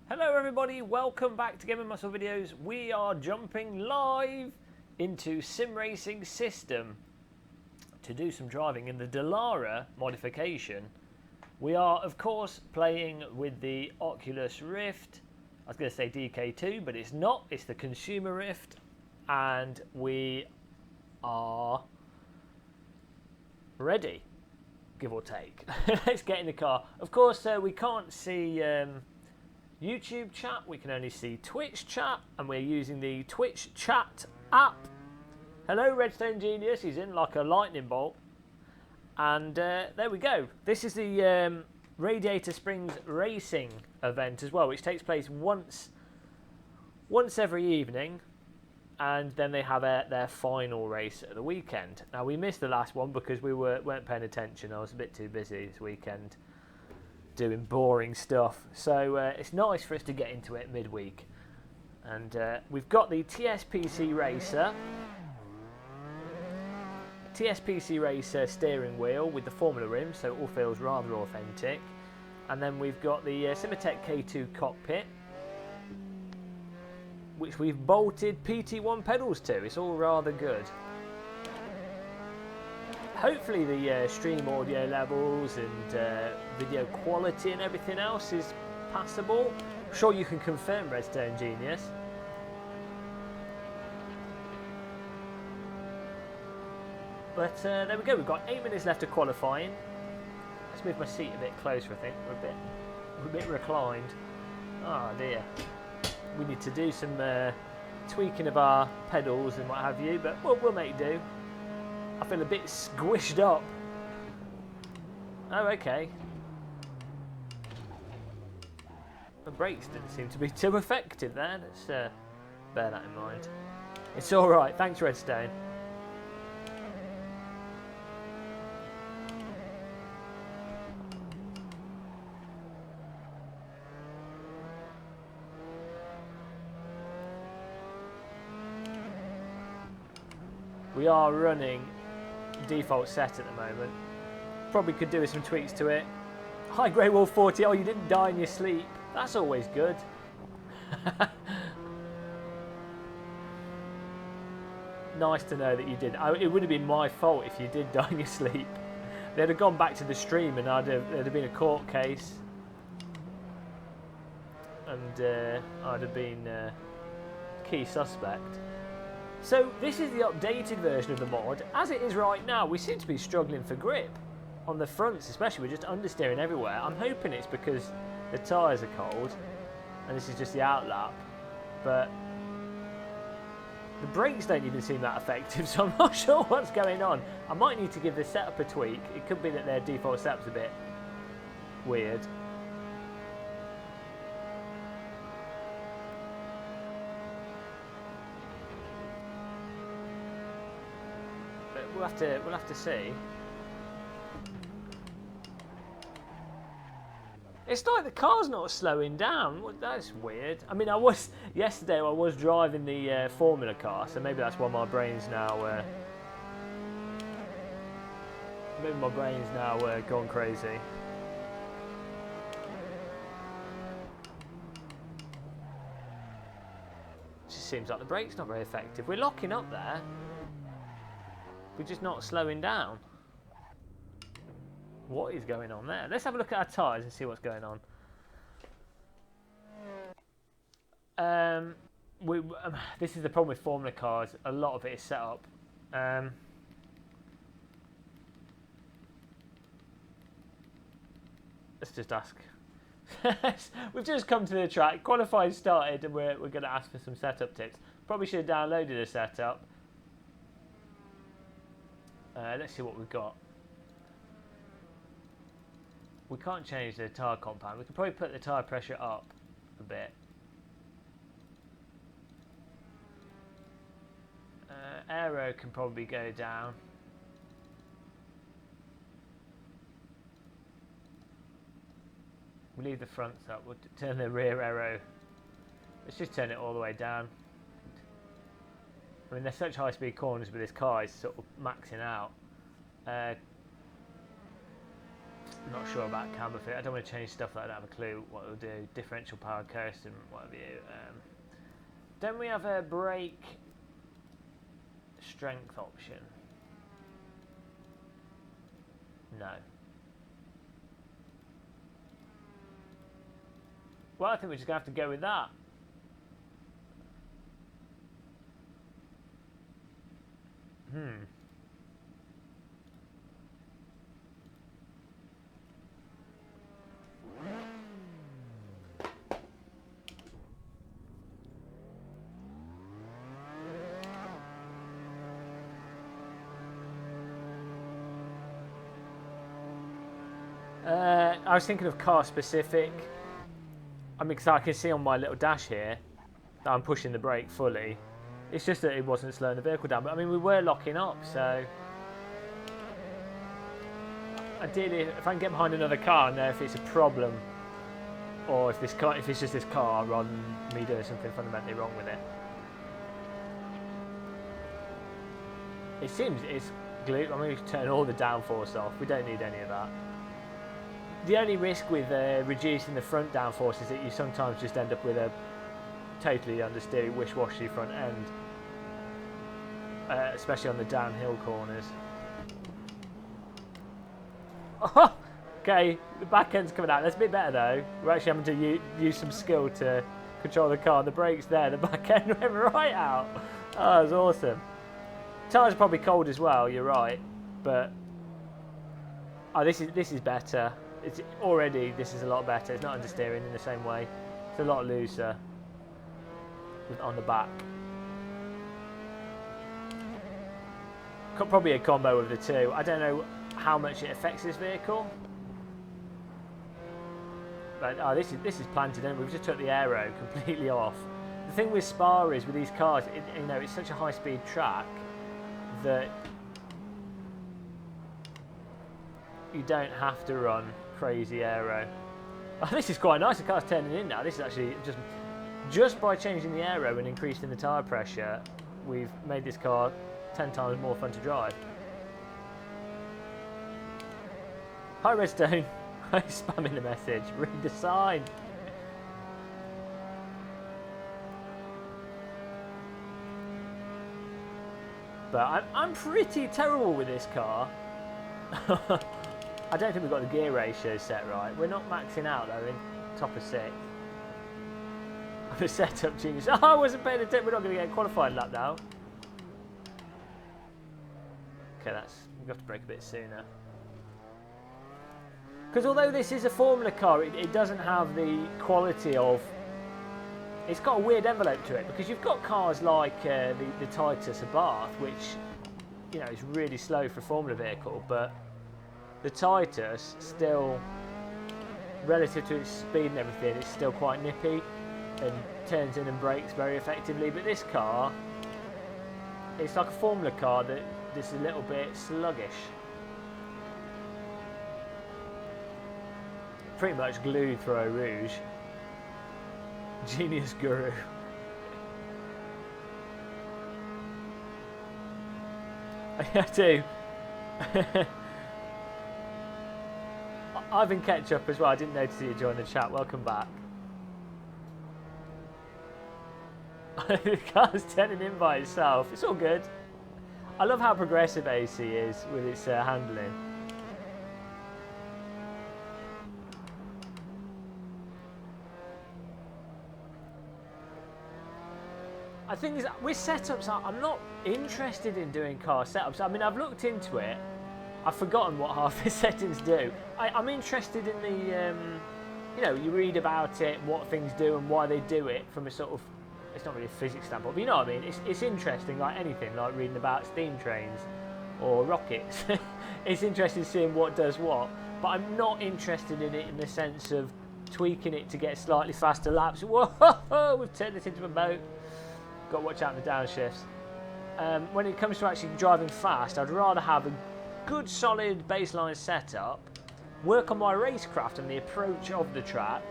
Hello everybody, welcome back to Game & Muscle Videos. We are jumping live into Sim Racing System to do some driving in the Dallara modification. We are of course playing with the Oculus Rift. I was going to say DK2, but it's not, it's the Consumer Rift, and we are ready, give or take. Let's get in the car. Of course we can't see YouTube chat, we can only see Twitch chat, and we're using the Twitch chat app. Hello Redstone Genius, he's in like a lightning bolt. And there we go. This is the Radiator Springs Racing event as well, which takes place once every evening, and then they have their final race at the weekend. Now we missed the last one because we weren't paying attention. I was a bit too busy this weekend doing boring stuff, so it's nice for us to get into it midweek. And we've got the TSPC Racer steering wheel with the Formula rims, so it all feels rather authentic. And then we've got the Simetik K2 cockpit, which we've bolted PT1 pedals to. It's all rather good. Hopefully the stream audio levels and video quality and everything else is passable. I'm sure you can confirm, Redstone Genius. But there we go, we've got 8 minutes left of qualifying. Let's move my seat a bit closer, I think. We're a bit reclined. Oh dear. We need to do some tweaking of our pedals and what have you, but we'll make do. I feel a bit squished up. Oh, okay. The brakes didn't seem to be too effective there. Let's bear that in mind. It's alright, thanks Redstone. We are running default set at the moment. Probably could do with some tweaks to it. Hi Grey Wolf 40, oh you didn't die in your sleep. That's always good. Nice to know that you did. It would have been my fault if you did die in your sleep. They'd have gone back to the stream and there'd have been a court case. And I'd have been key suspect. So this is the updated version of the mod. As it is right now, we seem to be struggling for grip. On the fronts especially, we're just understeering everywhere. I'm hoping it's because the tyres are cold and this is just the outlap. But the brakes don't even seem that effective, so I'm not sure what's going on. I might need to give this setup a tweak. It could be that their default setup's a bit weird. We'll have to see. It's like the car's not slowing down. That's weird. I mean, yesterday I was driving the Formula car, so maybe that's why my brain's now gone crazy. It just seems like the brake's not very effective. We're locking up there. We're just not slowing down. What is going on there? Let's have a look at our tyres and see what's going on. This is the problem with Formula cars. A lot of it is set up. Let's just ask. We've just come to the track. Qualifying started and we're going to ask for some setup tips. Probably should have downloaded a setup. Let's see what we've got. We can't change the tyre compound. We can probably put the tyre pressure up a bit. Aero can probably go down. We'll leave the fronts up. We'll turn the rear aero. Let's just turn it all the way down. I mean, there's such high-speed corners with this car, it's sort of maxing out. I'm not sure about camber fit. I don't want to change stuff that I don't have a clue what it'll do. Differential power coast and what have you. Don't we have a brake strength option? No. Well, I think we're just going to have to go with that. I was thinking of car specific. I mean, because I can see on my little dash here that I'm pushing the brake fully. It's just that it wasn't slowing the vehicle down. But I mean, we were locking up, so ideally, if I can get behind another car and know if it's a problem, or if it's just this car, rather than me doing something fundamentally wrong with it. It seems it's glue. I'm going to turn all the downforce off. We don't need any of that. The only risk with reducing the front downforce is that you sometimes just end up with a totally understeery, wish-washy front end, especially on the downhill corners. Oh, okay, the back end's coming out. That's a bit better though. We're actually having to use some skill to control the car. The brakes there, the back end went right out. Oh, that was awesome. Tyres are probably cold as well. You're right, but this is better. It's already, this is a lot better. It's not understeering in the same way. It's a lot looser on the back. Probably a combo of the two. I don't know how much it affects this vehicle. But this is planted in. We've just took the aero completely off. The thing with Spa is with these cars, it's such a high-speed track that you don't have to run crazy aero. Oh, this is quite nice. The car's turning in now. This is actually just by changing the aero and increasing the tyre pressure, we've made this car 10 times more fun to drive. Hi Redstone. I'm spamming the message. Read the sign. But I'm pretty terrible with this car. I don't think we've got the gear ratio set right. We're not maxing out though in top of 6. I'm a setup genius. Oh, I wasn't paying attention. We're not going to get a qualifying lap now. Okay, we've got to brake a bit sooner. Because although this is a Formula car, it doesn't have the quality of... It's got a weird envelope to it, because you've got cars like the Titus Abarth, which, is really slow for a Formula vehicle, but the Titus still, relative to its speed and everything, it's still quite nippy and turns in and brakes very effectively. But this car, it's like a Formula car that's a little bit sluggish. Pretty much glued through Eau Rouge. Genius guru. I do. Ivan Ketchup as well. I didn't notice you joined the chat. Welcome back. The car's turning in by itself. It's all good. I love how progressive AC is with its handling. I think with setups, I'm not interested in doing car setups. I mean, I've looked into it. I've forgotten what half the settings do. I'm interested in the, you read about it, what things do and why they do it from a sort of, it's not really a physics standpoint, but you know what I mean? It's interesting, like anything, like reading about steam trains or rockets. It's interesting seeing what does what, but I'm not interested in it in the sense of tweaking it to get slightly faster laps. Whoa, we've turned this into a boat. Got to watch out in the downshift. When it comes to actually driving fast, I'd rather have a good solid baseline setup, work on my racecraft and the approach of the track,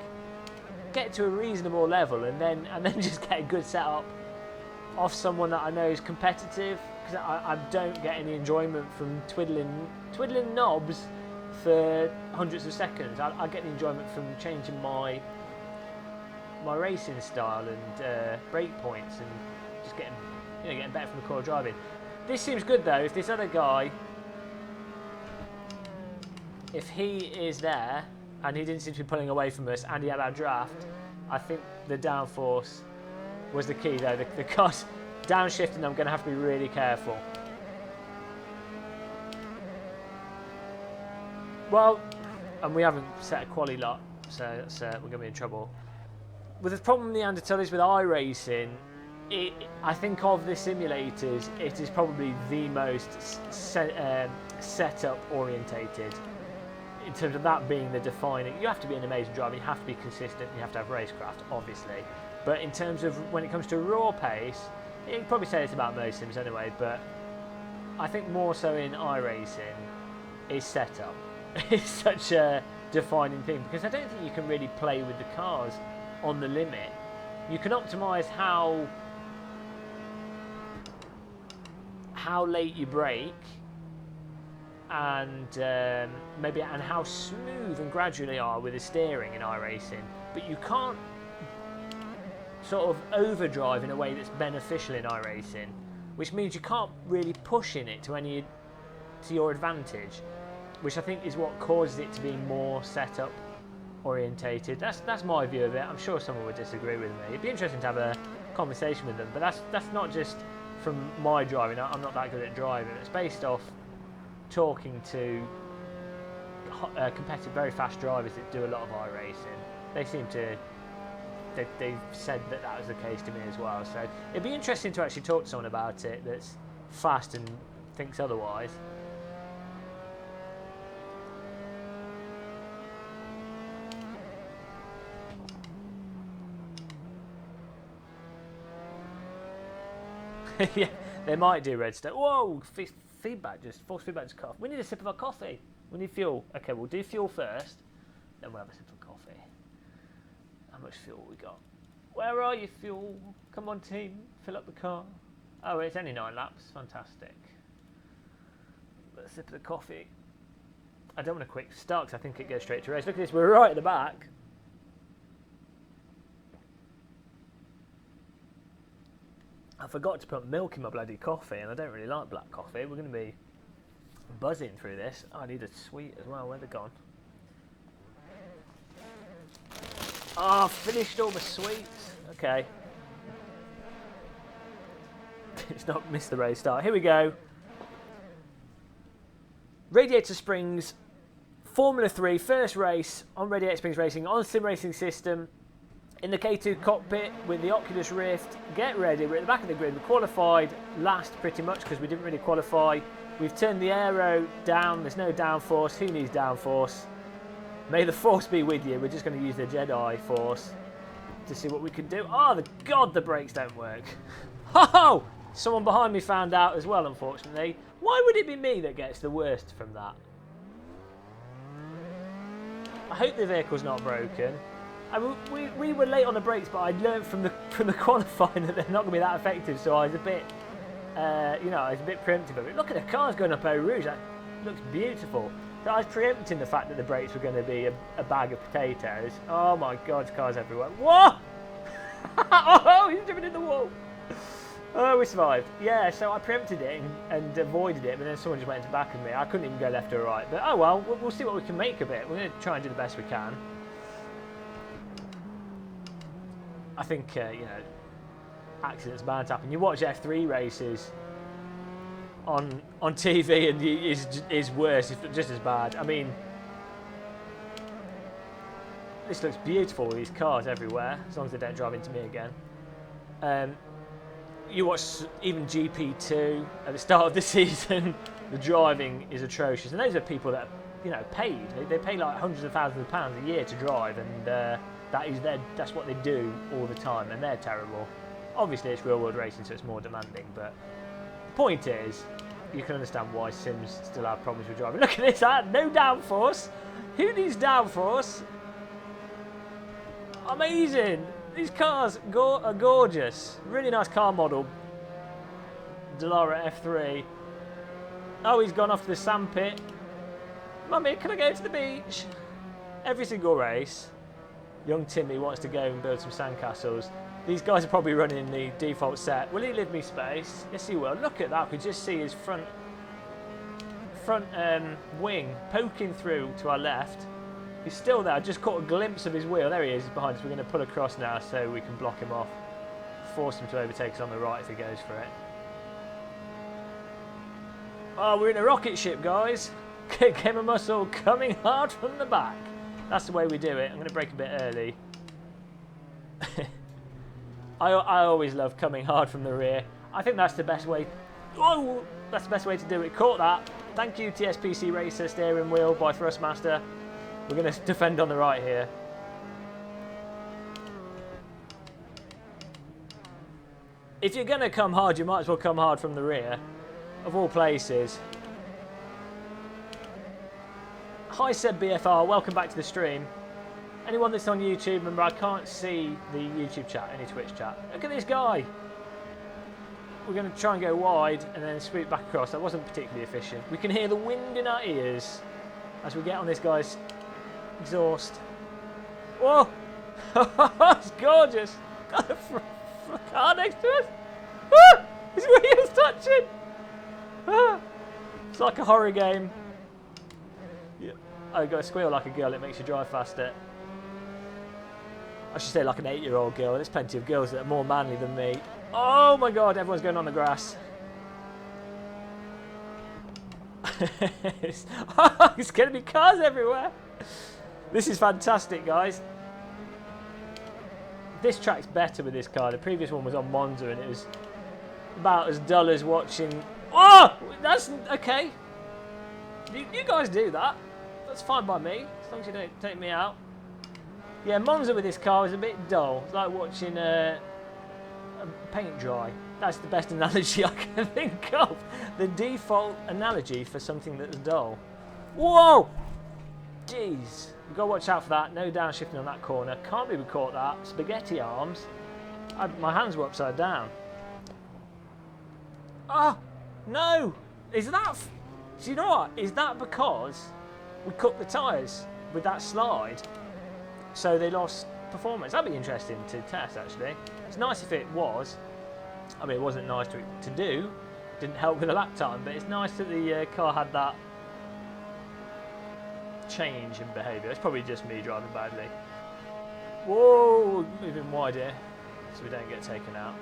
get to a reasonable level, and then just get a good setup off someone that I know is competitive, because I don't get any enjoyment from twiddling knobs for hundreds of seconds. I get the enjoyment from changing my racing style and brake points and just getting better from the core driving. This seems good though. If this other guy, if he is there and he didn't seem to be pulling away from us and he had our draft, I think the downforce was the key though. The car's downshifting, I'm going to have to be really careful. Well, and we haven't set a quali lot, so that's, we're going to be in trouble. With the problem with Neanderthal is with iRacing, I think of the simulators, it is probably the most setup orientated. In terms of that being the defining, you have to be an amazing driver, you have to be consistent, you have to have racecraft, obviously. But in terms of when it comes to raw pace, you can probably say it's about most sims anyway, but I think more so in iRacing is setup. It's such a defining thing because I don't think you can really play with the cars on the limit. You can optimise how late you brake and maybe how smooth and gradual they are with the steering in iRacing, but you can't sort of overdrive in a way that's beneficial in iRacing, which means you can't really push in it to your advantage, which I think is what causes it to be more setup orientated. That's my view of it. I'm sure someone would disagree with me. It'd be interesting to have a conversation with them, but that's not just from my driving. I'm not that good at driving. It's based off talking to competitive, very fast drivers that do a lot of iRacing. They seem to, they've said that was the case to me as well. So it'd be interesting to actually talk to someone about it that's fast and thinks otherwise. Yeah, they might do redstone. Whoa, feedback, force feedback just cut off. We need a sip of our coffee. We need fuel. Okay, we'll do fuel first, then we'll have a sip of coffee. How much fuel we got? Where are you, fuel? Come on, team, fill up the car. Oh, it's only 9 laps. Fantastic. Let's sip of the coffee. I don't want a quick start because I think it goes straight to race. Look at this, we're right at the back. I forgot to put milk in my bloody coffee, and I don't really like black coffee. We're going to be buzzing through this. Oh, I need a sweet as well. Where they gone? Oh, I've finished all my sweets. Okay. It's not missed the race start. Here we go. Radiator Springs, Formula 3, first race on Radiator Springs Racing, on Sim Racing System. In the K2 cockpit with the Oculus Rift. Get ready, we're at the back of the grid. We qualified last pretty much because we didn't really qualify. We've turned the aero down, there's no downforce. Who needs downforce? May the force be with you. We're just going to use the Jedi force to see what we can do. Oh, God, the brakes don't work. Oh, someone behind me found out as well, unfortunately. Why would it be me that gets the worst from that? I hope the vehicle's not broken. We were late on the brakes, but I learned from the qualifying that they're not going to be that effective. So I was a bit, I was a bit preemptive of it. Look at the cars going up Eau Rouge. That looks beautiful. So I was preempting the fact that the brakes were going to be a bag of potatoes. Oh my God, cars everywhere. Whoa! Oh, he's driven in the wall. Oh, we survived. Yeah, so I preempted it and avoided it, but then someone just went into the back of me. I couldn't even go left or right. But oh well, we'll see what we can make of it. We're going to try and do the best we can. I think, accidents are bound to happen. You watch F3 races on TV and it's worse, it's just as bad. I mean, this looks beautiful with these cars everywhere, as long as they don't drive into me again. You watch even GP2 at the start of the season, the driving is atrocious. And those are people that are, paid. They pay like hundreds of thousands of pounds a year to drive, and that's what they do all the time, and they're terrible. Obviously it's real world racing, so it's more demanding, but the point is, you can understand why Sims still have problems with driving. Look at this, no downforce. Who needs downforce? Amazing. These cars are gorgeous. Really nice car model. Delara F3. Oh, he's gone off to the sandpit. Mummy, can I go to the beach? Every single race, young Timmy wants to go and build some sandcastles. These guys are probably running the default set. Will he leave me space? Yes, he will. Look at that. We just see his front wing poking through to our left. He's still there. I just caught a glimpse of his wheel. There he is. He's behind us. We're going to pull across now so we can block him off. Force him to overtake us on the right if he goes for it. Oh, we're in a rocket ship, guys. Game of muscle coming hard from the back. That's the way we do it. I'm going to brake a bit early. I always love coming hard from the rear. I think that's the best way. Oh, that's the best way to do it. Caught that. Thank you, TSPC Racer steering wheel by Thrustmaster. We're going to defend on the right here. If you're going to come hard, you might as well come hard from the rear, of all places. Hi, Seb BFR. Welcome back to the stream. Anyone that's on YouTube, remember I can't see the YouTube chat, any Twitch chat. Look at this guy. We're going to try and go wide and then sweep back across. That wasn't particularly efficient. We can hear the wind in our ears as we get on this guy's exhaust. Whoa! It's gorgeous. Got a car next to us. Ah! His wheels touching. Ah! It's like a horror game. Yeah. Oh, you've got to squeal like a girl. It makes you drive faster. I should say like an 8-year-old girl. There's plenty of girls that are more manly than me. Oh my god, everyone's going on the grass. It's going to be cars everywhere. This is fantastic, guys. This track's better with this car. The previous one was on Monza and it was about as dull as watching... Oh! That's... Okay. You guys do that. That's fine by me, as long as you don't take me out. Yeah, Monza with this car is a bit dull. It's like watching a paint dry. That's the best analogy I can think of. The default analogy for something that's dull. Whoa! Jeez. You've got to watch out for that. No downshifting on that corner. Can't believe we caught that. Spaghetti arms. My hands were upside down. Ah! No! Is that... Do you know what? Is that because we cooked the tyres with that slide? So they lost performance. That'd be interesting to test, actually. It's nice if it was. I mean, it wasn't nice to do. Didn't help with the lap time, but it's nice that the car had that change in behaviour. It's probably just me driving badly. Whoa, moving wide here so we don't get taken out.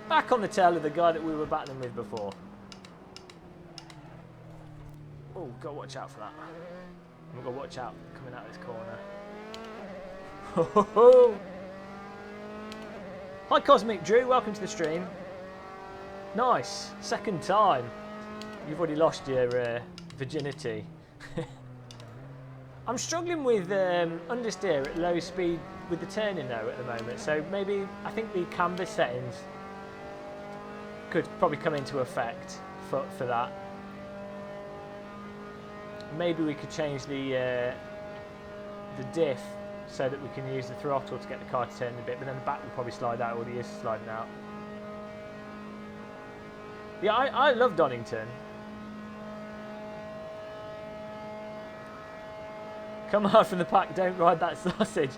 Back on the tail of the guy that we were battling with before. Oh, got to watch out for that. We've got to watch out coming out of this corner. Ho, ho, ho. Hi Cosmic Drew, welcome to the stream. Nice, second time. You've already lost your virginity. I'm struggling with understeer at low speed with the turning though at the moment, so maybe I think the canvas settings could probably come into effect for that. Maybe we could change the diff so that we can use the throttle to get the car to turn a bit, but then the back will probably slide out, or the ears sliding out. Yeah, I love Donington. Come hard from the pack, don't ride that sausage.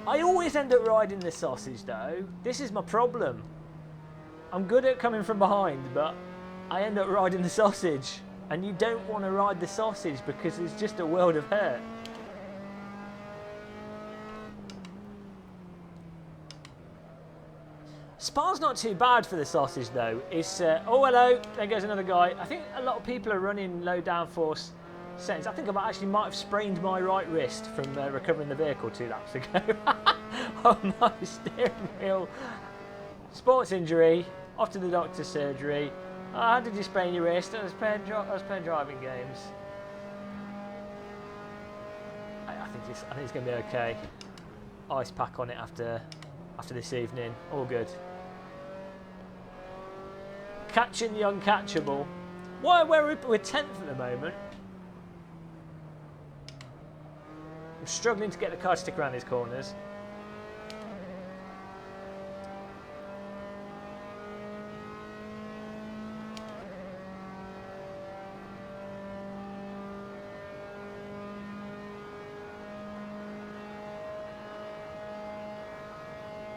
I always end up riding the sausage though. This is my problem. I'm good at coming from behind, but I end up riding the sausage. And you don't want to ride the sausage because it's just a world of hurt. Spa's not too bad for the sausage though. It's oh hello, there goes another guy. I think a lot of people are running low downforce settings. I think I actually might have sprained my right wrist from recovering the vehicle 2 laps ago. Oh my steering wheel. Sports injury, off to the doctor's surgery. Oh, how did you sprain your wrist? I was playing driving games. I think it's going to be okay. Ice pack on it after this evening. All good. Catching the uncatchable. Why? We're 10th at the moment. I'm struggling to get the car to stick around these corners.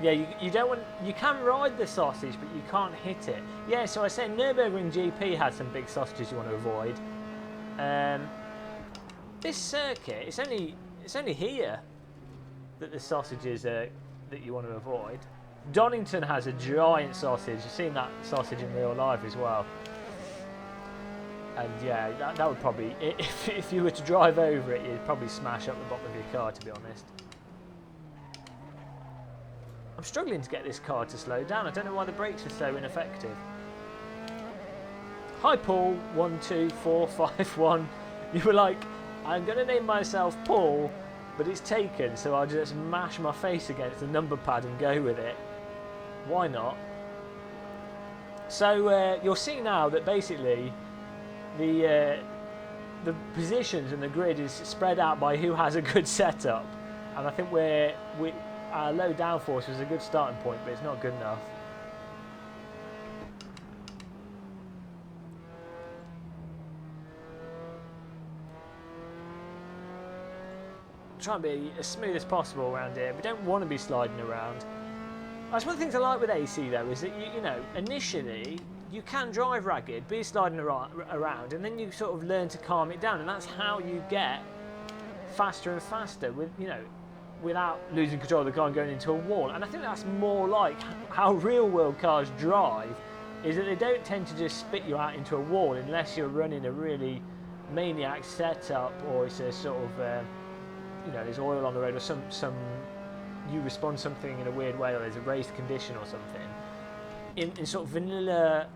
Yeah, you don't want. You can ride the sausage, but you can't hit it. Yeah, so I said Nürburgring GP had some big sausages you want to avoid. This circuit, it's only here that the sausages are that you want to avoid. Donington has a giant sausage. You've seen that sausage in real life as well. And yeah, that would probably, if you were to drive over it, you'd probably smash up the bottom of your car, to be honest. I'm struggling to get this car to slow down. I don't know why the brakes are so ineffective. Hi Paul, 12451. You were like, I'm going to name myself Paul, but it's taken, so I'll just mash my face against the number pad and go with it. Why not? So you'll see now that basically the positions and the grid is spread out by who has a good setup, and I think our low downforce was a good starting point, but it's not good enough. Try and be as smooth as possible around here. We don't want to be sliding around. That's one of the things I like with AC though, is that you know, initially you can drive ragged, be sliding around, and then you sort of learn to calm it down, and that's how you get faster and faster with, you know, without losing control of the car and going into a wall. And I think that's more like how real world cars drive, is that they don't tend to just spit you out into a wall unless you're running a really maniac setup, or it's a sort of you know, there's oil on the road, or some you respond something in a weird way, or there's a raised condition or something. In sort of vanilla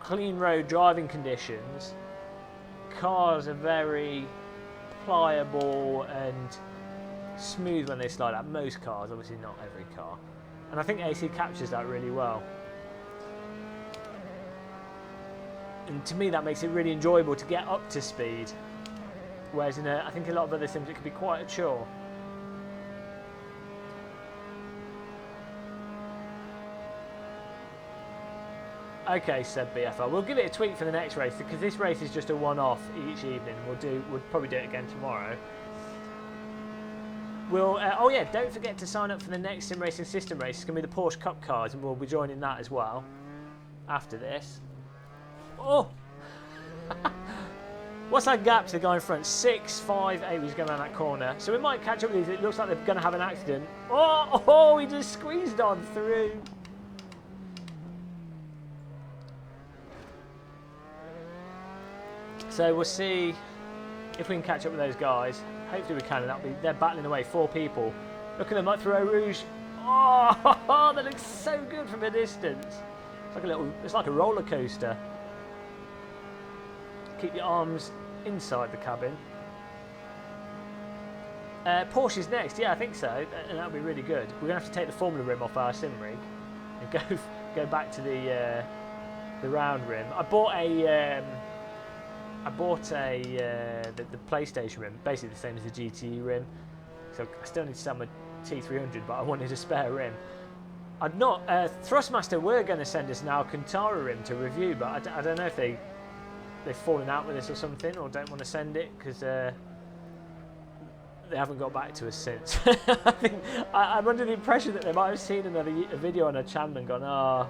clean road driving conditions, cars are very pliable and smooth when they slide out. Most cars, obviously not every car, and I think AC captures that really well. And to me, that makes it really enjoyable to get up to speed. Whereas I think a lot of other sims, it can be quite a chore. Okay, said BFL. We'll give it a tweak for the next race, because this race is just a one-off each evening. We'll probably do it again tomorrow. Oh yeah, don't forget to sign up for the next Sim Racing System race. It's going to be the Porsche Cup cars, and we'll be joining that as well after this. Oh! What's that gap to the guy in front? 6.58. He's going around that corner. So we might catch up with these. It looks like they're going to have an accident. Oh, he just squeezed on through. So we'll see if we can catch up with those guys. Hopefully we can, and they're battling away. 4 people. Look at them up through Eau Rouge. Oh, that looks so good from a distance. It's like a roller coaster. Keep your arms inside the cabin. Porsche's next, yeah, I think so, and that'll be really good. We're going to have to take the Formula rim off our sim rig and go back to the round rim. I bought the PlayStation rim, basically the same as the GTE rim. So I still need to sell my T300, but I wanted a spare rim. I'd not. Thrustmaster were going to send us an Alcantara rim to review, but I don't know if they've fallen out with us or something, or don't want to send it because they haven't got back to us since. I'm under the impression that they might have seen a video on a channel and gone,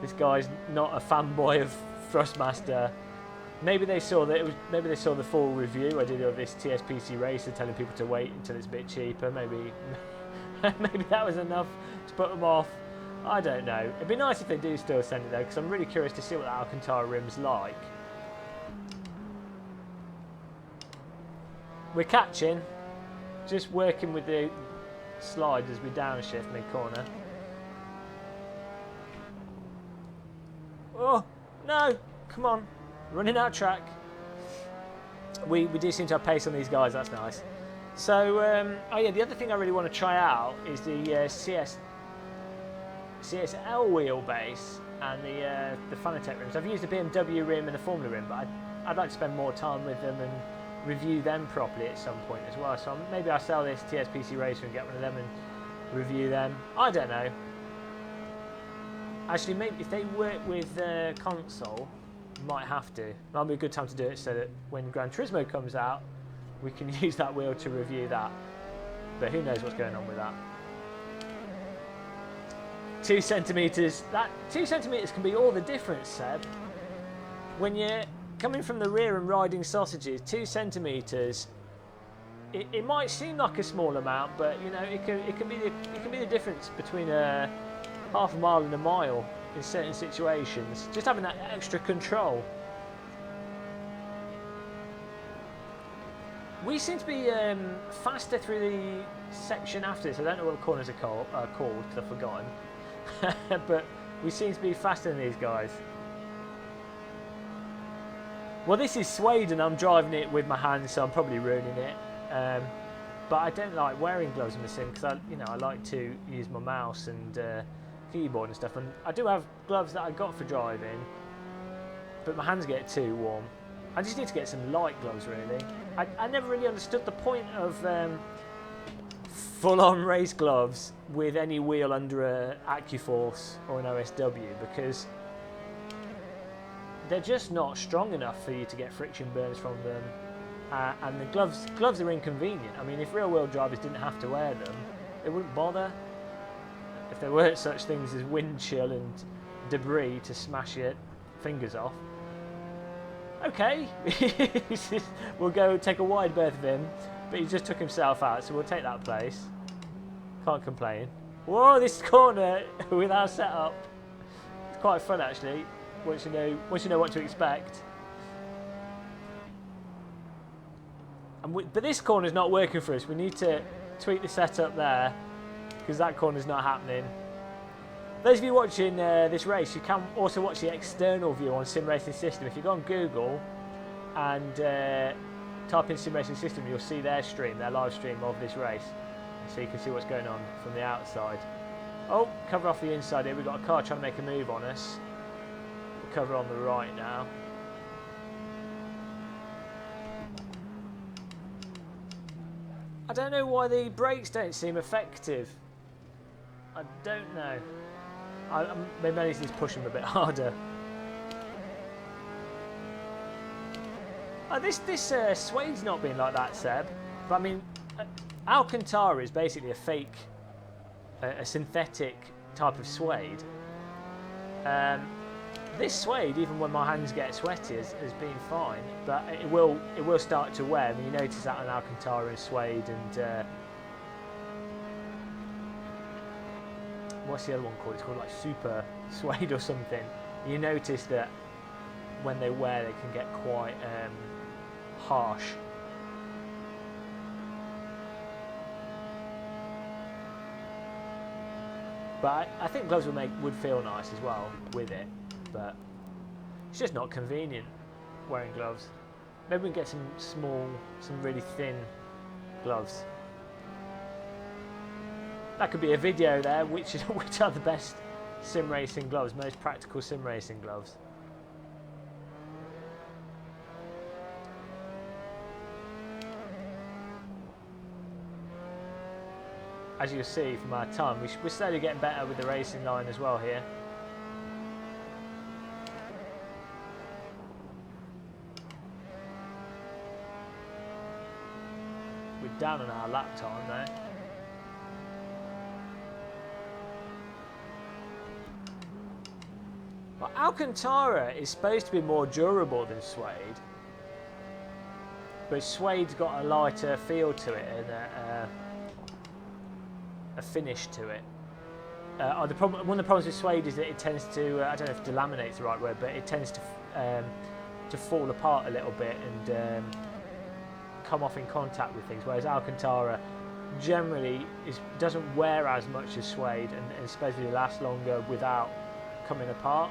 this guy's not a fanboy of Thrustmaster. Maybe they saw the full review I did of this TSPC racer, telling people to wait until it's a bit cheaper. Maybe that was enough to put them off. I don't know. It'd be nice if they do still send it though, because I'm really curious to see what the Alcantara rim's like. We're catching, just working with the slide as we downshift mid-corner. Oh, no, come on, running out of track. We do seem to have pace on these guys, that's nice. So, oh yeah, the other thing I really want to try out is the CSL wheelbase and the Fanatec rims. I've used a BMW rim and a Formula rim, but I'd like to spend more time with them and review them properly at some point as well. So maybe I'll sell this TSPC racer and get one of them and review them. I don't know. Actually, maybe if they work with console, might have to. That'll be a good time to do it, so that when Gran Turismo comes out, we can use that wheel to review that. But who knows what's going on with that. 2 centimetres. That 2 centimetres can be all the difference, Seb. When you're coming from the rear and riding sausages, 2 centimetres. It might seem like a small amount, but you know it can be the difference between a half a mile and a mile in certain situations. Just having that extra control. We seem to be faster through the section after this. I don't know what the corners are called because I've forgotten. But we seem to be faster than these guys. Well, this is suede and I'm driving it with my hands, so I'm probably ruining it. But I don't like wearing gloves in the sim because I like to use my mouse and keyboard and stuff. And I do have gloves that I got for driving, but my hands get too warm. I just need to get some light gloves, really. I never really understood the point of full-on race gloves with any wheel under a AccuForce or an OSW, because they're just not strong enough for you to get friction burns from them. And the gloves are inconvenient. I mean, if real-wheel drivers didn't have to wear them, they wouldn't bother. If there weren't such things as wind chill and debris to smash your fingers off. Okay, we'll go take a wide berth of him, but he just took himself out, so we'll take that place. Can't complain. Whoa, this corner with our setup. It's quite fun, actually, once you know what to expect. But this corner's not working for us. We need to tweak the setup there, because that corner's not happening. Those of you watching this race, you can also watch the external view on Sim Racing System. If you go on Google and type in Sim Racing System, you'll see their live stream of this race. So you can see what's going on from the outside. Oh, cover off the inside here. We've got a car trying to make a move on us. We'll cover on the right now. I don't know why the brakes don't seem effective. I don't know. Maybe I need to just push them a bit harder. This suede's not been like that, Seb. But I mean, Alcantara is basically a fake, a synthetic type of suede. This suede, even when my hands get sweaty, has been fine. But it will start to wear. I mean, you notice that on Alcantara and suede and. What's the other one called? It's called like super suede or something. You notice that when they wear, they can get quite harsh. But I think gloves would feel nice as well with it. But it's just not convenient wearing gloves. Maybe we can get some really thin gloves. That could be a video there, which are the best sim racing gloves, most practical sim racing gloves. As you'll see from our time, we're slowly getting better with the racing line as well here. We're down on our lap time though. Well, Alcantara is supposed to be more durable than suede, but suede's got a lighter feel to it and a finish to it. One of the problems with suede is that it tends to, I don't know if delaminate's the right word, but it tends to fall apart a little bit and come off in contact with things, whereas Alcantara generally doesn't wear as much as suede and supposedly lasts longer without coming apart.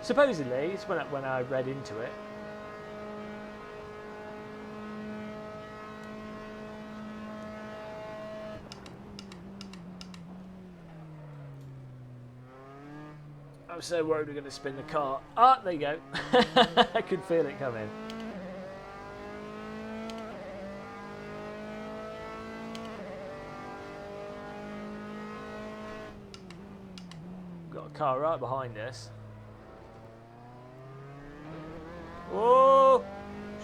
Supposedly, it's when I read into it. I'm so worried we're going to spin the car. Ah, there you go. I could feel it coming. Got a car right behind us. Oh,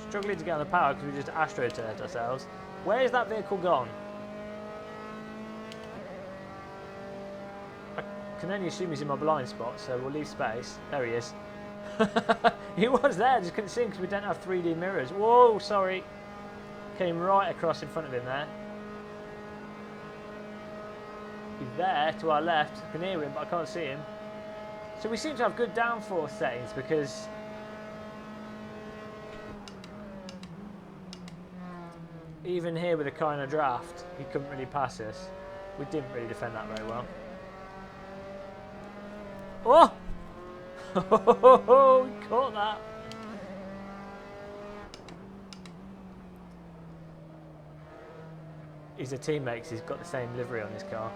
struggling to get on the power because we just astro-turned ourselves. Where is that vehicle gone? can only assume he's in my blind spot, so we'll leave space. There he is. He was there, just couldn't see him because we don't have 3D mirrors. Whoa, sorry. Came right across in front of him there. He's there to our left. I can hear him, but I can't see him. So we seem to have good downforce settings because even here with a kind of draft, he couldn't really pass us. We didn't really defend that very well. Oh! We caught that. He's a teammate because he's got the same livery on his car.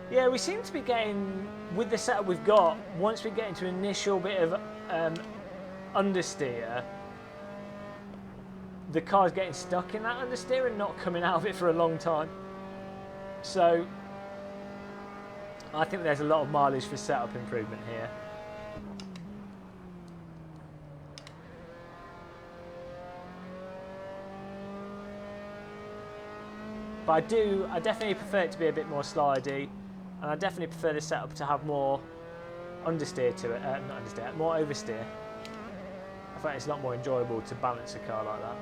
Yeah, we seem to be getting, with the setup we've got, once we get into an initial bit of understeer, the car's getting stuck in that understeer and not coming out of it for a long time. So I think there's a lot of mileage for setup improvement here. But I definitely prefer it to be a bit more slidey, and I definitely prefer the setup to have more understeer to it, not understeer, more oversteer. I find it's a lot more enjoyable to balance a car like that.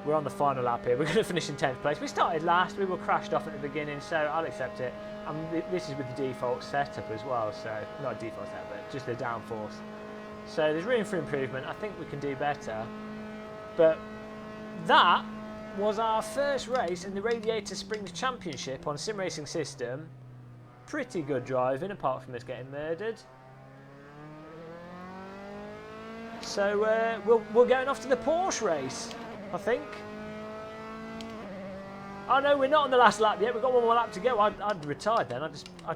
We're on the final lap here. We're going to finish in 10th place. We started last. We were crashed off at the beginning, so I'll accept it. And this is with the default setup as well, so not default setup, but just the downforce. So there's room for improvement. I think we can do better. But that was our first race in the Radiator Springs Championship on Sim Racing System. Pretty good driving, apart from us getting murdered. So we're going off to the Porsche race, I think. Oh no, we're not on the last lap yet. We've got one more lap to go. I'd retired then. I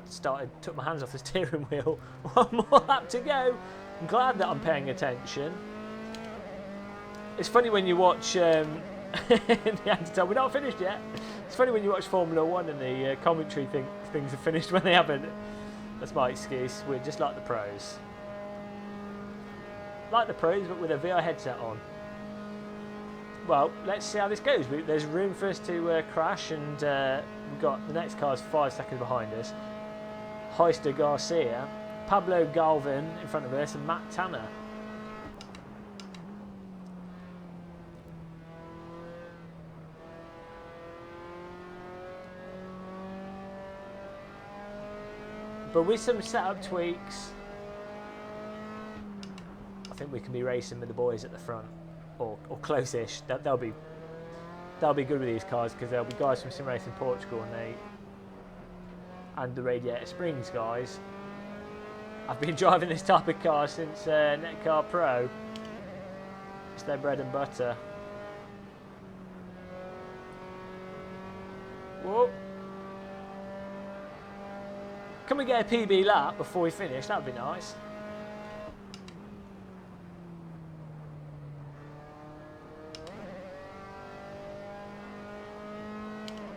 took my hands off the steering wheel. One more lap to go. I'm glad that I'm paying attention. It's funny when you watch in the anti-time. We're not finished yet. It's funny when you watch Formula 1 and the commentary things are finished when they haven't. That's my excuse. We're just like the pros. Like the pros, but with a VR headset on. Well, let's see how this goes. There's room for us to crash, and we've got the next car's 5 seconds behind us. Heister Garcia, Pablo Galvin in front of us, and Matt Tanner. But with some setup tweaks, I think we can be racing with the boys at the front, or close-ish. They'll be good with these cars because there'll be guys from Sim Racing Portugal and the Radiator Springs guys. I've been driving this type of car since Netcar Pro. It's their bread and butter. Whoa. Can we get a PB lap before we finish? That'd be nice.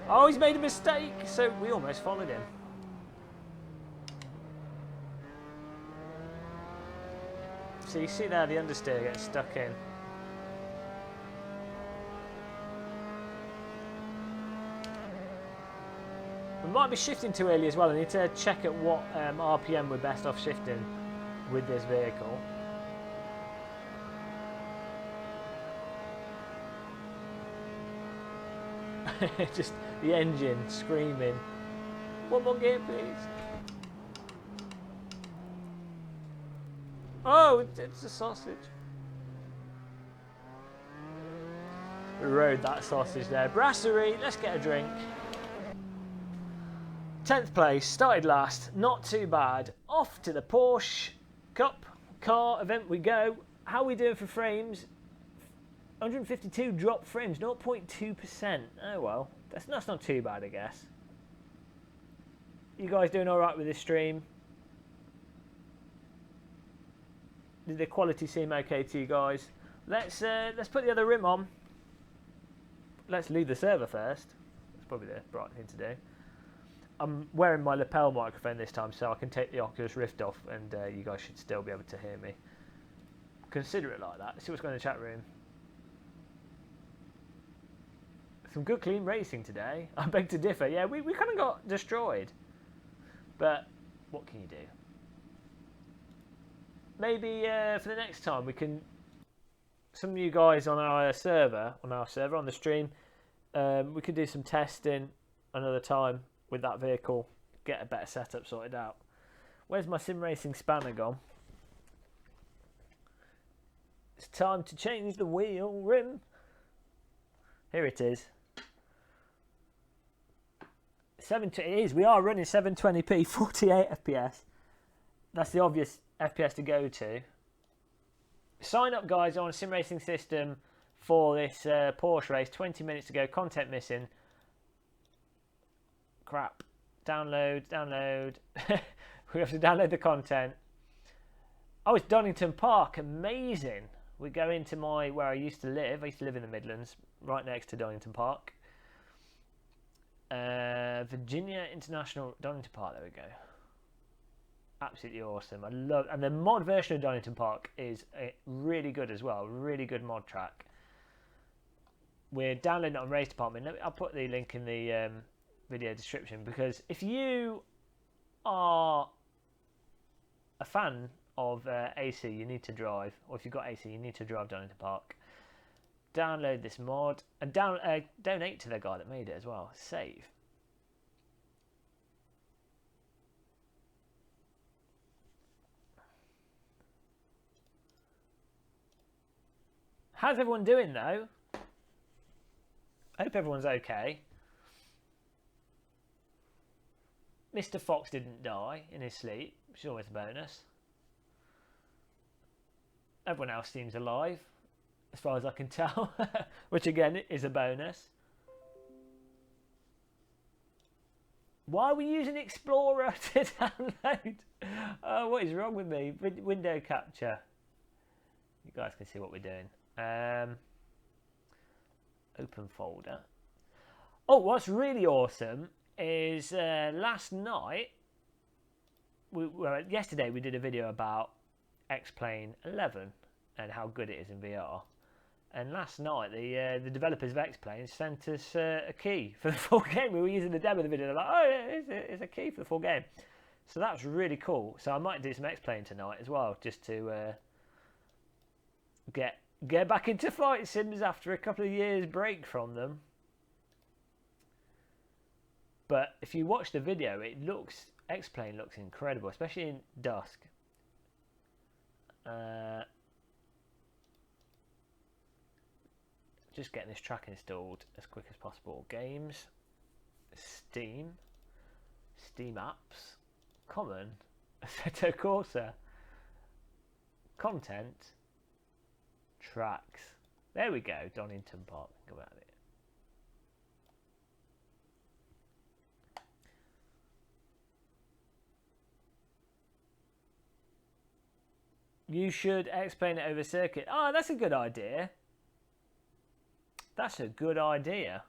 Oh, he's made a mistake, so we almost followed him. So you see there the understeer gets stuck in. We might be shifting too early as well. I need to check at what RPM we're best off shifting with this vehicle. Just the engine screaming. One more gear, please. Oh, it's a sausage. We rode that sausage there. Brasserie, let's get a drink. 10th place, started last, not too bad. Off to the Porsche Cup car event we go. How are we doing for frames? 152 drop frames, 0.2%. Oh well, that's not too bad, I guess. You guys doing all right with this stream? Did the quality seem okay to you guys? Let's put the other rim on. Let's leave the server first. That's probably the right thing to do. I'm wearing my lapel microphone this time, so I can take the Oculus Rift off, and you guys should still be able to hear me. Consider it like that. Let's see what's going on in the chat room. Some good clean racing today. I beg to differ. Yeah, we kind of got destroyed. But what can you do? Maybe for the next time we can... Some of you guys on our server, on the stream, we could do some testing another time with that vehicle. Get a better setup sorted out. Where's my sim racing spanner gone? It's time to change the wheel rim. Here it is. It is. We are running 720p, 48 FPS. That's the obvious FPS to go to. Sign up, guys, on a sim racing system for this Porsche race. 20 minutes to go. Content missing. Crap. Download. We have to download the content. Oh, it's Donington Park. Amazing. We go into where I used to live. I used to live in the Midlands, right next to Donington Park. Virginia International Donington Park. There we go. Absolutely awesome. I love, and the mod version of Donington Park is really good as well. Really good mod track. We're downloading it on Race Department. I'll put the link in the video description, because if you are a fan of AC, you need to drive, or if you've got AC, you need to drive Donington Park. Download this mod and donate to the guy that made it as well. Save. How's everyone doing though? I hope everyone's okay. Mr. Fox didn't die in his sleep, which is always a bonus. Everyone else seems alive, as far as I can tell, which again is a bonus. Why are we using Explorer to download? Oh, what is wrong with me? Window capture. You guys can see what we're doing. Open folder. Oh, what's really awesome is last night, yesterday we did a video about X-Plane 11 and how good it is in VR. And last night the developers of X-Plane sent us a key for the full game. We were using the demo of the video. They're like, oh, yeah, it's a key for the full game. So that's really cool. So I might do some X-Plane tonight as well, just to get back into flight sims after a couple of years break from them. But if you watch the video, X-Plane looks incredible, especially in dusk. Just getting this track installed as quick as possible. Games, Steam apps, Common, Assetto Corsa, Content, Tracks. There we go, Donington Park. Go at it. You should explain it over circuit. Oh, that's a good idea. That's a good idea.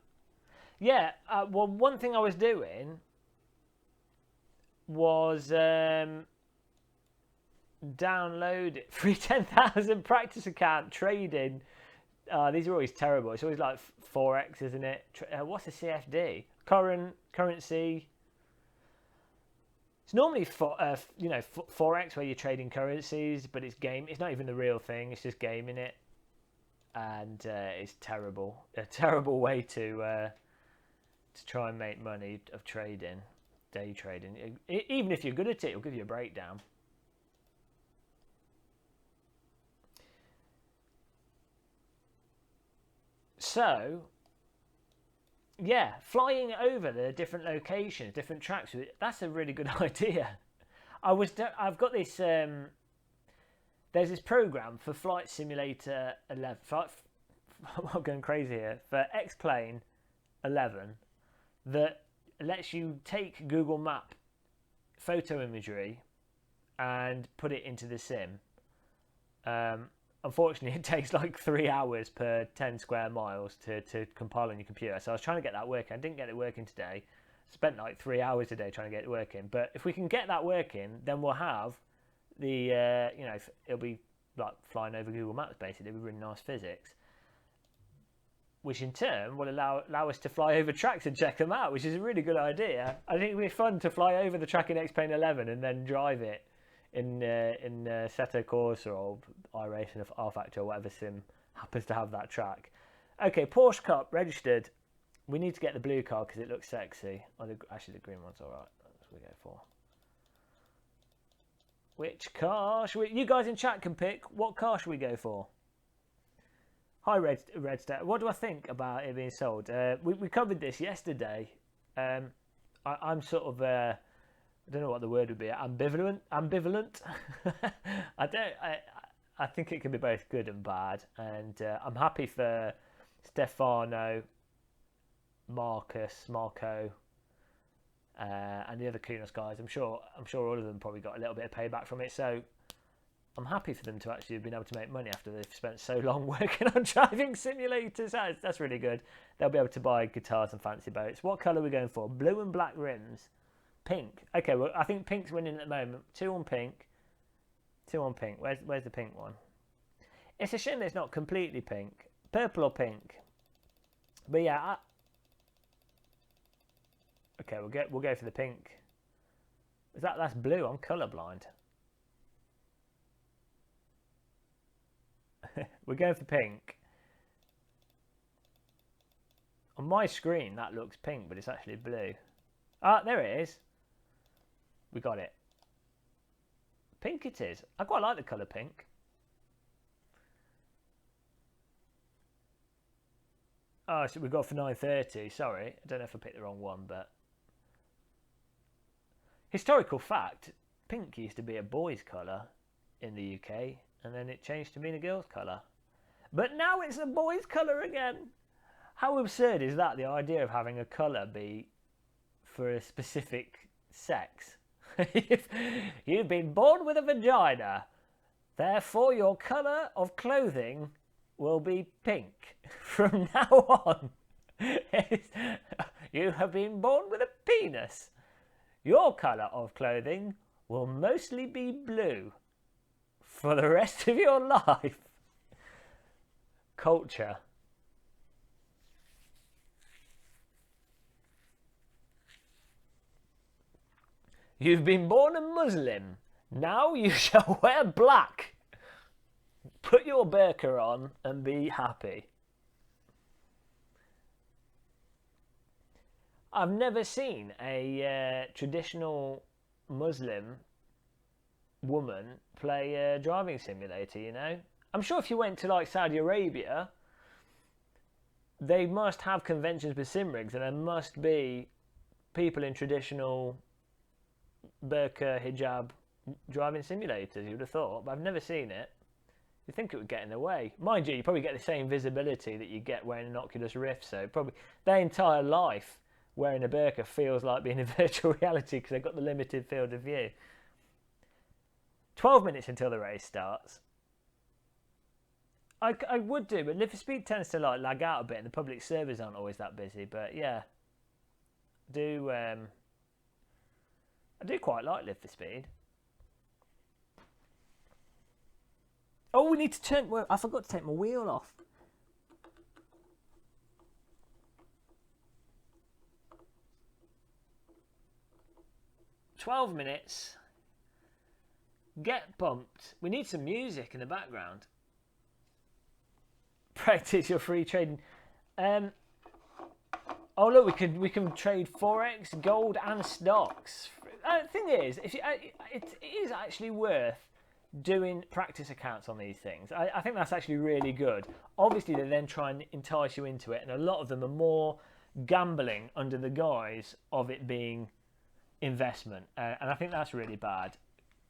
Yeah, well, one thing I was doing was download it. Free 10,000 practice account trading. These are always terrible. It's always like Forex, isn't it? What's a CFD? Currency. It's normally Forex, where you're trading currencies, but it's game. It's not even the real thing. It's just gaming it, and it's terrible. A terrible way to try and make money of trading, day trading. Even if you're good at it, it'll give you a breakdown. So, yeah, flying over the different locations, different tracks, that's a really good idea. I've got this, there's this program for Flight Simulator 11, I'm going crazy here, for X-Plane 11, that lets you take Google Map photo imagery and put it into the sim. Unfortunately, it takes like 3 hours per 10 square miles to compile on your computer. So I was trying to get that working. I didn't get it working today. Spent like 3 hours a day trying to get it working. But if we can get that working, then we'll have the, it'll be like flying over Google Maps basically. It'll be really nice physics. which in turn will allow us to fly over tracks and check them out, which is a really good idea. I think it'd be fun to fly over the track in X-Plane 11 and then drive it in Assetto Corsa or iRacing or R-Factor or whatever sim happens to have that track. Okay, Porsche Cup registered. We need to get the blue car because it looks sexy. Oh, actually, the green one's all right. That's what we go for. Which car should we? You guys in chat can pick. What car should we go for? Hi, Red Star. What do I think about it being sold? We covered this yesterday. I'm sort of I don't know what the word would be. Ambivalent. I think it can be both good and bad, and I'm happy for Stefano, Marco, and the other Kunos guys. I'm sure all of them probably got a little bit of payback from it. So I'm happy for them to actually have been able to make money after they've spent so long working on driving simulators. That's really good. They'll be able to buy guitars and fancy boats. What colour are we going for? Blue and black rims. Pink. Okay, well, I think pink's winning at the moment. 2 on pink. Where's the pink one? It's a shame that it's not completely pink. Purple or pink. But yeah, okay, we'll go for the pink. That's blue? I'm colourblind. We're going for pink. On my screen, that looks pink, but it's actually blue. Ah, there it is. We got it. Pink it is. I quite like the colour pink. Oh, so we got for 9:30. Sorry, I don't know if I picked the wrong one, but historical fact: pink used to be a boy's colour in the UK, and then it changed to being a girl's colour. But now it's a boy's colour again. How absurd is that? The idea of having a colour be for a specific sex. You've been born with a vagina, therefore your colour of clothing will be pink from now on. You have been born with a penis. Your colour of clothing will mostly be blue for the rest of your life. Culture. You've been born a Muslim. Now you shall wear black. Put your burqa on and be happy. I've never seen a traditional Muslim woman play a driving simulator, you know. I'm sure if you went to like Saudi Arabia, they must have conventions with sim rigs and there must be people in traditional burqa, hijab driving simulators, you would have thought, but I've never seen it. You'd think it would get in the way. Mind you, you probably get the same visibility that you get wearing an Oculus Rift, so probably their entire life wearing a burqa feels like being in virtual reality because they've got the limited field of view. 12 minutes until the race starts. I would do, but Live for Speed tends to like lag out a bit and the public servers aren't always that busy, but yeah. I do quite like Live for Speed. Oh, we need to turn... Well, I forgot to take my wheel off. "12 minutes. Get pumped. We need some music in the background. Practice your free trading. Oh look, we can trade forex, gold, and stocks. The thing is, it is actually worth doing practice accounts on these things. I think that's actually really good. Obviously, they then try and entice you into it, and a lot of them are more gambling under the guise of it being investment, and I think that's really bad.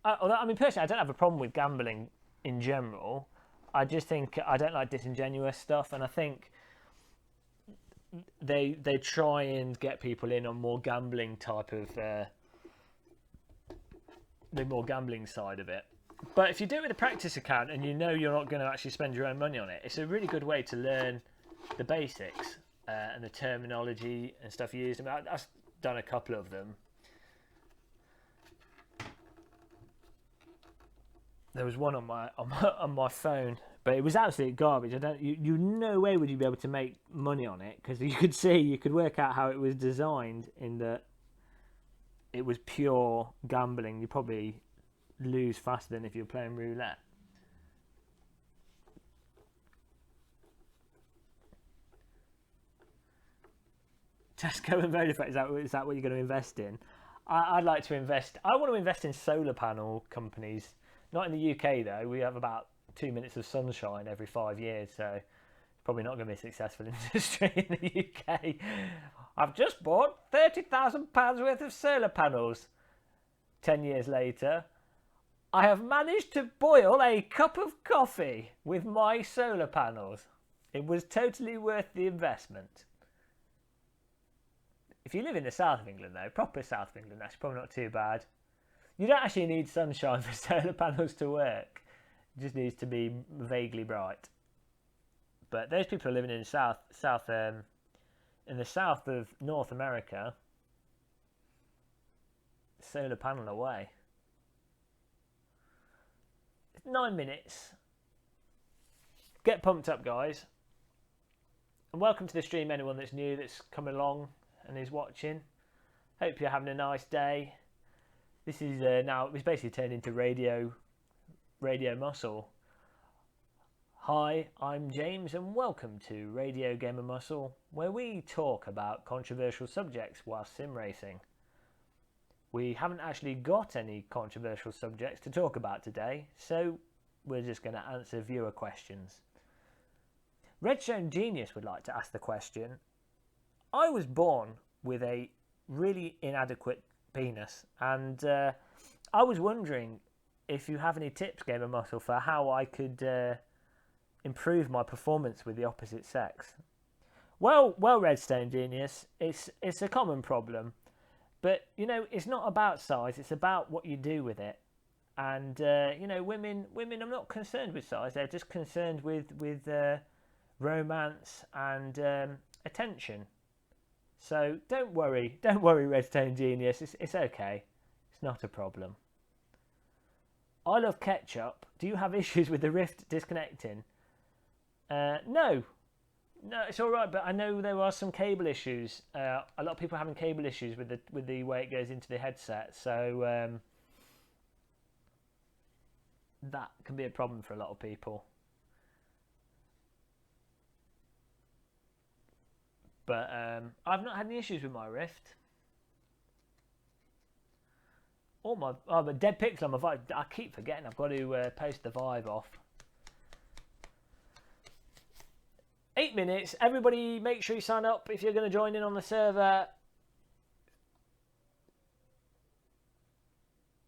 I mean, personally, I don't have a problem with gambling in general. I just think I don't like disingenuous stuff, and I think they try and get people in on more gambling type of the more gambling side of it. But if you do it with a practice account and you know you're not going to actually spend your own money on it, it's a really good way to learn the basics and the terminology and stuff used. I mean, I've done a couple of them. There was one on my phone But it was absolute garbage. You no way would you be able to make money on it, because you could work out how it was designed, in that it was pure gambling. You probably lose faster than if you're playing roulette. Tesco and Vodafone, is that what you're going to invest in? I'd like to invest. I want to invest in solar panel companies. Not in the UK though. We have about 2 minutes of sunshine every 5 years, so it's probably not going to be a successful industry in the UK. I've just bought £30,000 worth of solar panels. 10 years later, I have managed to boil a cup of coffee with my solar panels. It was totally worth the investment. If you live in the south of England though, proper south of England, that's probably not too bad. You don't actually need sunshine for solar panels to work. It just needs to be vaguely bright. But those people are living in the south of North America, solar panel away. 9 minutes. Get pumped up, guys. And welcome to the stream, anyone that's new, that's come along and is watching. Hope you're having a nice day. This is now, it's basically turned into radio muscle. Hi, I'm James and welcome to Radio Gamer Muscle, where we talk about controversial subjects while sim racing. We haven't actually got any controversial subjects to talk about today, so we're just going to answer viewer questions. Redstone Genius would like to ask the question: I was born with a really inadequate penis, and I was wondering if you have any tips, Gamer Muscle, for how I could improve my performance with the opposite sex. Well, Redstone Genius, it's a common problem, but you know, it's not about size, it's about what you do with it. And you know, women are not concerned with size, they're just concerned with romance and attention. So don't worry, Redstone Genius, it's okay, it's not a problem. I love ketchup. Do you have issues with the Rift disconnecting? No, it's all right. But I know there are some cable issues. A lot of people are having cable issues with the way it goes into the headset. So that can be a problem for a lot of people. But I've not had any issues with my Rift. But dead pixel on my Vive. I keep forgetting I've got to post the Vive off. 8 minutes. Everybody make sure you sign up if you're going to join in on the server.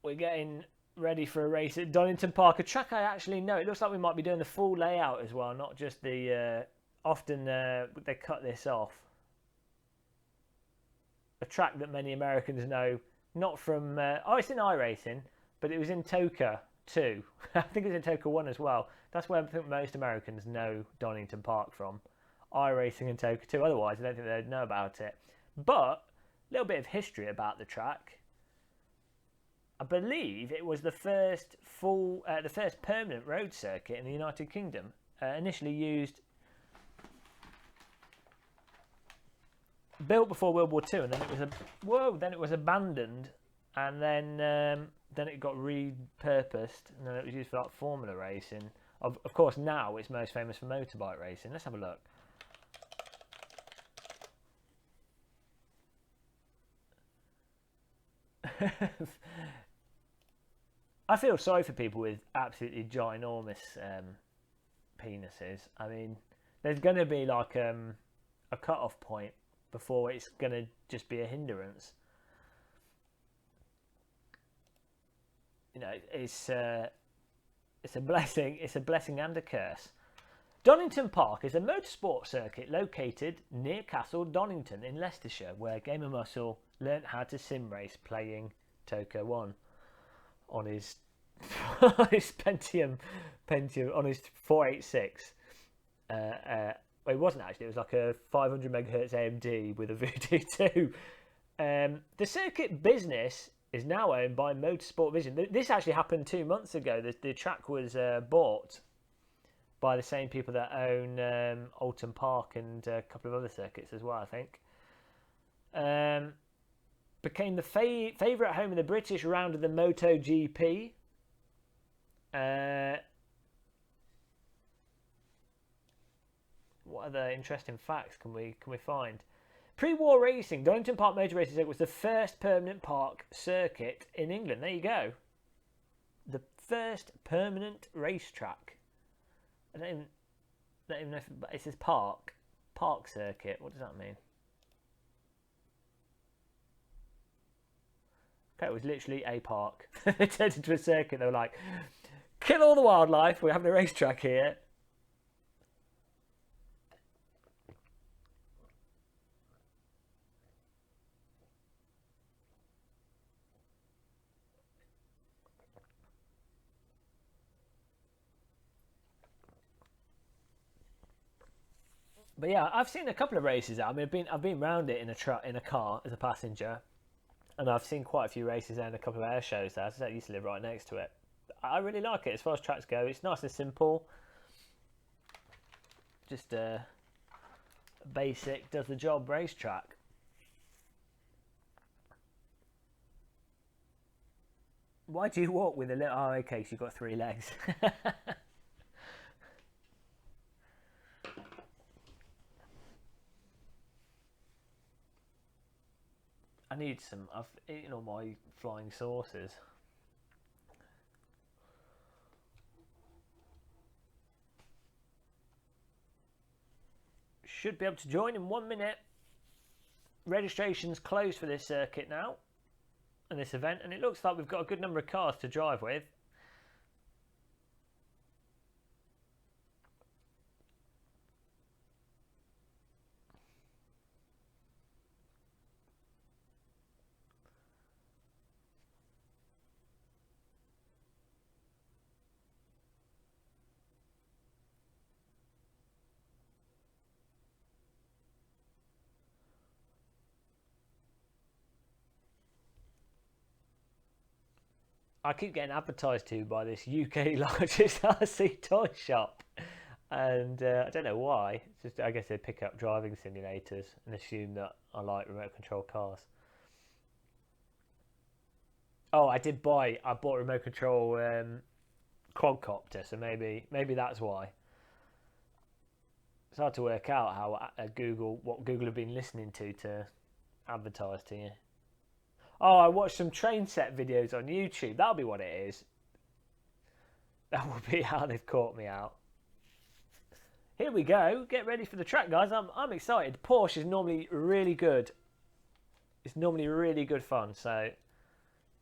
We're getting ready for a race at Donington Park. A track I actually know. It looks like we might be doing the full layout as well, not just the... often they cut this off. A track that many Americans know. Not from... it's in iRacing, but it was in Toka 2. I think it was in Toka 1 as well. That's where I think most Americans know Donington Park from. iRacing and Toka 2. Otherwise, I don't think they'd know about it. But, a little bit of history about the track. I believe it was the first permanent road circuit in the United Kingdom. Initially used... built before World War II, and then it was abandoned, and then it got repurposed, and then it was used for like Formula racing. Of course, now it's most famous for motorbike racing. Let's have a look. I feel sorry for people with absolutely ginormous penises. I mean, there's going to be like a cut-off point before it's going to just be a hindrance. You know, it's a blessing. It's a blessing and a curse. Donington Park is a motorsport circuit located near Castle Donington in Leicestershire, where Gamer Muscle learnt how to sim race playing Toka 1 on his Pentium on his 486. Well, it wasn't actually. It was like a 500 megahertz AMD with a Voodoo 2. The circuit business is now owned by Motorsport Vision. This actually happened 2 months ago. The track was bought by the same people that own Alton Park and a couple of other circuits as well, I think. Became the favourite home of the British round of the MotoGP. What other interesting facts can we find? Pre-war racing, Donington Park Motor Racing Circuit was the first permanent park circuit in England. There you go. The first permanent racetrack. I don't even know if it says park circuit. What does that mean? Okay, it was literally a park. They turned into a circuit. They were like, kill all the wildlife. We're having a racetrack here. But yeah, I've seen a couple of races. I mean, I've been round it in a car as a passenger, and I've seen quite a few races and a couple of air shows there. I used to live right next to it. I really like it as far as tracks go. It's nice and simple. Just a basic, does the job racetrack. Why do you walk with a little... Oh, okay, so you've got 3 legs. I need some. I've eaten all my flying saucers. Should be able to join in 1 minute. Registration's closed for this circuit now and this event, and it looks like we've got a good number of cars to drive with. I keep getting advertised to by this UK largest RC toy shop, and I don't know why. It's just, I guess they pick up driving simulators and assume that I like remote control cars. Oh, I bought remote control quadcopter, so maybe that's why. It's hard to work out how what Google have been listening to advertise to you. Oh, I watched some train set videos on YouTube. That'll be what it is. That will be how they've caught me out. Here we go. Get ready for the track, guys. I'm excited. Porsche is normally really good. It's normally really good fun. So,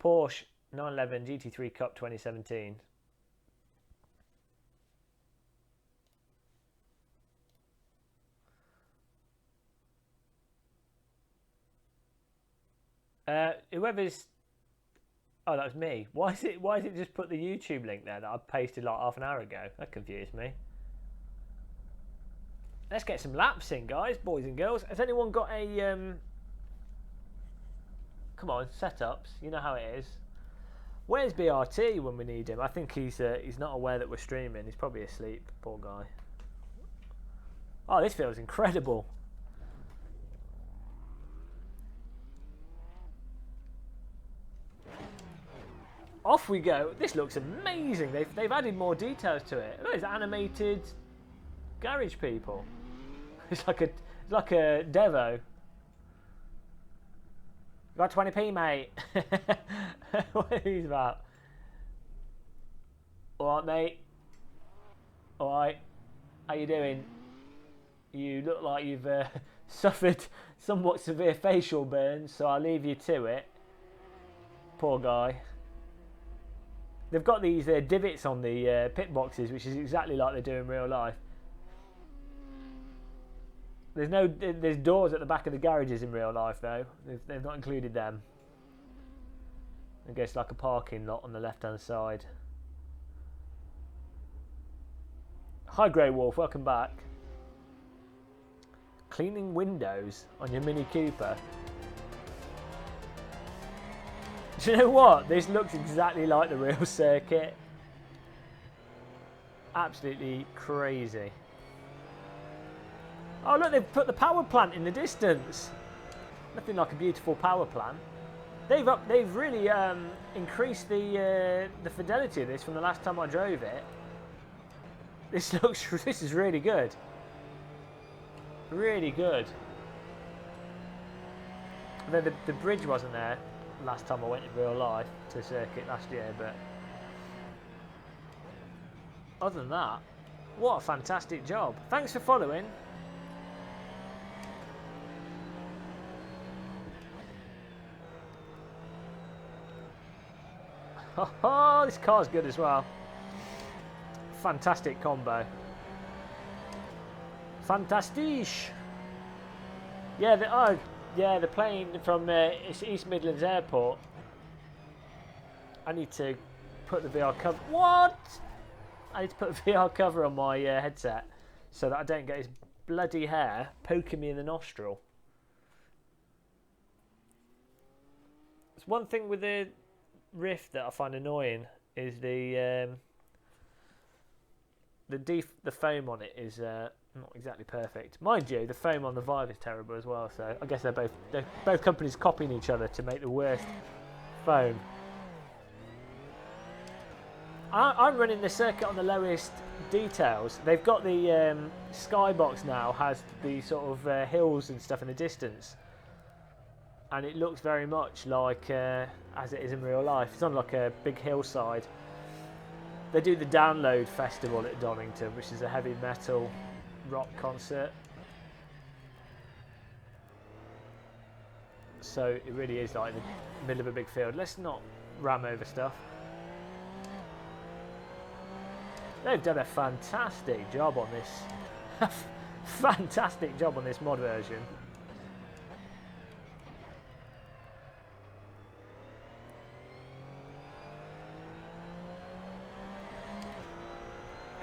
Porsche 911 GT3 Cup 2017. Whoever's... Oh, that was me. Why is it just put the YouTube link there that I pasted like half an hour ago? That confused me. Let's get some laps in, guys, boys and girls. Has anyone got a... Come on, setups. You know how it is. Where's BRT when we need him? I think he's not aware that we're streaming. He's probably asleep, poor guy. Oh, this feels incredible. Off we go. This looks amazing. They've added more details to it. Look, it's animated garage people. It's like a Devo. Got 20p, mate. What are these about? All right, mate. All right. How you doing? You look like you've suffered somewhat severe facial burns, so I'll leave you to it. Poor guy. They've got these divots on the pit boxes, which is exactly like they do in real life. There's doors at the back of the garages in real life though. They've not included them. I guess like a parking lot on the left hand side. Hi Grey Wolf, welcome back. Cleaning windows on your Mini Cooper. Do you know what? This looks exactly like the real circuit. Absolutely crazy. Oh look, they've put the power plant in the distance. Nothing like a beautiful power plant. They've really increased the fidelity of this from the last time I drove it. This is really good. Really good. Although the bridge wasn't there last time I went in real life to circuit last year, but other than that, what a fantastic job. Thanks for following. Oh, this car's good as well. Fantastic combo. Fantastisch. Yeah, they're playing from East Midlands Airport. I need to put the VR cover. What? I need to put the VR cover on my headset so that I don't get his bloody hair poking me in the nostril. It's one thing with the Rift that I find annoying is the foam on it is not exactly perfect. Mind you, the foam on the Vive is terrible as well. So I guess they're both companies copying each other to make the worst foam. I'm running the circuit on the lowest details. They've got the skybox now has the sort of hills and stuff in the distance, and it looks very much like as it is in real life. It's on like a big hillside. They do the Download Festival at Donington, which is a heavy metal rock concert. So it really is like in the middle of a big field. Let's not ram over stuff. They've done a fantastic job on this. Fantastic job on this mod version.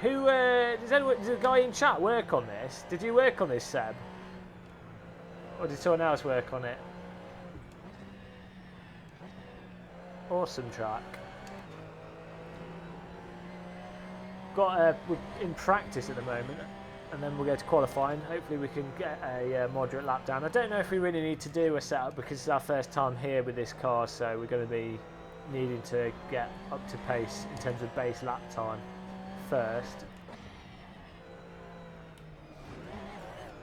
Who does a guy in chat work on this? Did you work on this, Seb? Or did someone else work on it? Awesome track. We're in practice at the moment, and then we'll go to qualifying. Hopefully we can get a moderate lap down. I don't know if we really need to do a setup because it's our first time here with this car, so we're going to be needing to get up to pace in terms of base lap time first.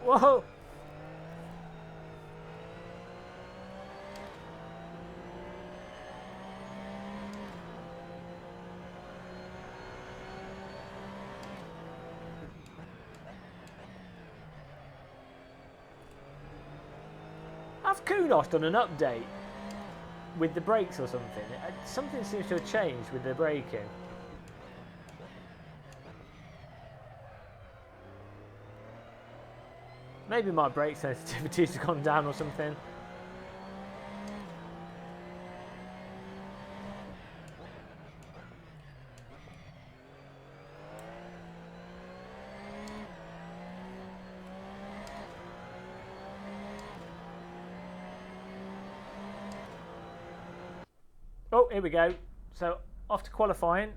Whoa! Have Kudos done an update with the brakes or something? Something seems to have changed with the braking. Maybe my brake sensitivity has gone down or something. Oh, here we go. So, off to qualifying.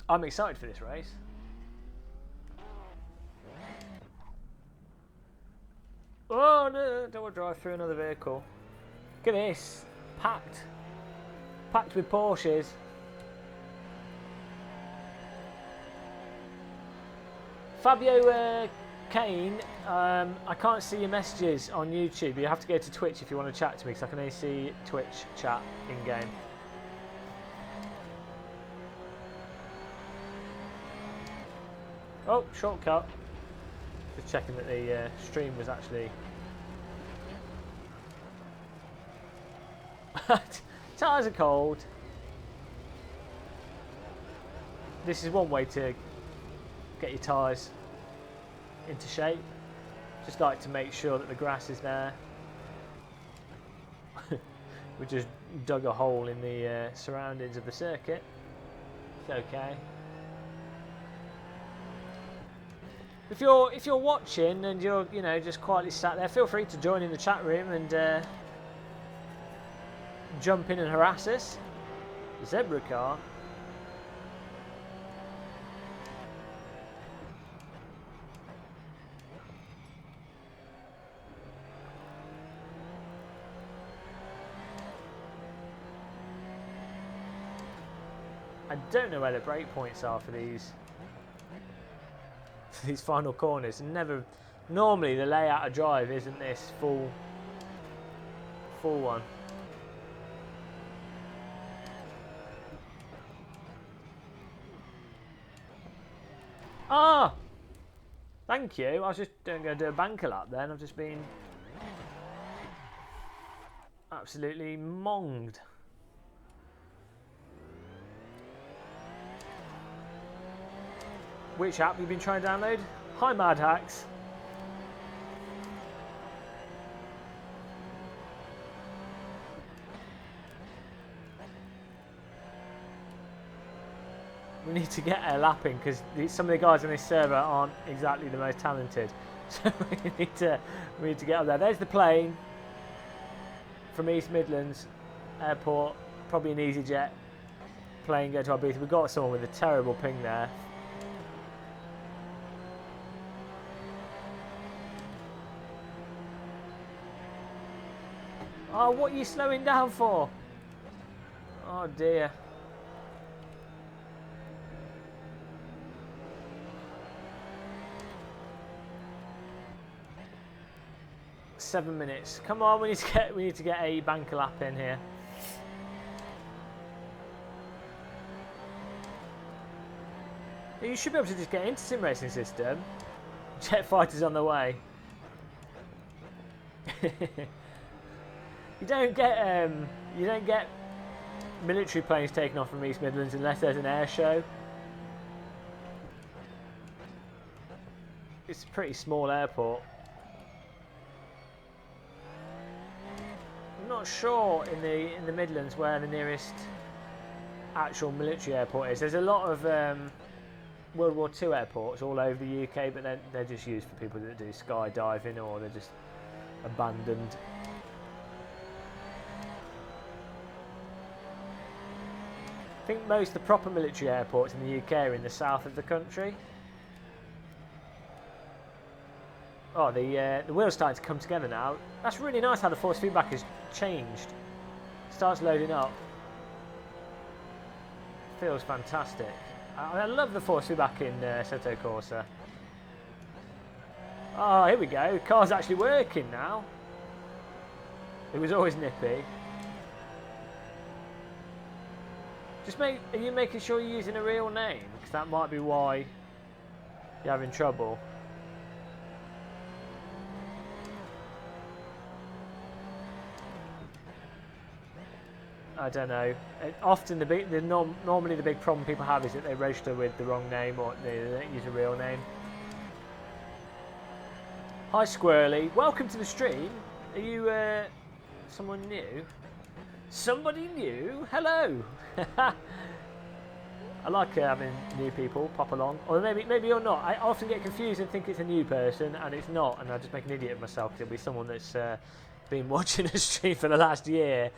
I'm excited for this race. Oh no, don't want to drive through another vehicle. Look at this. Packed with Porsches. Fabio Kane, I can't see your messages on YouTube. You have to go to Twitch if you want to chat to me, because I can only see Twitch chat in-game. Oh, shortcut. Just checking that the stream was actually... Tyres are cold. This is one way to get your tyres into shape. Just like to make sure that the grass is there. We just dug a hole in the surroundings of the circuit. It's okay. If you're watching and you're just quietly sat there, feel free to join in the chat room and jump in and harass us. The zebra car. I don't know where the brake points are for these final corners. Never. Normally the layout of drive isn't this full one. Ah! Thank you. I was just going to do a banker lap then. I've just been absolutely monged. Which app have you been trying to download? Hi, Mad Hacks. We need to get a lap in because some of the guys on this server aren't exactly the most talented. So we need to get up there. There's the plane from East Midlands Airport. Probably an EasyJet plane going to Ibiza. We've got someone with a terrible ping there. Oh, what are you slowing down for? Oh dear. Seven minutes. Come on, we need to get a banker lap in here. You should be able to just get into sim racing system. Jet fighters on the way. You don't get military planes taken off from East Midlands unless there's an air show. It's a pretty small airport. I'm not sure in the Midlands where the nearest actual military airport is. There's a lot of World War II airports all over the UK, but they're just used for people that do skydiving or they're just abandoned. I think most of the proper military airports in the UK are in the south of the country. Oh, the wheel's starting to come together now. That's really nice how the force feedback has changed. Starts loading up. Feels fantastic. I love the force feedback in Assetto Corsa. Oh, here we go. The car's actually working now. It was always nippy. Are you making sure you're using a real name? Because that might be why you're having trouble. I don't know. Often normally the big problem people have is that they register with the wrong name or they don't use a real name. Hi Squirrely, welcome to the stream. Are you someone new? Somebody new? Hello. I like having new people pop along, or maybe you're not. I often get confused and think it's a new person, and it's not, and I just make an idiot of myself because it'll be someone that's been watching a stream for the last year,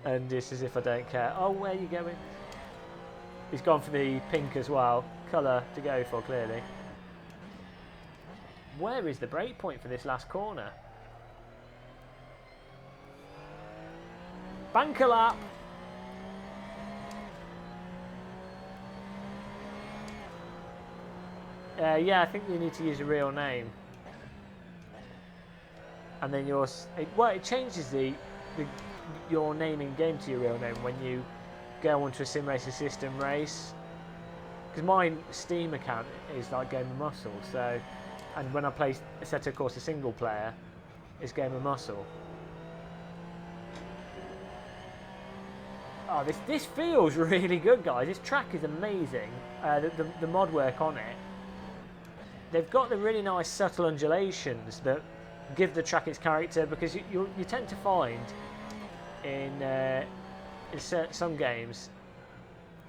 and it's as if I don't care. Oh, where are you going? He's gone for the pink as well. Colour to go for, clearly. Where is the brake point for this last corner? Banker lap. Yeah, I think you need to use a real name. And then it changes your name in game to your real name when you go onto a sim racing system race. Because my Steam account is like Game of Muscle, so, and when I play Assetto Corsa single player, it's Game of Muscle. Oh, this feels really good, guys. This track is amazing. The mod work on it. They've got the really nice subtle undulations that give the track its character, because you tend to find in some games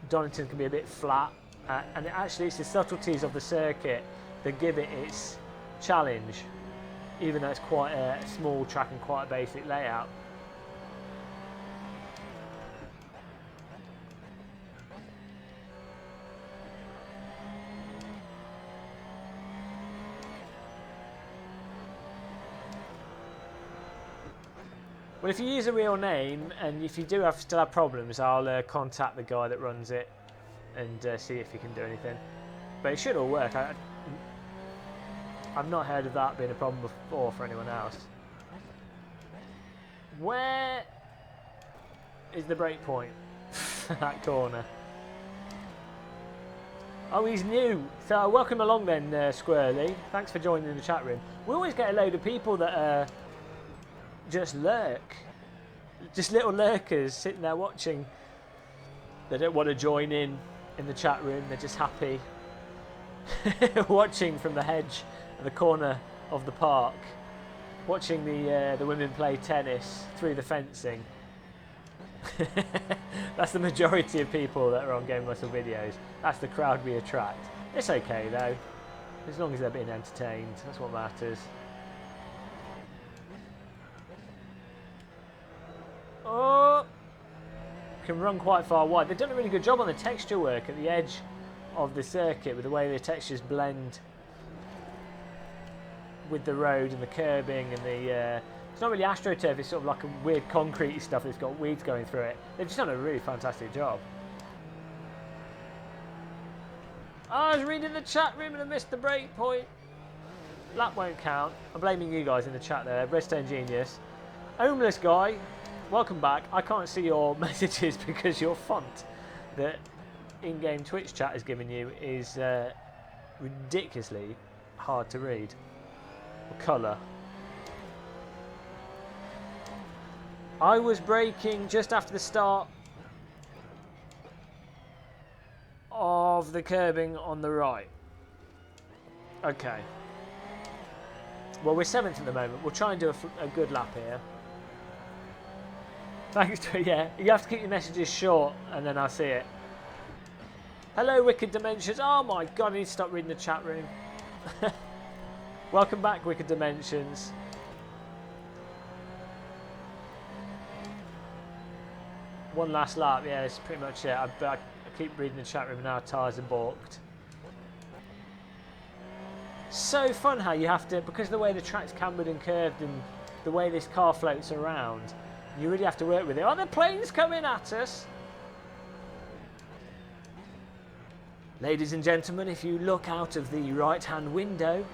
Donington can be a bit flat, and actually it's the subtleties of the circuit that give it its challenge, even though it's quite a small track and quite a basic layout. Well, if you use a real name, and if you do still have problems, I'll contact the guy that runs it and see if you can do anything. But it should all work. I've not heard of that being a problem before for anyone else. Where is the break point? That corner. Oh, he's new. So welcome along then, Squirrely. Thanks for joining the chat room. We always get a load of people that just lurk. Just little lurkers sitting there watching. They don't want to join in the chat room. They're just happy watching from the hedge at the corner of the park. Watching the women play tennis through the fencing. That's the majority of people that are on Game Muscle videos. That's the crowd we attract. It's okay though, as long as they're being entertained. That's what matters. Oh, can run quite far wide. They've done a really good job on the texture work at the edge of the circuit with the way the textures blend with the road and the curbing and the it's not really AstroTurf, it's sort of like a weird concrete stuff that's got weeds going through it. They've just done a really fantastic job. Oh, I was reading the chat room and I missed the break point. Lap won't count. I'm blaming you guys in the chat there. Redstone Genius. Homeless guy, welcome back. I can't see your messages because your font that in-game Twitch chat has given you is ridiculously hard to read. Or colour. I was braking just after the start of the curbing on the right. Okay. Well, we're 7th at the moment. We'll try and do a good lap here. Thanks to, yeah, you have to keep your messages short and then I'll see it. Hello, Wicked Dimensions. Oh my god, I need to stop reading the chat room. Welcome back, Wicked Dimensions. One last lap, yeah, that's pretty much it. I keep reading the chat room now, tyres are balked. So fun how you have to, because of the way the track's cambered and curved and the way this car floats around, you really have to work with it. Oh, the plane's coming at us! Ladies and gentlemen, if you look out of the right-hand window,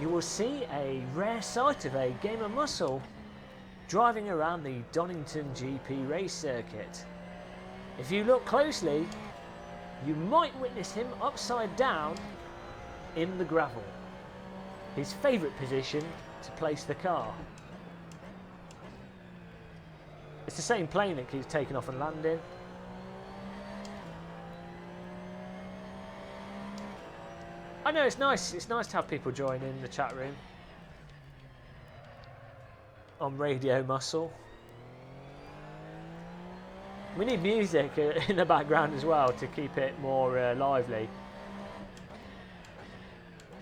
you will see a rare sight of a Gamer Muscle driving around the Donington GP race circuit. If you look closely, you might witness him upside down in the gravel. His favourite position to place the car. It's the same plane that keeps taking off and landing. I know, it's nice to have people join in the chat room. On Radio Muscle. We need music in the background as well to keep it more lively.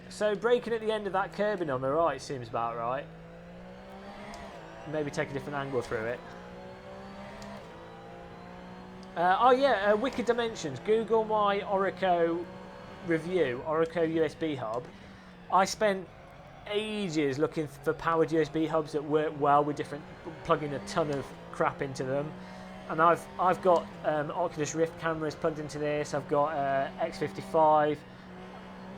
So braking at the end of that curbing on the right seems about right. Maybe take a different angle through it. Oh yeah, Wicked Dimensions. Google my Orico review, Orico USB hub. I spent ages looking for powered USB hubs that work well with different, plugging a ton of crap into them, and I've got Oculus Rift cameras plugged into this. I've got X55.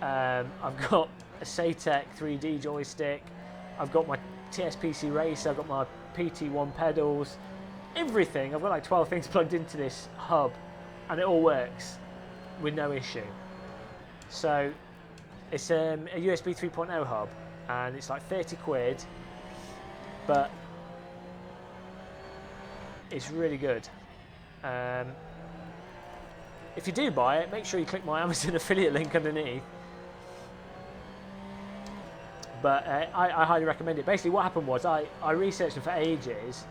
I've got a Simetik 3D joystick. I've got my TSPC Racer. I've got my PT1 pedals. Everything. I've got like 12 things plugged into this hub, and it all works with no issue. So it's a USB 3.0 hub. And it's like 30 quid, but it's really good. If you do buy it, make sure you click my Amazon affiliate link underneath. But I highly recommend it. Basically what happened was I researched them for ages.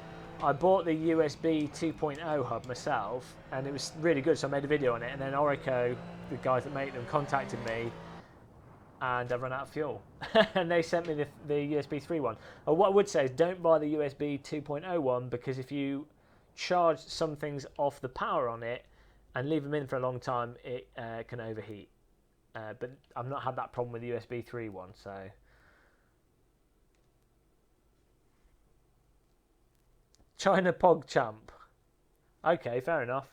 I bought the USB 2.0 hub myself and it was really good, so I made a video on it, and then Orico, the guys that make them, contacted me and I've run out of fuel. And they sent me the USB 3 one. What I would say is don't buy the USB 2.0 one, because if you charge some things off the power on it and leave them in for a long time, it can overheat. But I've not had that problem with the USB 3 one, so... China PogChamp. Okay, fair enough.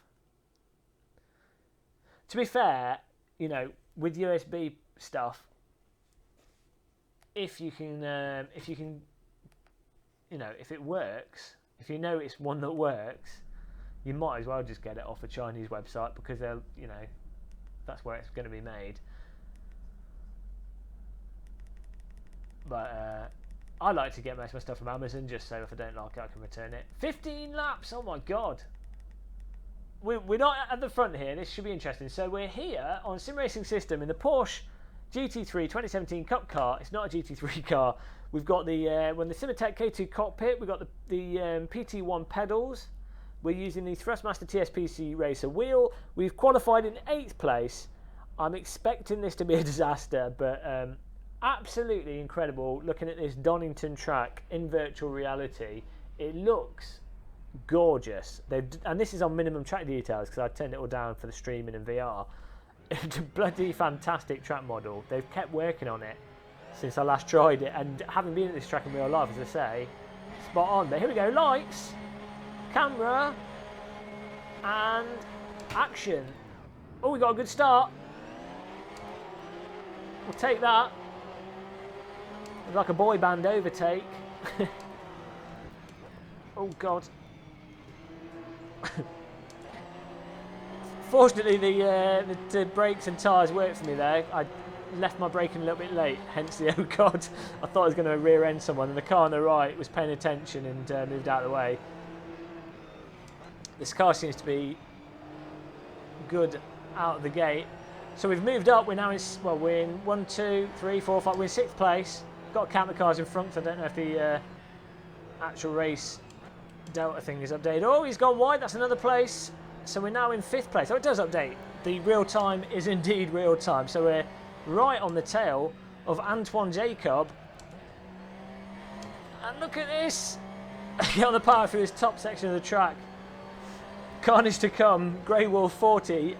To be fair, you know, with USB stuff, if you can, you know, if it works, if you know it's one that works, you might as well just get it off a Chinese website because they'll, you know, that's where it's going to be made. But I like to get most of my stuff from Amazon, just so if I don't like it, I can return it. 15 laps! Oh my god! We're not at the front here. This should be interesting. So we're here on Sim Racing System in the Porsche GT3 2017 Cup car. It's not a GT3 car. We've got the Simetik K2 cockpit. We've got the PT1 pedals. We're using the Thrustmaster TSPC Racer wheel. We've qualified in 8th place. I'm expecting this to be a disaster, but absolutely incredible. Looking at this Donington track in virtual reality, it looks gorgeous. And this is on minimum track details because I turned it all down for the streaming and VR. It's a bloody fantastic track model. They've kept working on it since I last tried it, and having been at this track in real life, as I say, spot on. But here we go, lights, camera, and action. Oh, we got a good start. We'll take that. It's like a boy band overtake. Oh god. Fortunately, the brakes and tyres worked for me there. I left my braking a little bit late, hence the oh god. I thought I was going to rear end someone, and the car on the right was paying attention and moved out of the way. This car seems to be good out of the gate. So we've moved up. We're now in, well, we're in 1, 2, 3, 4, 5. We're in 6th place. Got to count the cars in front. So I don't know if the actual race Delta thing is updated. Oh, he's gone wide. That's another place. So we're now in 5th place. Oh, it does update. The real time is indeed real time. So we're right on the tail of Antoine Jacob. And look at this. Get on the power through this top section of the track. Carnage to come. Grey Wolf 40.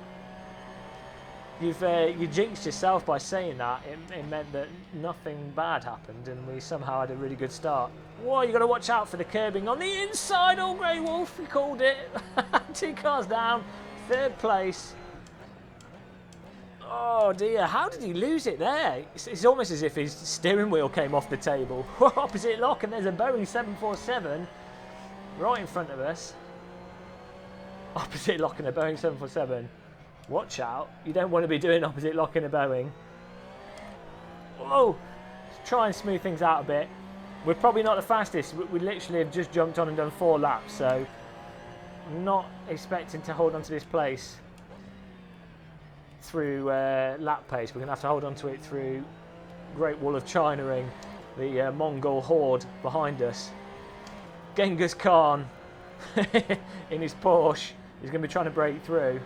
You jinxed yourself by saying that. It meant that nothing bad happened and we somehow had a really good start. Whoa, you got to watch out for the curbing on the inside. Oh, Grey Wolf, we called it. 2 cars down, 3rd place. Oh dear, how did he lose it there? It's almost as if his steering wheel came off the table. Opposite lock, and there's a Boeing 747 right in front of us. Opposite lock and a Boeing 747. Watch out, you don't want to be doing opposite lock in a Boeing. Whoa, let's try and smooth things out a bit. We're probably not the fastest. We literally have just jumped on and done 4 laps, so I'm not expecting to hold on to this place through lap pace. We're going to have to hold on to it through Great Wall of China-ing the Mongol horde behind us. Genghis Khan in his Porsche is going to be trying to break through.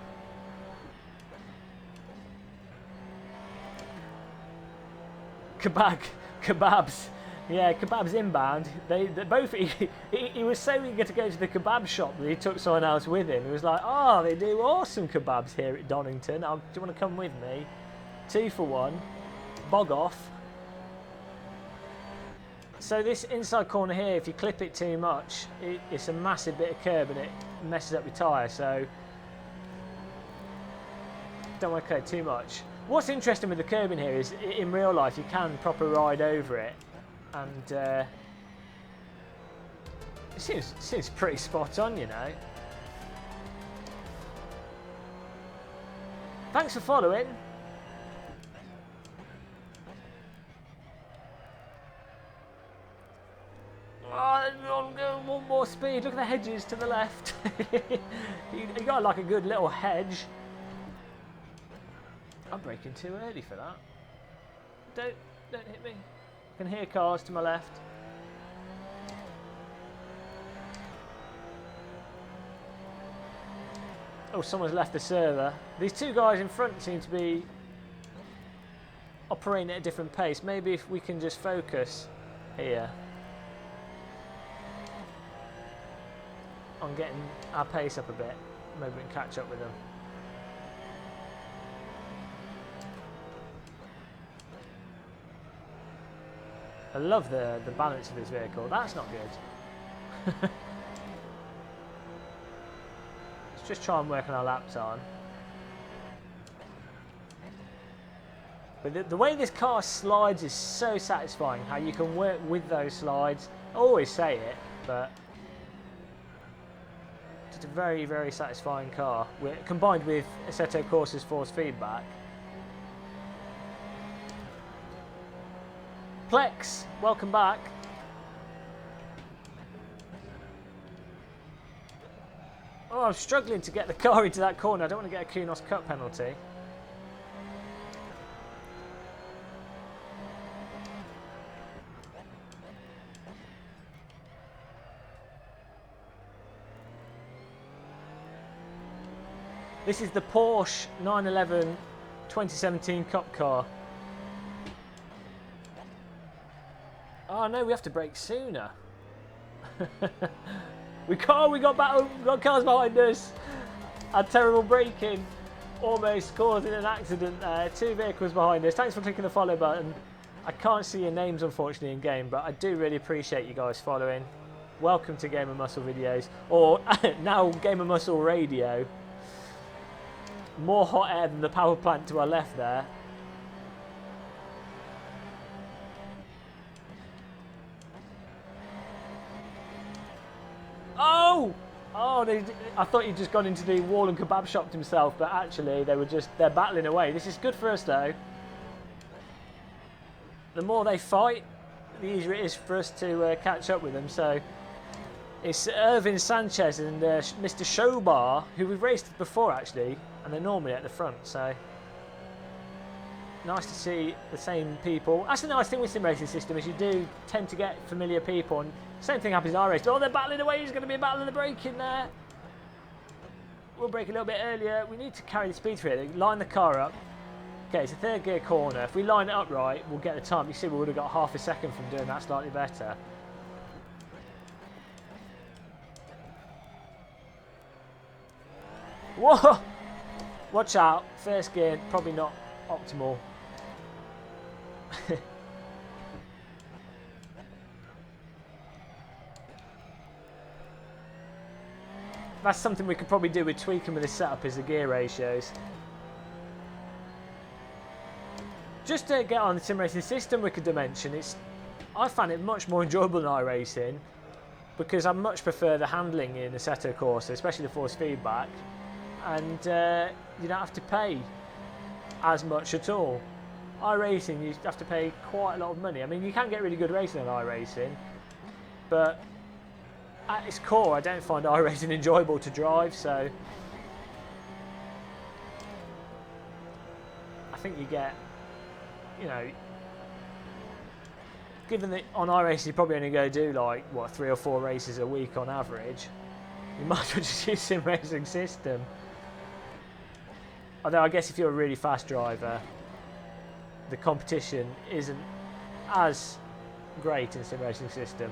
Kebabs. Yeah, Kebab's inbound. They both. He was so eager to go to the kebab shop that he took someone else with him. He was like, "Oh, they do awesome kebabs here at Donington. Do you want to come with me? 2 for 1. Bog off." So this inside corner here, if you clip it too much, it's a massive bit of curb and it messes up your tyre. So don't want to cut it too much. What's interesting with the curbing here is, in real life, you can proper ride over it. And it seems pretty spot on, you know. Thanks for following. Oh, one more speed. Look at the hedges to the left. You got like a good little hedge. I'm braking too early for that. Don't hit me. I can hear cars to my left. Oh, someone's left the server. These 2 guys in front seem to be operating at a different pace. Maybe if we can just focus here on getting our pace up a bit, maybe we can catch up with them. I love the balance of this vehicle. That's not good. Let's just try and work on our lap time. But the way this car slides is so satisfying, how you can work with those slides. I always say it, but it's a very, very satisfying car, combined with Assetto Corsa's force feedback. Plex, welcome back. Oh, I'm struggling to get the car into that corner. I don't want to get a Kunos Cup penalty. This is the Porsche 911 2017 Cup car. Oh no, we have to brake sooner. we got cars behind us. Had terrible braking, almost causing an accident there. 2 vehicles behind us. Thanks for clicking the follow button. I can't see your names unfortunately in game, but I do really appreciate you guys following. Welcome to Game of Muscle videos, or now Game of Muscle radio. More hot air than the power plant to our left there. Oh! Oh, I thought he'd just gone into the wall and kebab shopped himself, but actually they're battling away. This is good for us though. The more they fight, the easier it is for us to catch up with them. So it's Irvin Sanchez and Mr. Showbar, who we've raced before actually, and they're normally at the front, so nice to see the same people. That's the nice thing with sim racing system, is you do tend to get familiar people, and same thing happens in our race. Oh, they're battling away. There's going to be a battle in the braking there. We'll brake a little bit earlier. We need to carry the speed through it. Line the car up. Okay, it's a 3rd gear corner. If we line it up right, we'll get the time. You see, we would have got half a second from doing that slightly better. Whoa! Watch out. 1st gear, probably not optimal. That's something we could probably do with tweaking with this setup, is the gear ratios. Just to get on the sim racing system, we could mention, I find it much more enjoyable than iRacing, because I much prefer the handling in Assetto Corsa, especially the force feedback, and you don't have to pay as much at all. iRacing, you have to pay quite a lot of money. I mean, you can get really good racing on iRacing, but at its core, I don't find iRacing enjoyable to drive, so I think you get, you know, given that on iRacing you probably only go do like, what, 3 or 4 races a week on average, you might as well just use sim racing system. Although I guess if you're a really fast driver, the competition isn't as great in sim racing system.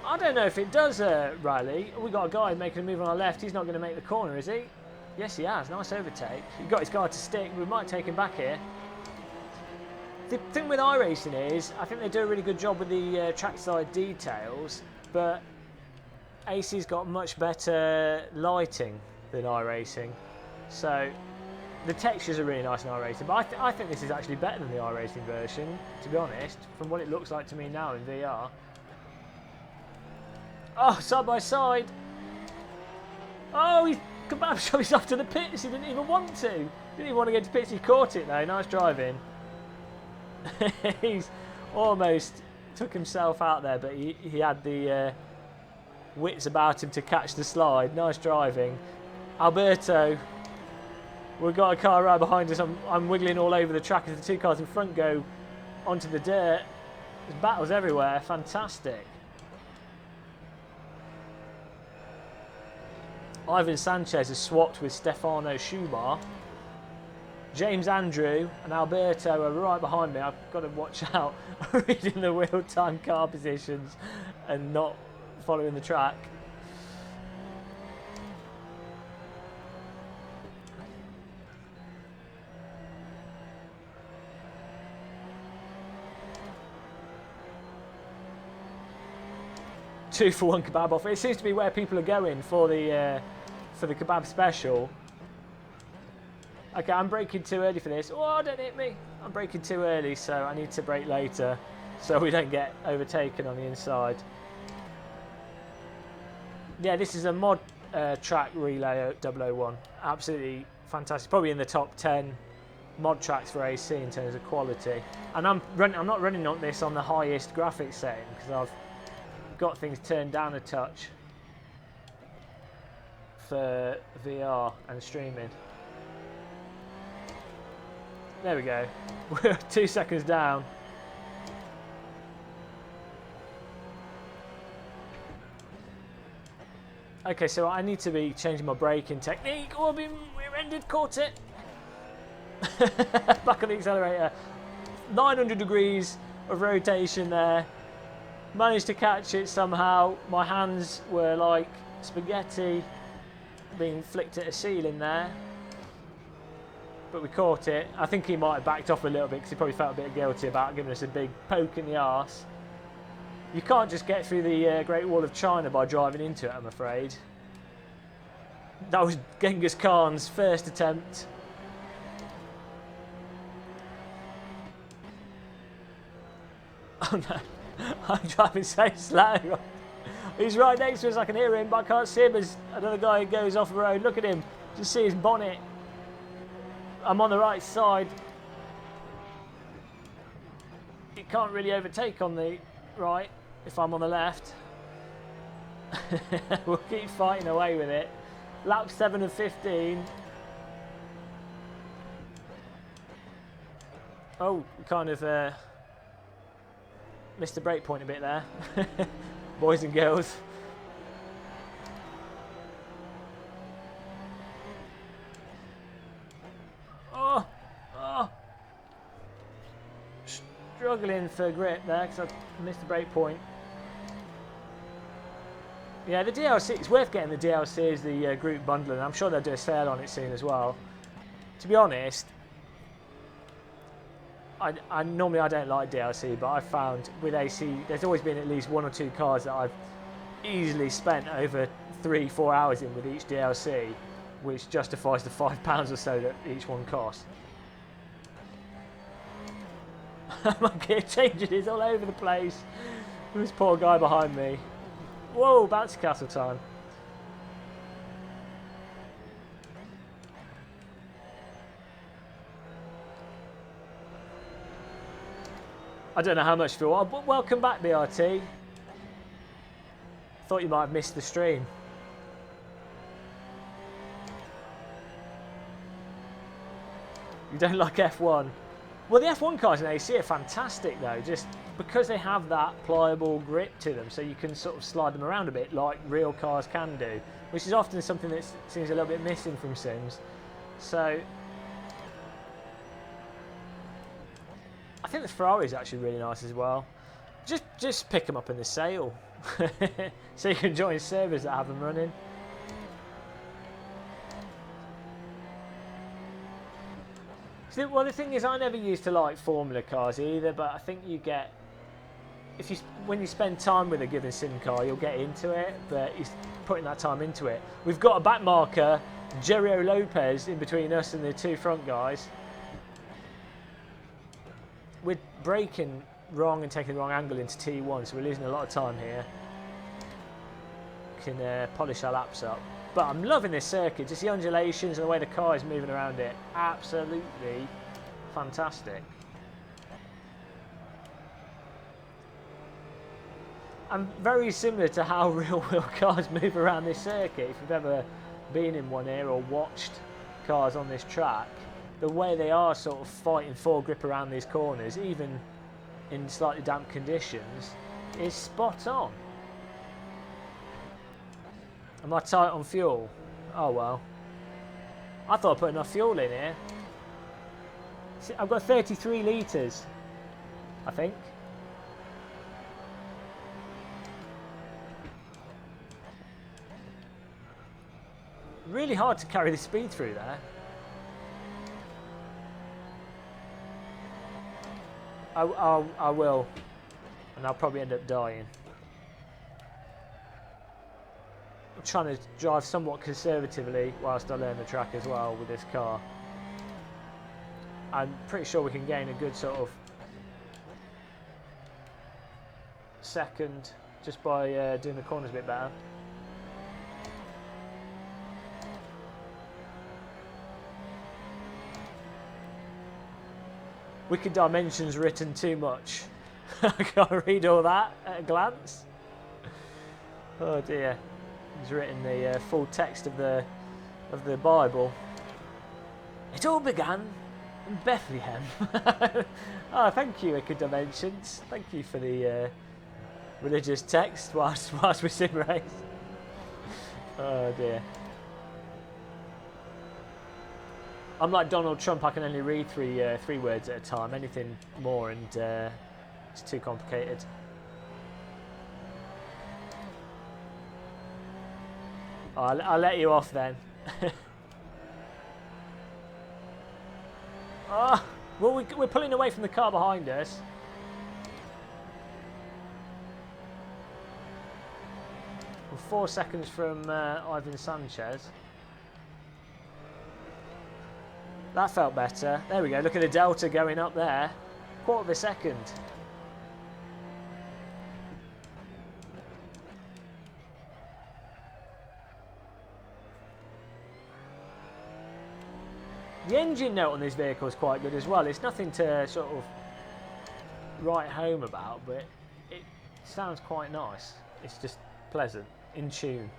I don't know if it does, Riley. We've got a guy making a move on our left. He's not going to make the corner, is he? Yes, he has. Nice overtake. He got his car to stick. We might take him back here. The thing with iRacing is, I think they do a really good job with the trackside details, but AC's got much better lighting than iRacing. So the textures are really nice in iRacing, but I think this is actually better than the iRacing version, to be honest, from what it looks like to me now in VR. Oh, side by side. Oh, he's kebab shot himself to the pits. He didn't even want to. Didn't even want to get to pits. He caught it though. Nice driving. He's almost took himself out there, but he had the wits about him to catch the slide. Nice driving. Alberto. We've got a car right behind us. I'm wiggling all over the track as the 2 cars in front go onto the dirt. There's battles everywhere. Fantastic. Ivan Sanchez has swapped with Stefano Schubar. James Andrew and Alberto are right behind me. I've got to watch out reading the real-time car positions and not following the track. Two for one kebab offer. It seems to be where people are going for the kebab special. Okay, I'm braking too early for this. Oh, don't hit me. I'm braking too early, so I need to brake later so we don't get overtaken on the inside. Yeah, this is a mod track relay 001. Absolutely fantastic. Probably in the top 10 mod tracks for AC in terms of quality. And I'm not running on this on the highest graphics setting because I've got things turned down a touch for VR and streaming. There we go. We're 2 seconds down. Okay, so I need to be changing my braking technique. Oh, I've been rear-ended, caught it. Back on the accelerator. 900 degrees of rotation there. Managed to catch it somehow. My hands were like spaghetti being flicked at a ceiling there. But we caught it. I think he might have backed off a little bit because he probably felt a bit guilty about giving us a big poke in the arse. You can't just get through the Great Wall of China by driving into it, I'm afraid. That was Genghis Khan's first attempt. Oh no, I'm driving so slow. He's right next to us, I can hear him, but I can't see him as another guy goes off the road. Look at him, just see his bonnet. I'm on the right side. He can't really overtake on the right if I'm on the left. We'll keep fighting away with it. Lap 7 of 15. Oh, kind of missed the brake point a bit there. Boys and girls. Oh, struggling for grip there because I missed the brake point. Yeah, the DLC, it's worth getting the DLC as the group bundle, and I'm sure they'll do a sale on it soon as well. To be honest, I normally I don't like DLC, but I found with AC, there's always been at least 1 or 2 cars that I've easily spent over 3-4 hours in with each DLC, which justifies the £5 or so that each one costs. My gear changes is all over the place. This poor guy behind me. Whoa, bouncy castle time. I don't know how much for what. Welcome back, BRT. Thought you might have missed the stream. You don't like F1? Well, the F1 cars in AC are fantastic though, just because they have that pliable grip to them, so you can sort of slide them around a bit like real cars can do, which is often something that seems a little bit missing from sims. So I think the Ferrari is actually really nice as well. Just pick them up in the sale, so you can join servers that have them running. Well, the thing is, I never used to like Formula cars either, but I think you get, when you spend time with a given sim car, you'll get into it, but it's putting that time into it. We've got a back marker, Jerry Lopez, in between us and the 2 front guys. We're braking wrong and taking the wrong angle into T1, so we're losing a lot of time here. Can polish our laps up. But I'm loving this circuit, just the undulations and the way the car is moving around it. Absolutely fantastic. And very similar to how real-world cars move around this circuit. If you've ever been in one here or watched cars on this track, the way they are sort of fighting for grip around these corners, even in slightly damp conditions, is spot on. Am I tight on fuel? Oh well. I thought I put enough fuel in here. See, I've got 33 litres, I think. Really hard to carry the speed through there. I will. And I'll probably end up dying. I'm trying to drive somewhat conservatively whilst I learn the track as well with this car. I'm pretty sure we can gain a good sort of second just by doing the corners a bit better. Wicked Dimensions written too much. I can't read all that at a glance. Oh dear. He's written the full text of the Bible. It all began in Bethlehem. Oh, thank you, Wicked Dimensions. Thank you for the religious text whilst we sim race. Oh dear. I'm like Donald Trump, I can only read three words at a time. Anything more and it's too complicated. Oh, I'll let you off then. Oh, well, we're pulling away from the car behind us. We're 4 seconds from Ivan Sanchez. That felt better. There we go. Look at the delta going up there. Quarter of a second. The engine note on this vehicle is quite good as well. It's nothing to sort of write home about, but it sounds quite nice. It's just pleasant, in tune.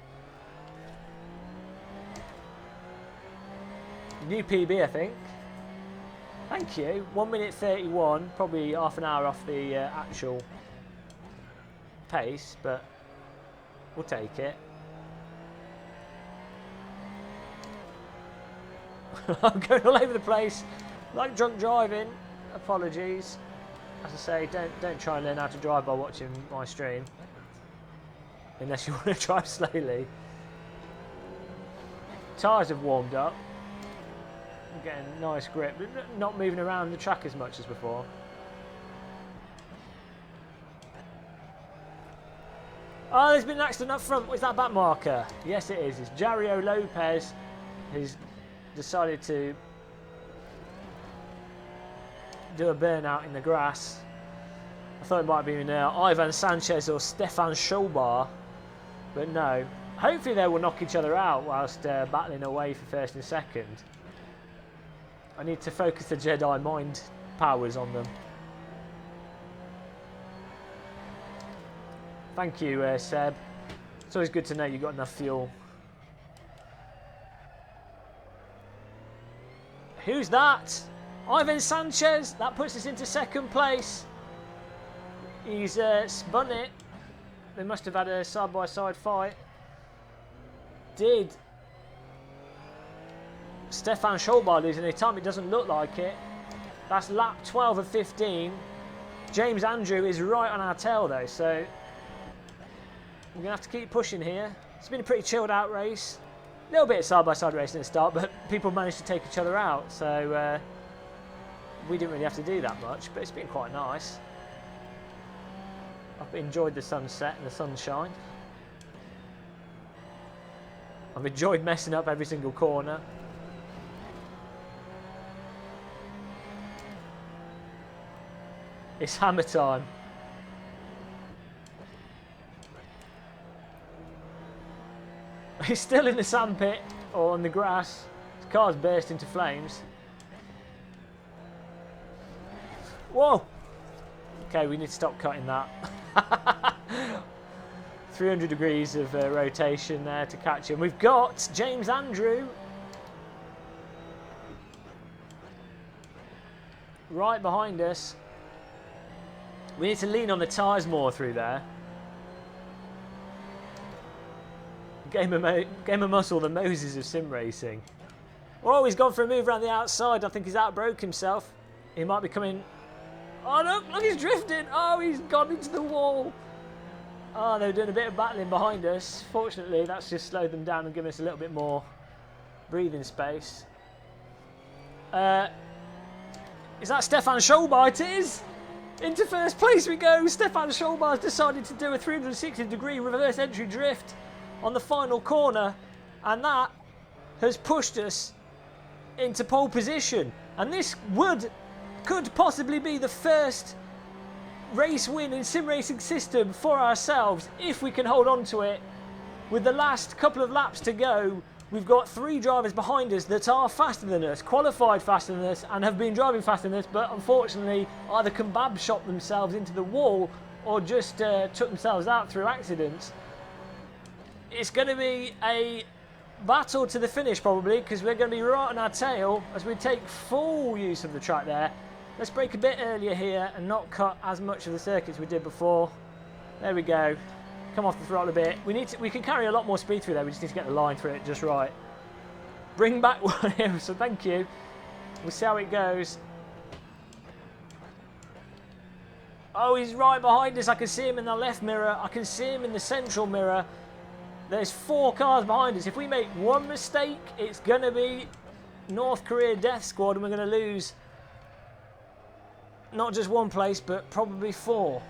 New PB, I think. Thank you. 1 minute 31, probably half an hour off the actual pace, but we'll take it. I'm going all over the place, like drunk driving. Apologies. As I say, don't try and learn how to drive by watching my stream, unless you want to drive slowly. Tyres have warmed up. I'm getting a nice grip, not moving around the track as much as before. Oh, there's been an accident up front. What's that back marker? Yes, it is. It's Jario Lopez who's decided to do a burnout in the grass. I thought it might have been Ivan Sanchez or Stefan Schobar, but no. Hopefully they will knock each other out whilst battling away for first and second. I need to focus the Jedi mind powers on them. Thank you, Seb. It's always good to know you've got enough fuel. Who's that? Ivan Sanchez. That puts us into second place. He's spun it. They must have had a side-by-side fight. Did Stefan Schobar losing any time? It doesn't look like it. That's lap 12 of 15. James Andrew is right on our tail though, so we're going to have to keep pushing here. It's been a pretty chilled out race. A little bit of side-by-side racing at the start, but people managed to take each other out, so we didn't really have to do that much, but it's been quite nice. I've enjoyed the sunset and the sunshine. I've enjoyed messing up every single corner. It's hammer time. He's still in the sandpit or on the grass. His car's burst into flames. Whoa! Okay, we need to stop cutting that. 300 degrees of rotation there to catch him. We've got James Andrew right behind us. We need to lean on the tyres more through there. Game of muscle, the Moses of sim racing. Oh, he's gone for a move around the outside. I think he's outbroke himself. He might be coming. Oh, look, he's drifting. Oh, he's gone into the wall. Oh, they're doing a bit of battling behind us. Fortunately, that's just slowed them down and given us a little bit more breathing space. Is that Stefan Schobar? It is. Into first place we go. Stefan Schobar has decided to do a 360-degree reverse entry drift on the final corner, and that has pushed us into pole position. And this could possibly be the first race win in Sim Racing System for ourselves if we can hold on to it. With the last couple of laps to go, we've got 3 drivers behind us that are faster than us, qualified faster than us, and have been driving faster than us, but unfortunately either kebab shot themselves into the wall or just took themselves out through accidents. It's going to be a battle to the finish probably, because we're going to be right on our tail as we take full use of the track there. Let's brake a bit earlier here and not cut as much of the circuits we did before. There we go. Come off the throttle a bit. We can carry a lot more speed through there. We just need to get the line through it just right. Bring back one here, so thank you. We'll see how it goes. Oh, he's right behind us. I can see him in the left mirror. I can see him in the central mirror. There's 4 cars behind us. If we make one mistake, it's going to be North Korea Death Squad, and we're going to lose not just 1 place, but probably 4.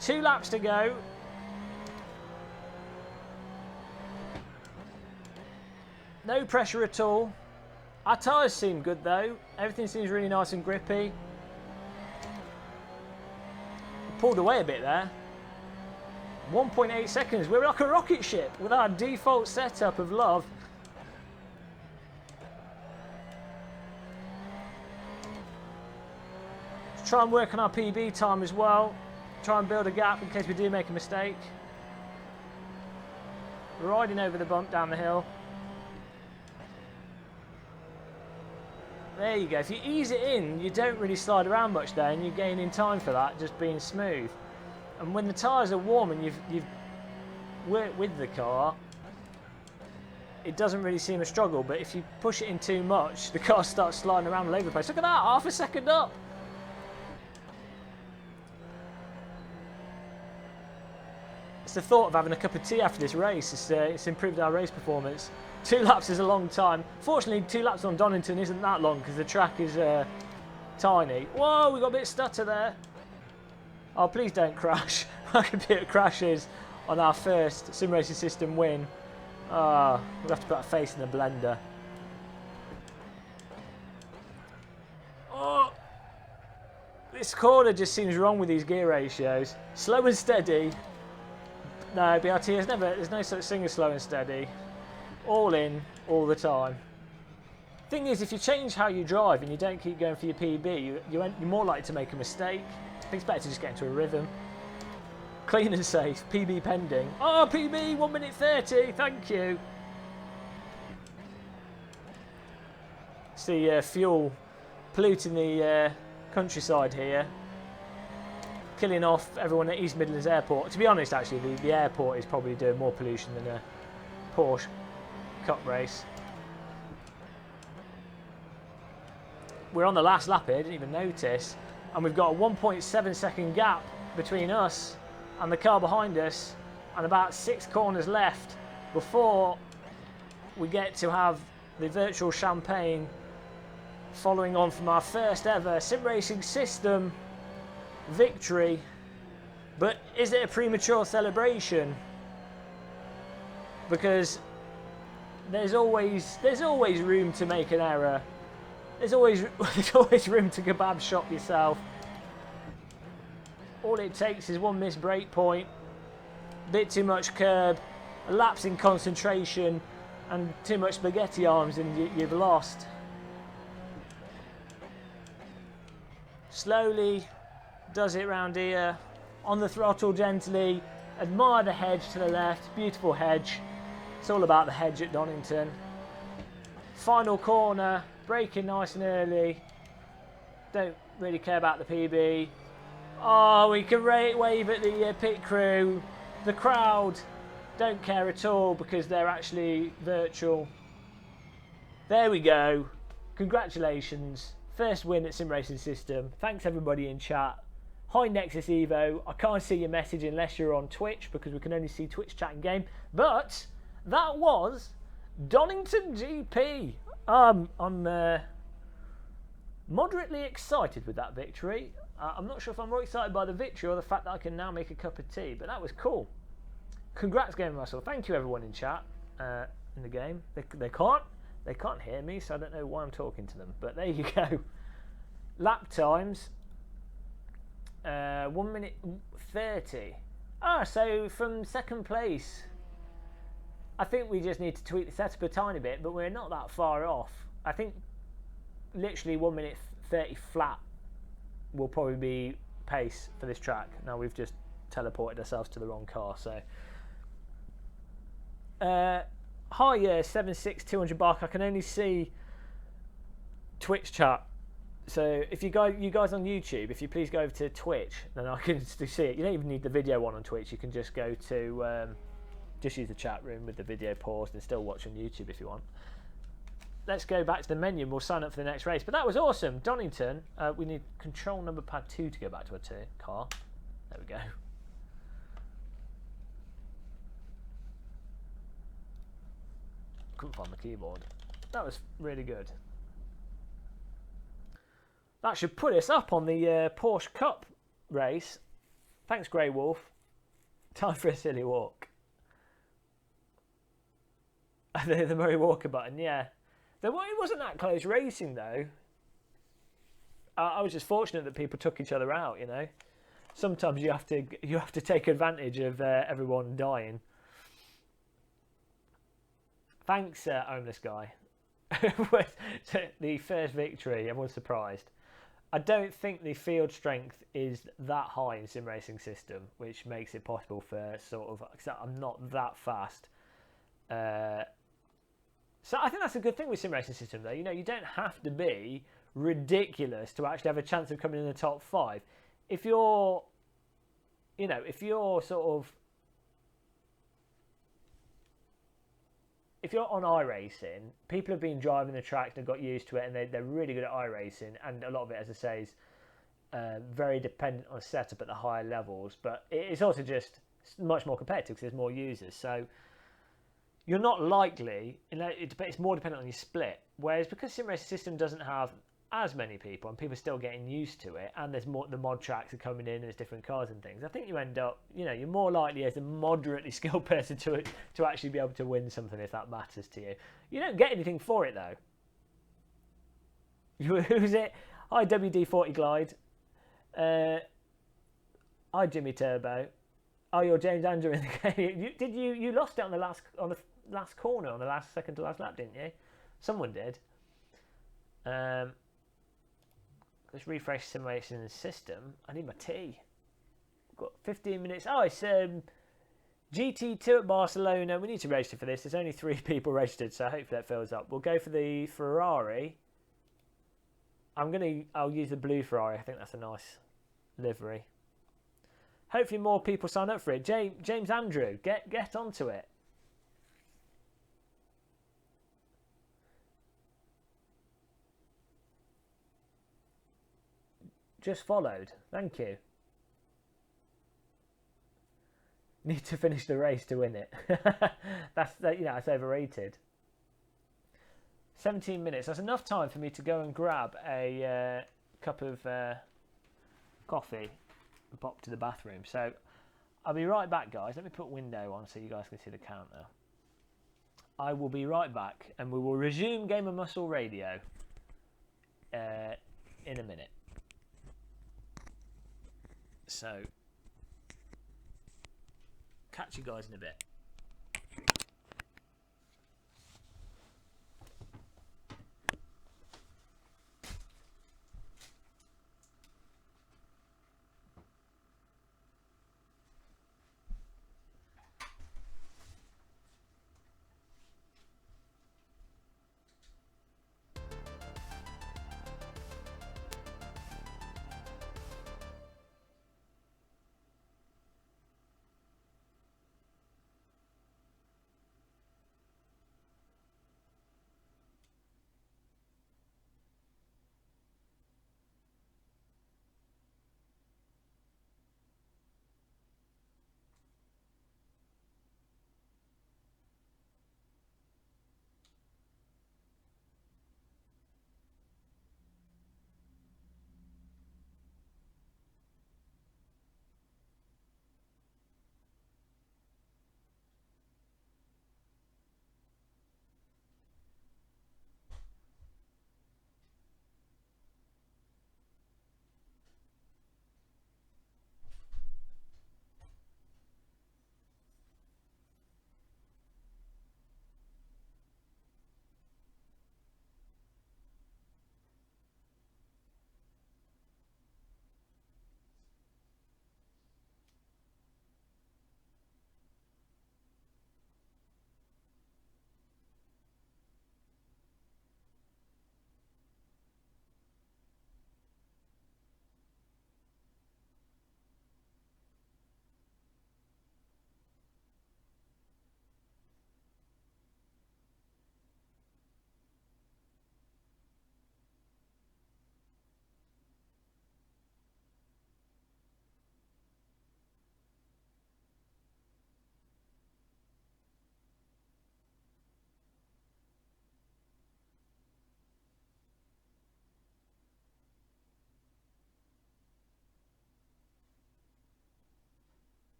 2 laps to go. No pressure at all. Our tyres seem good though. Everything seems really nice and grippy. Pulled away a bit there. 1.8 seconds. We're like a rocket ship with our default setup of love. Let's try and work on our PB time as well. Try and build a gap in case we do make a mistake. Riding over the bump down the hill. There you go. If you ease it in, you don't really slide around much there, and you gain in time for that, just being smooth. And when the tyres are warm and you've worked with the car, it doesn't really seem a struggle. But if you push it in too much, the car starts sliding around all over the place. Look at that, half a second up. It's the thought of having a cup of tea after this race. It's improved our race performance. 2 laps is a long time. Fortunately, 2 laps on Donington isn't that long because the track is tiny. Whoa, we got a bit of stutter there. Oh, please don't crash. I could be at crashes on our first Sim Racing System win. We'll have to put our face in the blender. Oh, this corner just seems wrong with these gear ratios. Slow and steady. No, BRT, there's no such thing as slow and steady. All in, all the time. Thing is, if you change how you drive and you don't keep going for your PB, you're more likely to make a mistake. I think it's better to just get into a rhythm. Clean and safe, PB pending. Oh, PB, 1 minute 30, thank you. It's the fuel polluting the countryside here. Killing off everyone at East Midlands Airport. To be honest, actually, the airport is probably doing more pollution than a Porsche Cup race. We're on the last lap here, didn't even notice, and we've got a 1.7 second gap between us and the car behind us, and about 6 corners left before we get to have the virtual champagne following on from our first ever Sim Racing System victory. But is it a premature celebration? Because there's always room to make an error. There's always room to kebab shop yourself. All it takes is one missed brake point, bit too much curb, a lapse in concentration, and too much spaghetti arms, and you've lost. Slowly does it round here, on the throttle gently, admire the hedge to the left, beautiful hedge. It's all about the hedge at Donington. Final corner, braking nice and early. Don't really care about the PB. Oh, we can wave at the pit crew. The crowd don't care at all because they're actually virtual. There we go. Congratulations. First win at Sim Racing System. Thanks everybody in chat. Hi Nexus Evo. I can't see your message unless you're on Twitch because we can only see Twitch chat in game. But that was Donington GP. I'm moderately excited with that victory. I'm not sure if I'm more excited by the victory or the fact that I can now make a cup of tea, but that was cool. Congrats, Game Muscle. Thank you everyone in chat in the game. They They can't hear me, so I don't know why I'm talking to them. But there you go. Lap times. 1 minute 30. Ah, so from second place, I think we just need to tweak the setup a tiny bit, but we're not that far off. I think literally 1 minute 30 flat will probably be pace for this track. Now we've just teleported ourselves to the wrong car. So hi 76200 Bark. I can only see Twitch chat. So if you guys on YouTube, if you please go over to Twitch, then I can see it. You don't even need the video one on Twitch. You can just go to just use the chat room with the video paused and still watch on YouTube if you want. Let's go back to the menu and we'll sign up for the next race. But that was awesome. Donington, we need control number pad 2 to go back to our car. There we go. Couldn't find my keyboard. That was really good. That should put us up on the Porsche Cup race. Thanks, Grey Wolf. Time for a silly walk. The Murray Walker button, yeah. It wasn't that close racing, though. I was just fortunate that people took each other out, you know. Sometimes you have to take advantage of everyone dying. Thanks, homeless guy. The first victory, everyone's surprised. I don't think the field strength is that high in sim racing system, which makes it possible for sort of. Cause I'm not that fast, so I think that's a good thing with sim racing system, though. You know, you don't have to be ridiculous to actually have a chance of coming in the top 5. If you're, you know, if you're sort of. If you're on iRacing, people have been driving the tracks and got used to it, and they're really good at iRacing, and a lot of it, as I say, is very dependent on setup at the higher levels, but it's also just much more competitive because there's more users. So you're not likely, it's more dependent on your split, whereas because sim racing system doesn't have as many people and people are still getting used to it, and there's more, the mod tracks are coming in, there's different cars and things, I think you end up, you know, you're more likely as a moderately skilled person to actually be able to win something if that matters to you. You don't get anything for it though. Who's it? Hi WD40 Glide. Hi Jimmy Turbo. Oh, you're James Andrew in the game. You lost it on the last corner, on the second to last lap, didn't you? Someone did. Let's refresh simulation system. I need my tea. We've got 15 minutes. Oh, it's GT2 at Barcelona. We need to register for this. There's only 3 people registered, so hopefully that fills up. We'll go for the Ferrari. I'll use the blue Ferrari. I think that's a nice livery. Hopefully more people sign up for it. James Andrew, get onto it. Just followed. Thank you. Need to finish the race to win it. That's overrated. 17 minutes. That's enough time for me to go and grab a cup of coffee and pop to the bathroom. So I'll be right back, guys. Let me put window on so you guys can see the count now. I will be right back, and we will resume Game of Muscle Radio in a minute. So, catch you guys in a bit.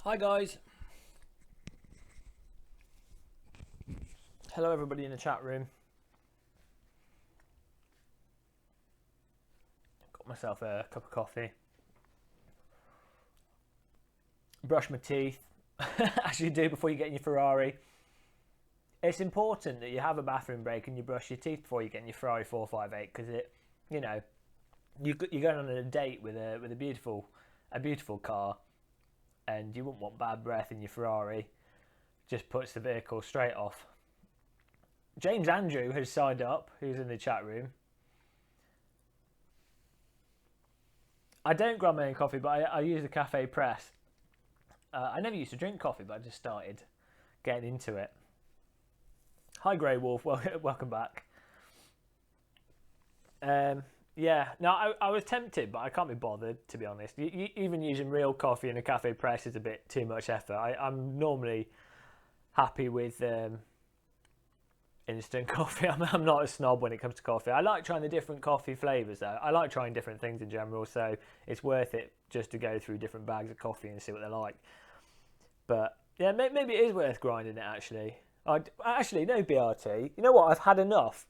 Hi guys. Hello everybody in the chat room. Got myself a cup of coffee. Brush my teeth, as you do before you get in your Ferrari. It's important that you have a bathroom break and you brush your teeth before you get in your Ferrari 458, because it, you know, you're going on a date with a beautiful car, and you wouldn't want bad breath in your Ferrari. Just puts the vehicle straight off. James Andrew has signed up, who's in the chat room. I don't grind my own coffee, but I use the cafe press. I never used to drink coffee, but I just started getting into it. Hi Grey Wolf, welcome back. Yeah, no, I was tempted, but I can't be bothered, to be honest. Even using real coffee in a cafe press is a bit too much effort. I'm normally happy with instant coffee. I'm not a snob when it comes to coffee. I like trying the different coffee flavours though. I like trying different things in general, so it's worth it just to go through different bags of coffee and see what they're like. But yeah, maybe it is worth grinding it actually. Actually, no, BRT. You know what? I've had enough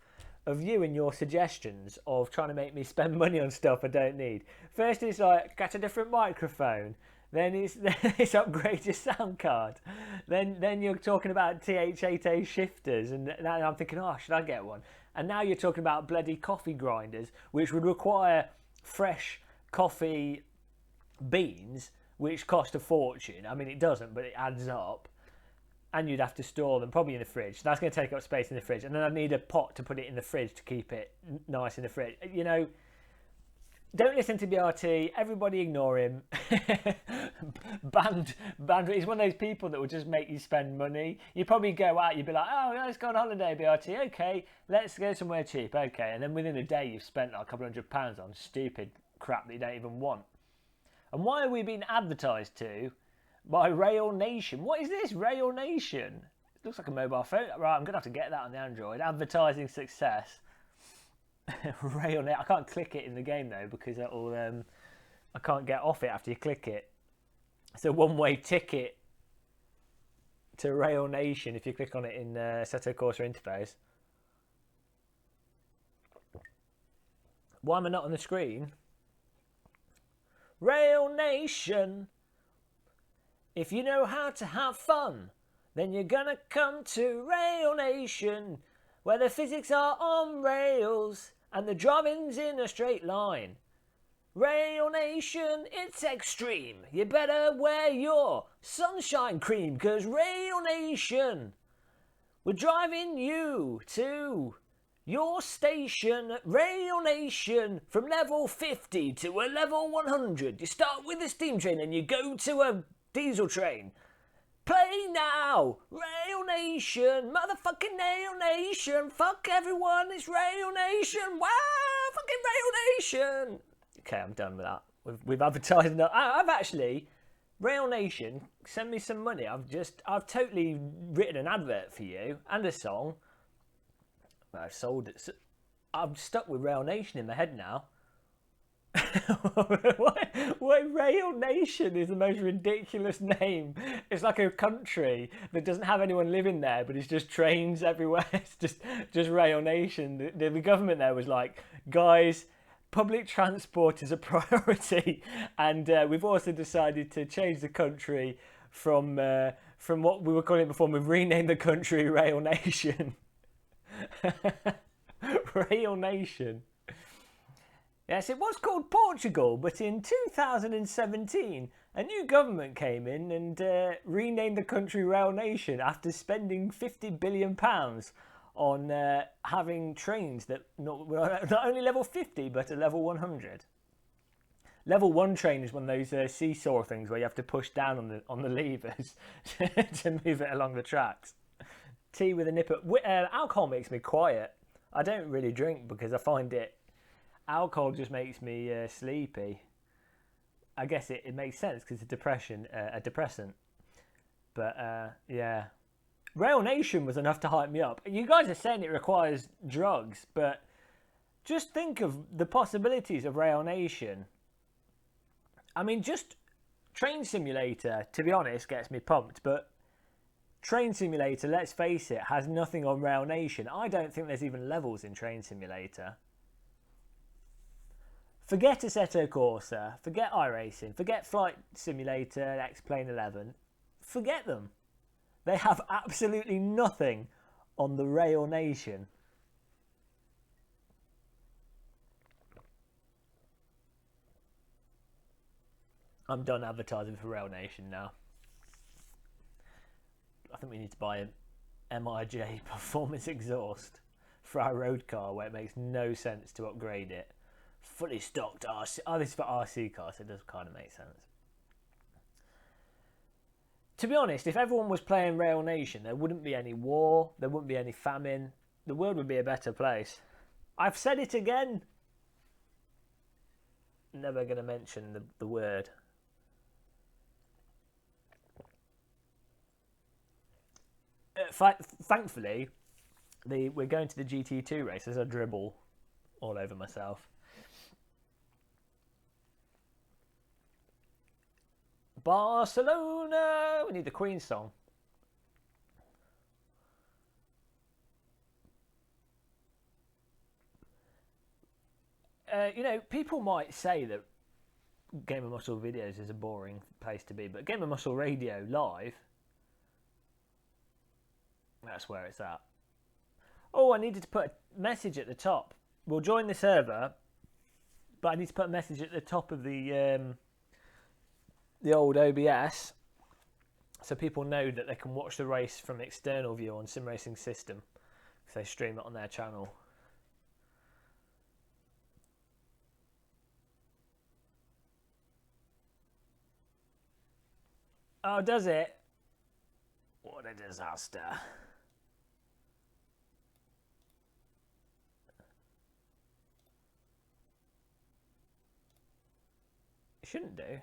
of you and your suggestions of trying to make me spend money on stuff I don't need. First it's like, get a different microphone. Then it's upgrade your sound card. Then you're talking about TH8A shifters, and now I'm thinking, oh, should I get one? And now you're talking about bloody coffee grinders, which would require fresh coffee beans, which cost a fortune. I mean, it doesn't, but it adds up. And you'd have to store them probably in the fridge. That's going to take up space in the fridge. And then I'd need a pot to put it in the fridge to keep it nice in the fridge. You know, don't listen to BRT. Everybody ignore him. Banned. He's one of those people that will just make you spend money. You probably go out, you'd be like, oh, let's go on holiday, BRT. Okay, let's go somewhere cheap. Okay, and then within a day you've spent like a couple £100 on stupid crap that you don't even want. And why are we being advertised to by Rail Nation? What is this, Rail Nation? It looks like a mobile phone. Right, I'm going to have to get that on the Android. Advertising success. Rail Nation. I can't click it in the game though, because that'll I can't get off it after you click it. It's a one-way ticket to Rail Nation if you click on it in Assetto Corsa interface. Why am I not on the screen? Rail Nation. If you know how to have fun, then you're gonna come to Rail Nation, where the physics are on rails and the driving's in a straight line. Rail Nation, it's extreme. You better wear your sunshine cream, 'cause Rail Nation, we're driving you to your station at Rail Nation from level 50 to a level 100. You start with a steam train and you go to a diesel train. Play now! Rail Nation! Motherfucking Rail Nation! Fuck everyone! It's Rail Nation! Wow! Fucking Rail Nation! Okay, I'm done with that. We've advertised enough. I've actually... Rail Nation, send me some money. I've totally written an advert for you and a song. I've sold it. I'm stuck with Rail Nation in my head now. Why Rail Nation is the most ridiculous name. It's like a country that doesn't have anyone living there, but it's just trains everywhere. It's just Rail Nation. The government there was like, guys, public transport is a priority, and we've also decided to change the country from what we were calling it before. We've renamed the country Rail Nation. Rail Nation. Yes, it was called Portugal, but in 2017, a new government came in and renamed the country Rail Nation after spending £50 billion on having trains that not only level 50, but at level 100. Level 1 train is one of those seesaw things where you have to push down on the levers to move it along the tracks. Tea with a nipper. Alcohol makes me quiet. I don't really drink because I find alcohol just makes me sleepy. I guess it makes sense because it's a depressant. But yeah, Rail Nation was enough to hype me up. You guys are saying it requires drugs, but just think of the possibilities of Rail Nation. I mean, just Train Simulator, to be honest, gets me pumped, but Train Simulator, let's face it, has nothing on Rail Nation. I don't think there's even levels in Train Simulator. Forget Assetto Corsa, forget iRacing, forget Flight Simulator, X-Plane 11. Forget them. They have absolutely nothing on the Rail Nation. I'm done advertising for Rail Nation now. I think we need to buy an MIJ performance exhaust for our road car where it makes no sense to upgrade it. Fully stocked RC. Oh, this is for RC cars, so it does kind of make sense. To be honest, if everyone was playing Rail Nation, there wouldn't be any war, there wouldn't be any famine. The world would be a better place. I've said it again. Never going to mention the word. Thankfully, we're going to the GT2 race. There's a dribble all over myself. Barcelona! We need the Queen song. You know, people might say that Game of Muscle videos is a boring place to be, but Game of Muscle Radio live, that's where it's at. Oh, I needed to put a message at the top. We'll join the server, but I need to put a message at the top of the old OBS so people know that they can watch the race from external view on Sim Racing System if they stream it on their channel. Oh, does it? What a disaster. It shouldn't do.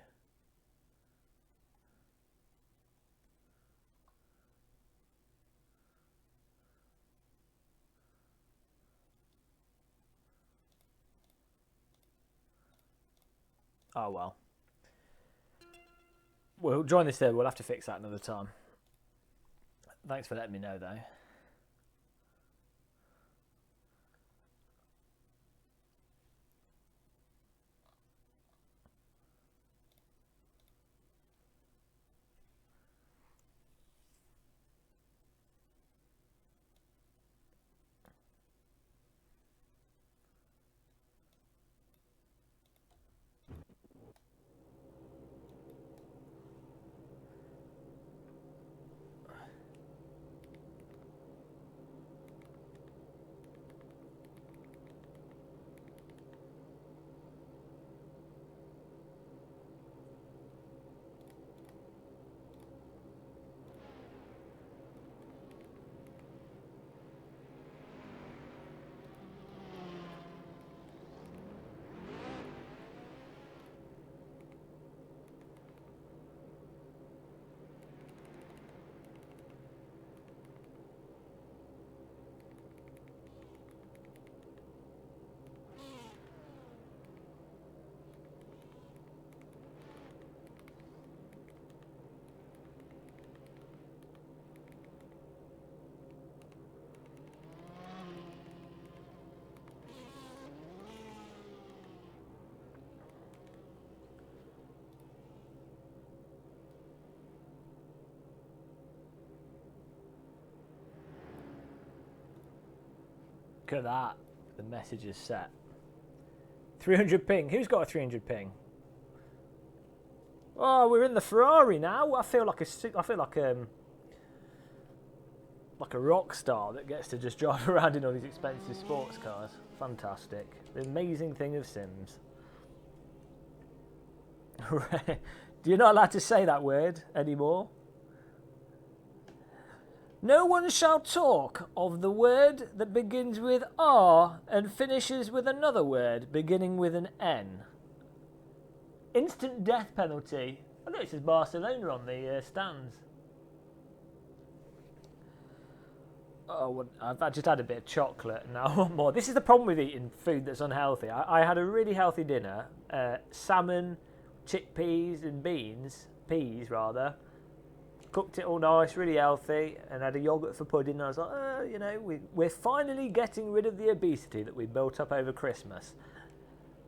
Oh well. We'll join this there. We'll have to fix that another time. Thanks for letting me know, though. Look at that. The message is set. 300 ping. Who's got a 300 ping? Oh, we're in the Ferrari now. I feel like a rock star that gets to just drive around in all these expensive sports cars. Fantastic. The amazing thing of Sims. You're not allowed to say that word anymore. No one shall talk of the word that begins with R and finishes with another word beginning with an N. Instant death penalty. I know it says Barcelona on the stands. Oh, I've just had a bit of chocolate and now I want more. This is the problem with eating food that's unhealthy. I had a really healthy dinner. Salmon, chickpeas and peas rather. Cooked it all nice, really healthy, and had a yoghurt for pudding. And I was like, oh, you know, we're finally getting rid of the obesity that we built up over Christmas.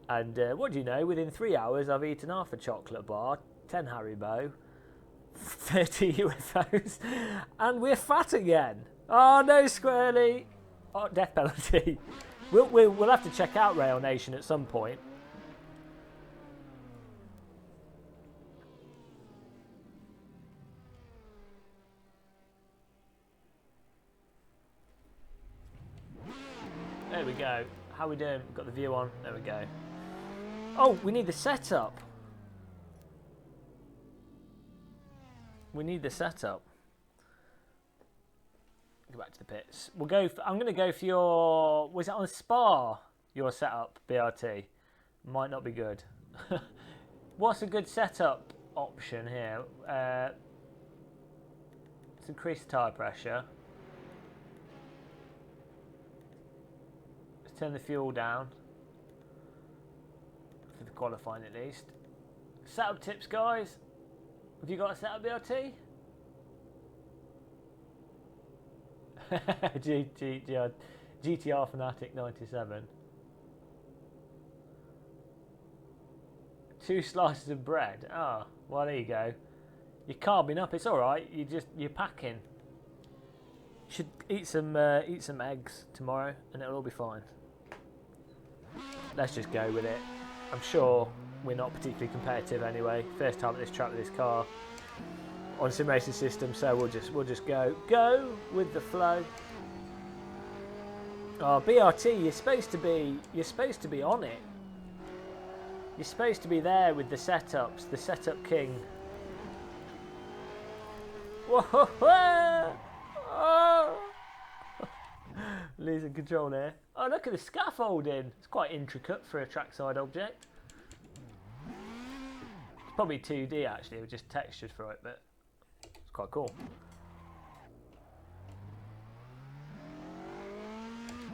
And what do you know, within 3 hours I've eaten half a chocolate bar, 10 Haribo, 30 UFOs, and we're fat again. Oh no, Squirrely! Oh, death penalty. We'll have to check out Rail Nation at some point. There we go. How we doing? Got the view on. There we go. Oh, we need the setup. We need the setup. Go back to the pits. We'll go. I'm going to go for your. Was it on Spa? Your setup, BRT. Might not be good. What's a good setup option here? Let's increase the tyre pressure. Let's turn the fuel down. For the qualifying at least. Setup tips, guys. Have you got a setup, BRT? GTR Fanatic 97. 2 slices of bread. Oh, well there you go. You're carbing up. It's all right. You're packing. Should eat some eggs tomorrow, and it'll all be fine. Let's just go with it. I'm sure we're not particularly competitive anyway. First time at this track with this car on sim racing system, so we'll just go with the flow. Oh, BRT, you're supposed to be on it. You're supposed to be there with the setups, the setup king. Whoa! Oh. Losing control there. Oh, look at the scaffolding. It's quite intricate for a trackside object. It's probably 2D actually, with just textured for it, but it's quite cool.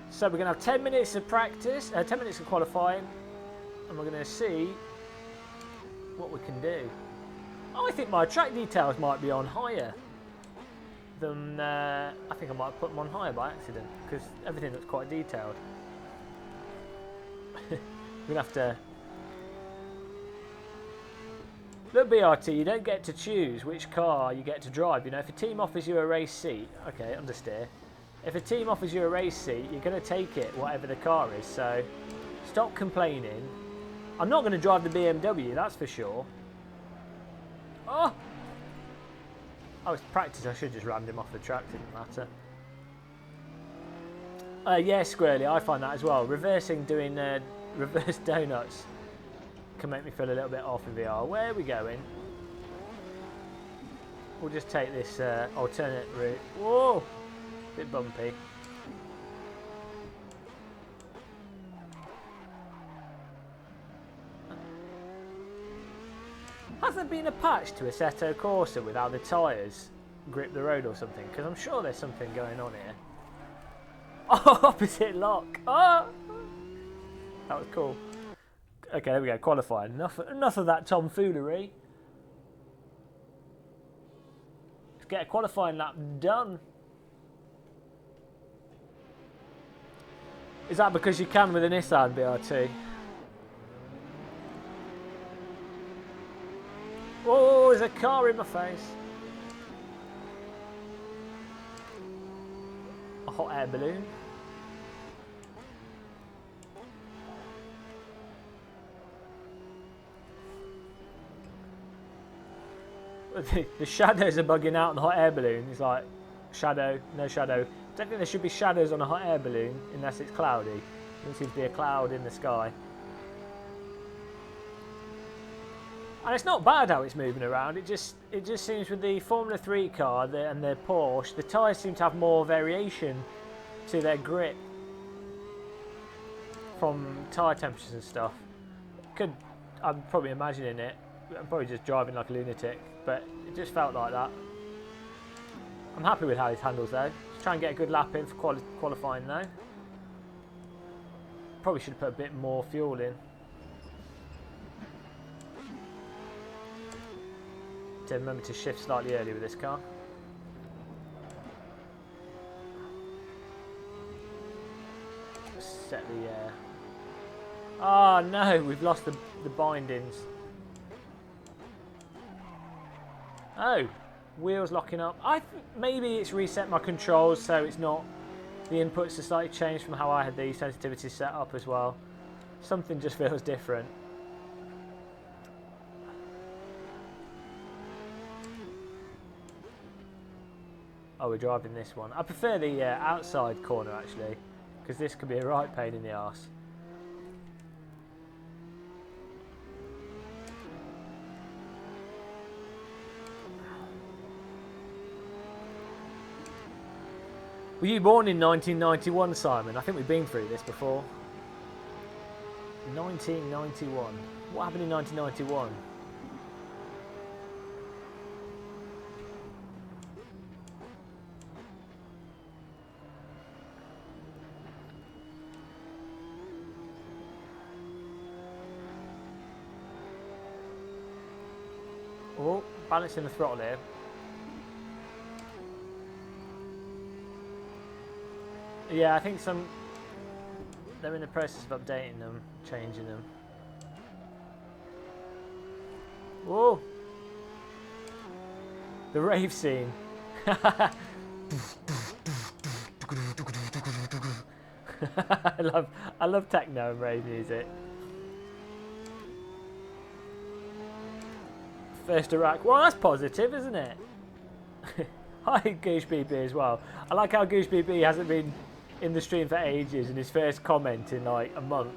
So we're going to have 10 minutes of practice, 10 minutes of qualifying, and we're going to see what we can do. Oh, I think my track details might be on higher than, I think I might have put them on higher by accident, because everything looks quite detailed. We're going to have to... Look, BRT, you don't get to choose which car you get to drive. You know, if a team offers you a race seat, okay, understeer. If a team offers you a race seat, you're going to take it, whatever the car is. So, stop complaining. I'm not going to drive the BMW, that's for sure. Oh! Oh, it's practice. I should have just rammed him off the track. Didn't matter. Yeah, Squirrely, I find that as well. Doing reverse donuts can make me feel a little bit off in VR. Where are we going? We'll just take this alternate route. Whoa! Bit bumpy. Has there been a patch to Assetto Corsa with how the tyres grip the road or something? Because I'm sure there's something going on here. Oh, opposite lock. Oh! That was cool. Okay, there we go. Qualifying. Enough of that tomfoolery. Let's get a qualifying lap done. Is that because you can with a Nissan BRT? Oh, there's a car in my face. A hot air balloon. The shadows are bugging out on the hot air balloon. It's like, shadow, no shadow. I don't think there should be shadows on a hot air balloon unless it's cloudy. There seems to be a cloud in the sky. And it's not bad how it's moving around. It just seems with the Formula 3 car and the Porsche, the tyres seem to have more variation to their grip from tyre temperatures and stuff. I'm probably imagining it. I'm probably just driving like a lunatic, but it just felt like that. I'm happy with how this handles though. Let's try and get a good lap in for qualifying though. Probably should have put a bit more fuel in. to remember to shift slightly early with this car. Set the... Oh no, we've lost the bindings. Oh, wheels locking up. Maybe it's reset my controls so it's not... The inputs are slightly changed from how I had the sensitivities set up as well. Something just feels different. Oh, we're driving this one. I prefer the outside corner actually, because this could be a right pain in the arse. Were you born in 1991, Simon? I think we've been through this before. 1991. What happened in 1991? Oh, balancing the throttle here. Yeah, I think they're in the process of updating them, changing them. Whoa! The rave scene. I love techno and rave music. First Iraq. Well, that's positive, isn't it? Hi, Goosh BB as well. I like how Goosh BB hasn't been in the stream for ages, and his first comment in like a month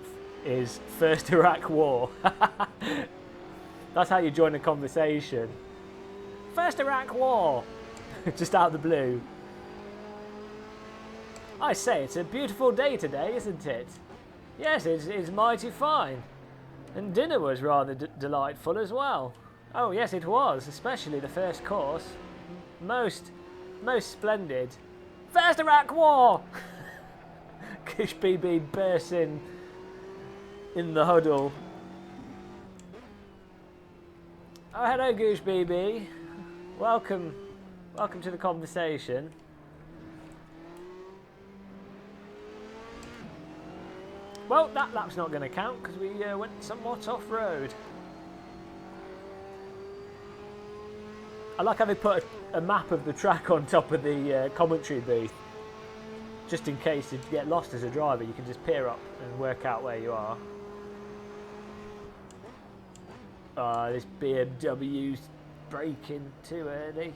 is First Iraq War. That's how you join the conversation. First Iraq War. Just out of the blue. I say, it's a beautiful day today, isn't it? Yes, it's mighty fine. And dinner was rather delightful as well. Oh yes, it was, especially the first course. Most splendid. First Iraq War! Kish BB bursts in the huddle. Oh, hello Goosh BB. Welcome to the conversation. Well, that lap's not going to count because we went somewhat off-road. I like how they put a map of the track on top of the commentary booth. Just in case you get lost as a driver, you can just peer up and work out where you are. Ah, this BMW's braking too early.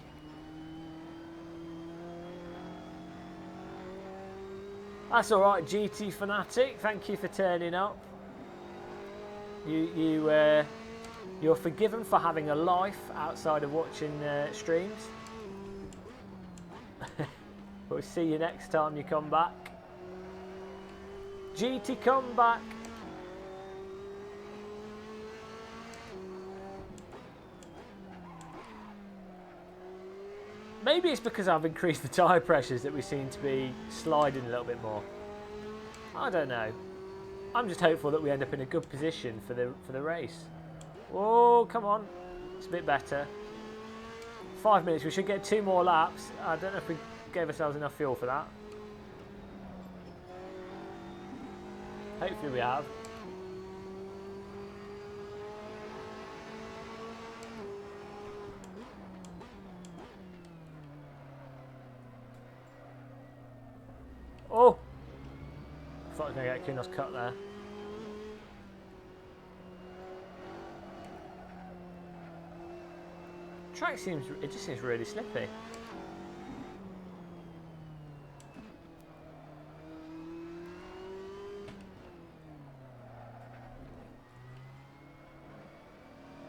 That's alright, GT Fanatic, thank you for turning up. You're forgiven for having a life outside of watching streams. We'll see you next time you come back. GT, come back. Maybe it's because I've increased the tyre pressures that we seem to be sliding a little bit more. I don't know. I'm just hopeful that we end up in a good position for the race. Oh, come on. It's a bit better. 5 minutes. We should get 2 more laps. I don't know if we gave ourselves enough fuel for that. Hopefully we have. Oh! I thought I was going to get Kunos cut there. Track just seems really slippy.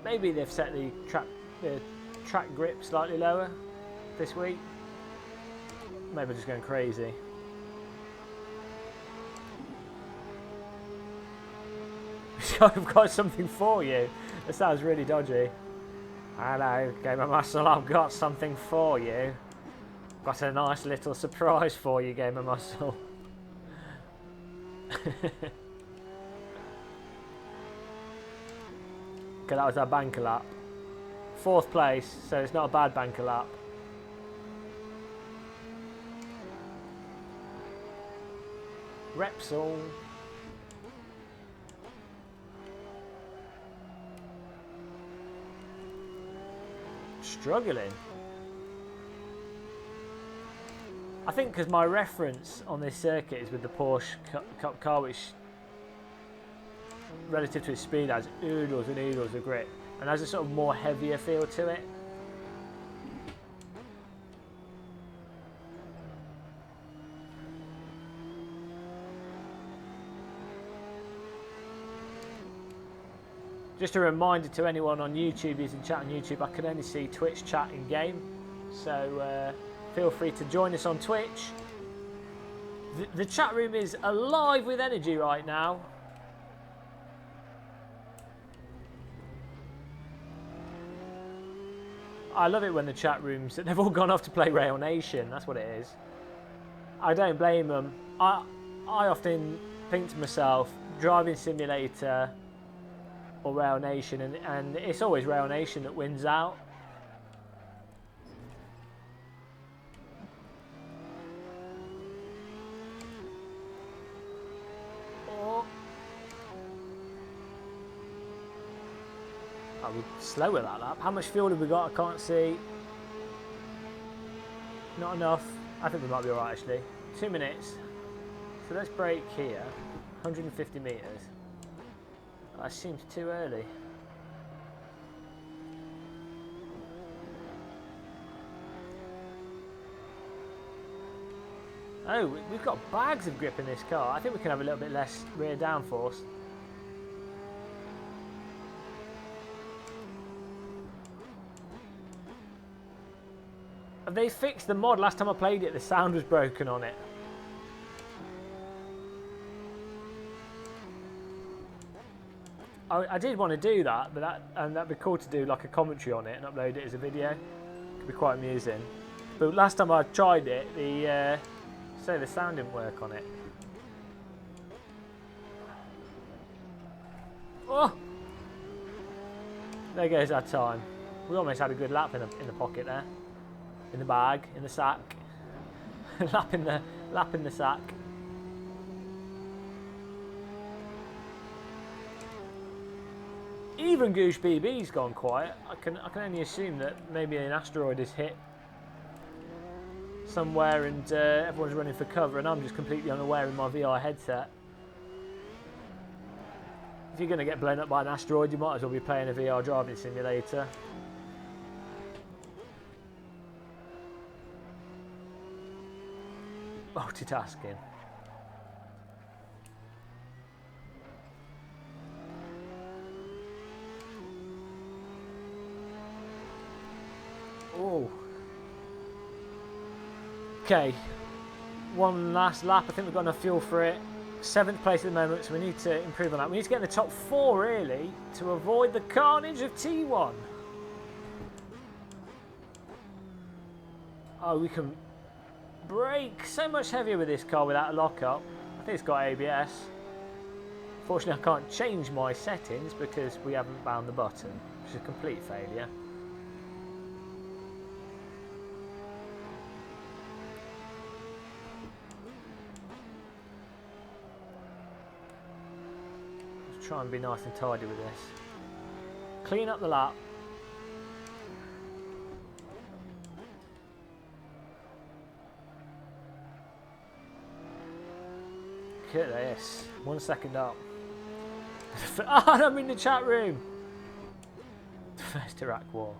Maybe they've set the track grip slightly lower this week. Maybe I'm just going crazy. I've got something for you. That sounds really dodgy. Hello, Gamer Muscle, I've got something for you. Got a nice little surprise for you, Gamer Muscle. Okay, that was our banker lap. 4th place, so it's not a bad banker lap. Repsol. Struggling. I think because my reference on this circuit is with the Porsche Cup car, which relative to its speed has oodles and oodles of grip and has a sort of more heavier feel to it. Just a reminder to anyone on YouTube using chat on YouTube, I can only see Twitch chat in game, so feel free to join us on Twitch. The chat room is alive with energy right now. I love it when the chat rooms, they've all gone off to play Rail Nation, that's what it is. I don't blame them. I often think to myself, driving simulator or Rail Nation, and it's always Rail Nation that wins out. Oh, we're slow with that lap. How much fuel have we got? I can't see. Not enough. I think we might be alright actually. 2 minutes. So let's brake here. 150 metres. That seems too early. Oh, we've got bags of grip in this car. I think we can have a little bit less rear downforce. Have they fixed the mod? Last time I played it, the sound was broken on it. I did want to do that, but that'd be cool to do like a commentary on it and upload it as a video. Could be quite amusing. But last time I tried it, the sound didn't work on it. Oh, there goes our time. We almost had a good lap in the pocket there, in the bag, in the sack. lap in the sack. Even Goosh BB's gone quiet. I can only assume that maybe an asteroid has hit somewhere and everyone's running for cover and I'm just completely unaware in my VR headset. If you're going to get blown up by an asteroid, you might as well be playing a VR driving simulator. Multitasking. Oh. Okay, one last lap. I think we've got enough fuel for it. 7th place at the moment, so we need to improve on that. We need to get in the top 4 really to avoid the carnage of T1. Oh, we can brake so much heavier with this car without a lockup. I think it's got ABS. Fortunately, I can't change my settings because we haven't bound the button, which is a complete failure. Try and be nice and tidy with this. Clean up the lap. Look at this. 1 second up. Oh, I'm in the chat room. First Iraq War.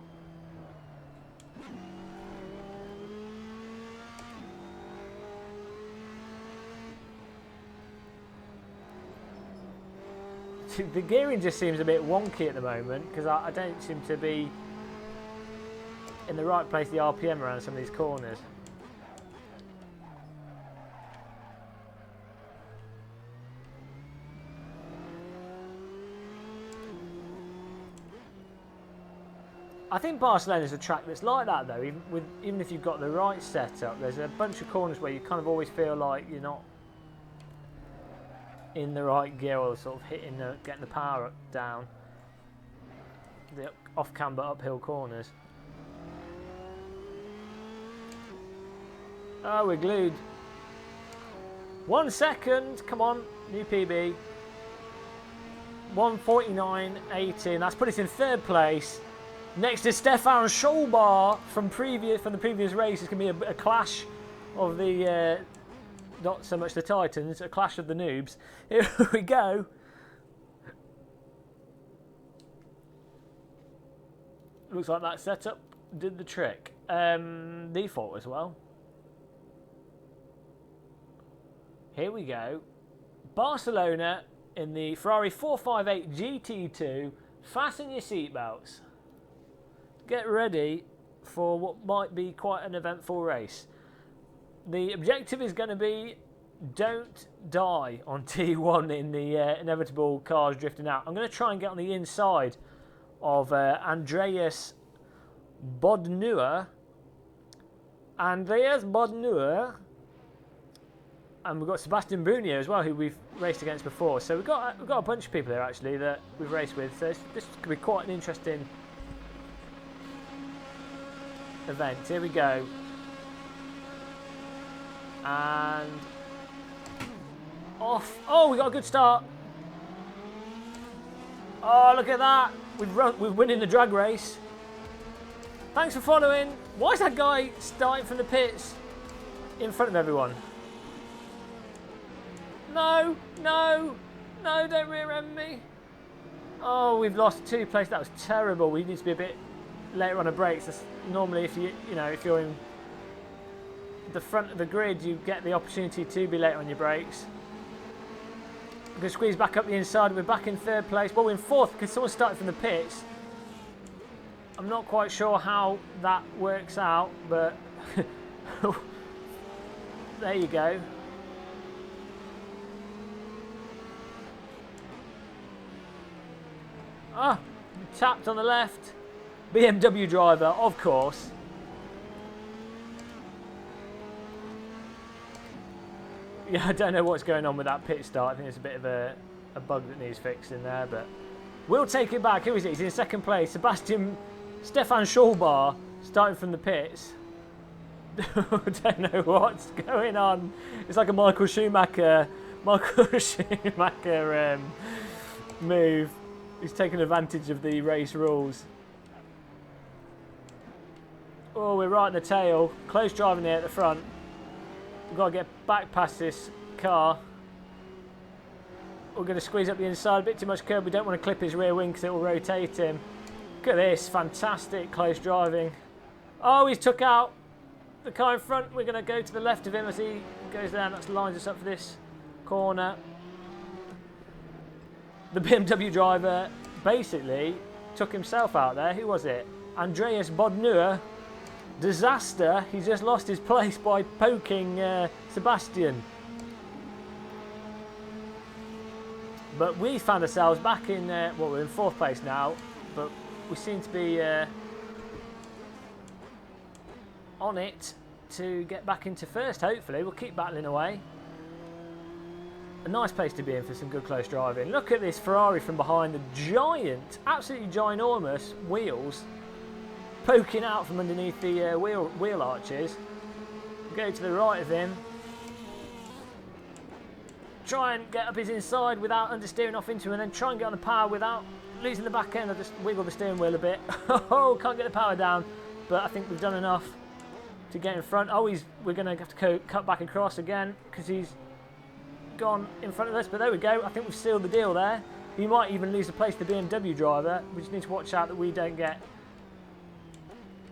The gearing just seems a bit wonky at the moment because I don't seem to be in the right place, the RPM around some of these corners. I think Barcelona's a track that's like that though, even if you've got the right setup. There's a bunch of corners where you kind of always feel like you're not in the right gear or sort of getting the power up down. the off-camber uphill corners. Oh, we're glued. 1 second. Come on, new PB. 1:49.18. That's put us in 3rd place. Next to Stefan Scholbar from the previous race. It's going to be a clash of the, not so much the Titans, a clash of the noobs. Here we go. Looks like that setup did the trick. Default as well. Here we go. Barcelona in the Ferrari 458 GT2. Fasten your seatbelts. Get ready for what might be quite an eventful race. The objective is going to be don't die on T1 in the inevitable cars drifting out. I'm going to try and get on the inside of Andreas Bodnuer. And we've got Sebastian Brunier as well, who we've raced against before. So we've got a bunch of people here actually that we've raced with. So this could be quite an interesting event. Here we go. And off. Oh, we got a good start. Oh, look at that. We're winning the drag race. Thanks for following. Why is that guy starting from the pits in front of everyone? No, no, no, don't rear-end me. Oh, we've lost 2 places. That was terrible. We need to be a bit later on the brakes. That's normally, if you're in the front of the grid, you get the opportunity to be later on your brakes. We're going to squeeze back up the inside. We're back in 3rd place. Well, we're in 4th because someone started from the pits. I'm not quite sure how that works out, but there you go. Ah, tapped on the left. BMW driver, of course. Yeah, I don't know what's going on with that pit start. I think there's a bit of a bug that needs fixing there, but we'll take it back. Who is it? He's in 2nd place. Stefan Scholbar starting from the pits. Don't know what's going on. It's like a Michael Schumacher move. He's taking advantage of the race rules. Oh, we're right in the tail. Close driving there at the front. We've got to get back past this car. We're going to squeeze up the inside. A bit too much curb. We don't want to clip his rear wing because it will rotate him. Look at this. Fantastic close driving. Oh, he's took out the car in front. We're going to go to the left of him as he goes down. That lines us up for this corner. The BMW driver basically took himself out there. Who was it? Andreas Bodnuer. Disaster. He's just lost his place by poking Sebastian. But we found ourselves back in, well, we're in 4th place now, but we seem to be on it to get back into 1st, hopefully. We'll keep battling away. A nice place to be in for some good close driving. Look at this Ferrari from behind, the giant, absolutely ginormous wheels poking out from underneath the wheel arches. Go to the right of him. Try and get up his inside without understeering off into him, and then try and get on the power without losing the back end. I just wiggle the steering wheel a bit. Oh, can't get the power down, but I think we've done enough to get in front. Oh, we're going to have to cut back across again because he's gone in front of us, but there we go. I think we've sealed the deal there. He might even lose the place to the BMW driver. We just need to watch out that we don't get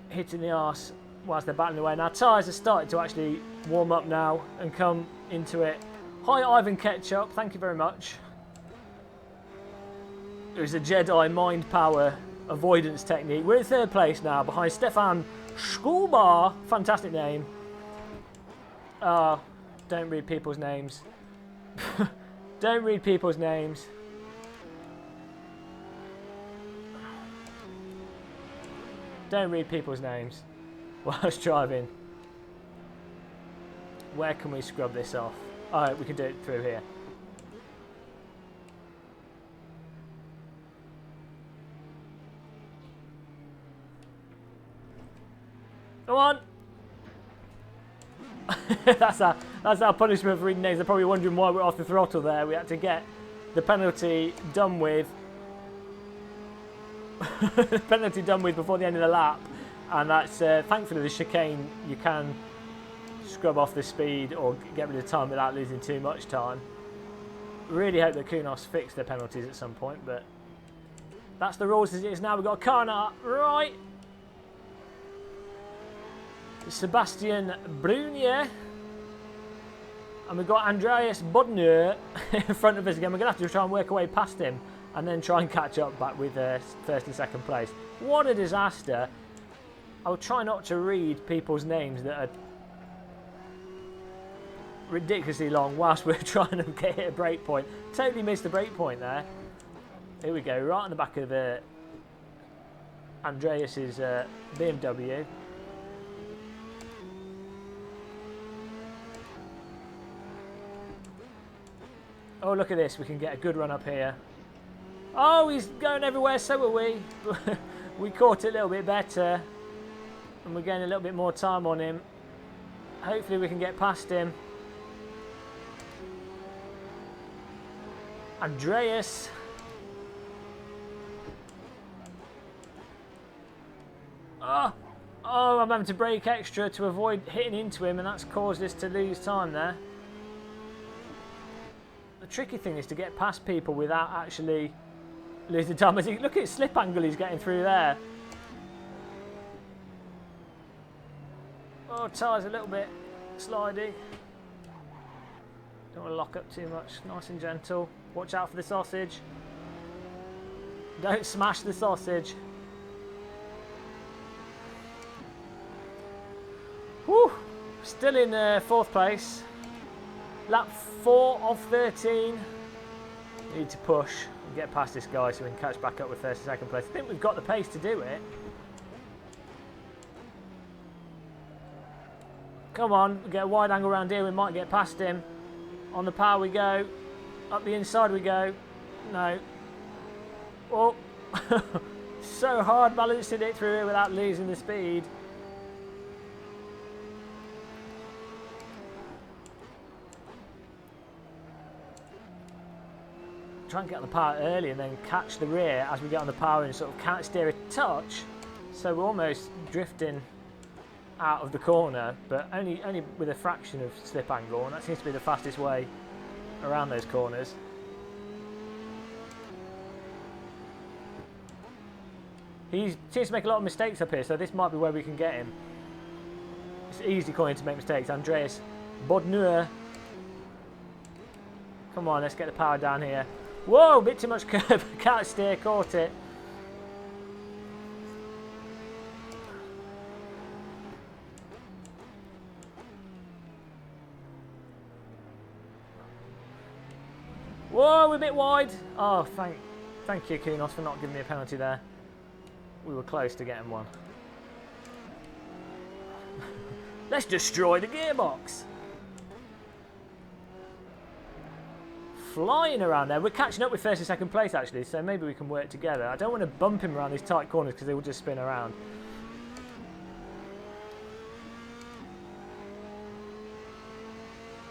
hit in the arse whilst they're battling away. Now, tyres have started to actually warm up now and come into it. Hi, Ivan Ketchup. Thank you very much. It was a Jedi mind power avoidance technique. We're in 3rd place now behind Stefan Scholbar. Fantastic name. Don't read people's names. Don't read people's names. Don't read people's names whilst driving. Where can we scrub this off? Oh, we can do it through here. Come on. that's our punishment for reading names. They're probably wondering why we're off the throttle there. We had to get the penalty done with. Penalty done with before the end of the lap. And that's thankfully the chicane, you can scrub off the speed or get rid of time without losing too much time. Really hope that Kunos fix their penalties at some point, but that's the rules as it is now. We've got a car now, right? Sebastian Brunier. And we've got Andreas Bodner in front of us again. We're going to have to try and work our way past him and then try and catch up back with first and second place. What a disaster. I'll try not to read people's names that are ridiculously long whilst we're trying to get a break point. Totally missed the break point there. Here we go, right on the back of Andreas's BMW. Oh, look at this. We can get a good run up here. Oh, he's going everywhere, so are we. We caught it a little bit better. And we're getting a little bit more time on him. Hopefully we can get past him. Andreas. Oh, I'm having to brake extra to avoid hitting into him, and that's caused us to lose time there. The tricky thing is to get past people without actually losing time. Look at his slip angle he's getting through there. Oh, tyre's a little bit slidey. Don't want to lock up too much. Nice and gentle. Watch out for the sausage. Don't smash the sausage. Whew. Still in fourth place. Lap 4 of 13. Need to push and get past this guy so we can catch back up with first and second place. I think we've got the pace to do it. Come on, we get a wide angle around here, we might get past him. On the power we go. Up the inside we go. No. Oh. So hard balancing it through here without losing the speed. Try and get on the power early and then catch the rear as we get on the power and sort of can't steer a touch. So we're almost drifting out of the corner, but only with a fraction of slip angle, and that seems to be the fastest way around those corners. He seems to make a lot of mistakes up here, so this might be where we can get him. It's easy going to make mistakes. Andreas Bodner. Come on, let's get the power down here. Whoa, a bit too much curb. Can't steer, caught it. Whoa, we're a bit wide. Oh, thank you, Kunos, for not giving me a penalty there. We were close to getting one. Let's destroy the gearbox. Flying around there. We're catching up with first and second place, actually, so maybe we can work together. I don't want to bump him around these tight corners because they will just spin around.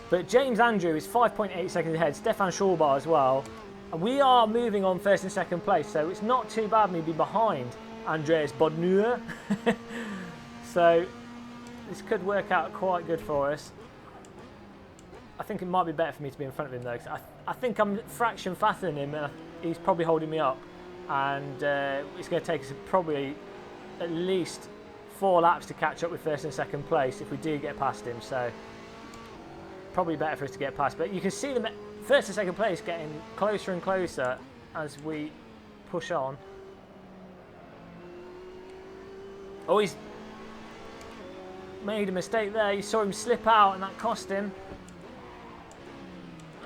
But James Andrew is 5.8 seconds ahead. Stefan Schulbar as well. And we are moving on first and second place, so it's not too bad me being behind Andreas Bodner. So this could work out quite good for us. I think it might be better for me to be in front of him though, because I think I'm a fraction faster than him, and he's probably holding me up. And it's going to take us probably at least 4 laps to catch up with first and second place if we do get past him. So probably better for us to get past. But you can see them first and second place getting closer and closer as we push on. Oh, he's made a mistake there. You saw him slip out and that cost him.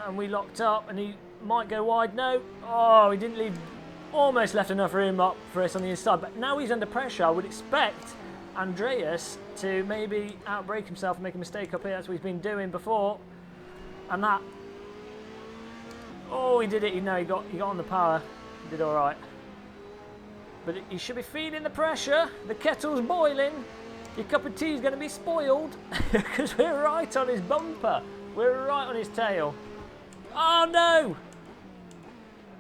And we locked up and he might go wide. No. Oh, he didn't leave. Almost left enough room up for us on the inside. But now he's under pressure. I would expect Andreas to maybe outbrake himself and make a mistake up here, as we've been doing before. And that. Oh, he did it. No, he got on the power. He did all right. But he should be feeling the pressure. The kettle's boiling. Your cup of tea is going to be spoiled because we're right on his bumper. We're right on his tail. Oh no!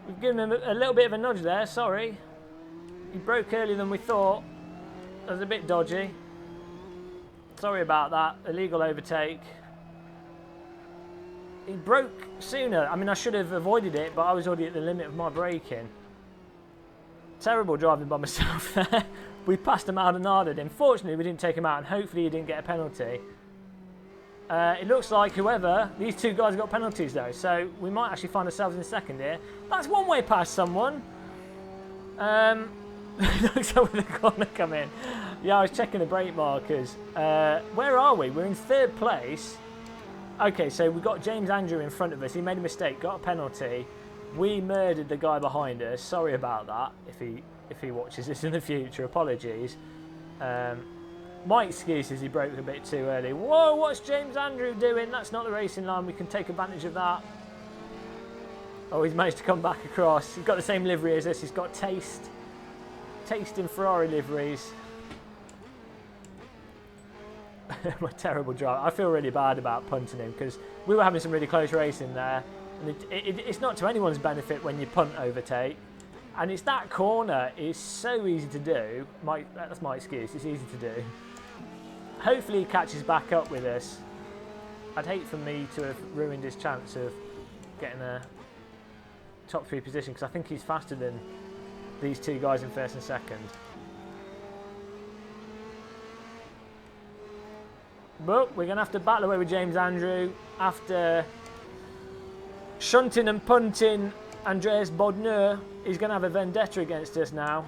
We've given him a little bit of a nudge there, sorry. He broke earlier than we thought. That was a bit dodgy. Sorry about that. Illegal overtake. He broke sooner. I mean, I should have avoided it, but I was already at the limit of my braking. Terrible driving by myself there. We passed him out and narded him. Fortunately, we didn't take him out, and hopefully he didn't get a penalty. It looks like these two guys got penalties though, so we might actually find ourselves in second here. That's one way past someone. Looks like the corner come in. Yeah, I was checking the brake markers. Where are we? We're in third place. Okay, so we've got James Andrew in front of us. He made a mistake, got a penalty. We murdered the guy behind us. Sorry about that. If he watches this in the future, apologies. My excuse is he broke a bit too early. Whoa, what's James Andrew doing? That's not the racing line. We can take advantage of that. Oh, he's managed to come back across. He's got the same livery as us. He's got Taste in Ferrari liveries. My terrible drive. I feel really bad about punting him because we were having some really close racing there. And it's not to anyone's benefit when you punt overtake. And it's that corner is so easy to do. That's my excuse. It's easy to do. Hopefully he catches back up with us. I'd hate for me to have ruined his chance of getting a top 3 position because I think he's faster than these two guys in first and second. But we're going to have to battle away with James Andrew after shunting and punting. Andreas Bodner is going to have a vendetta against us now.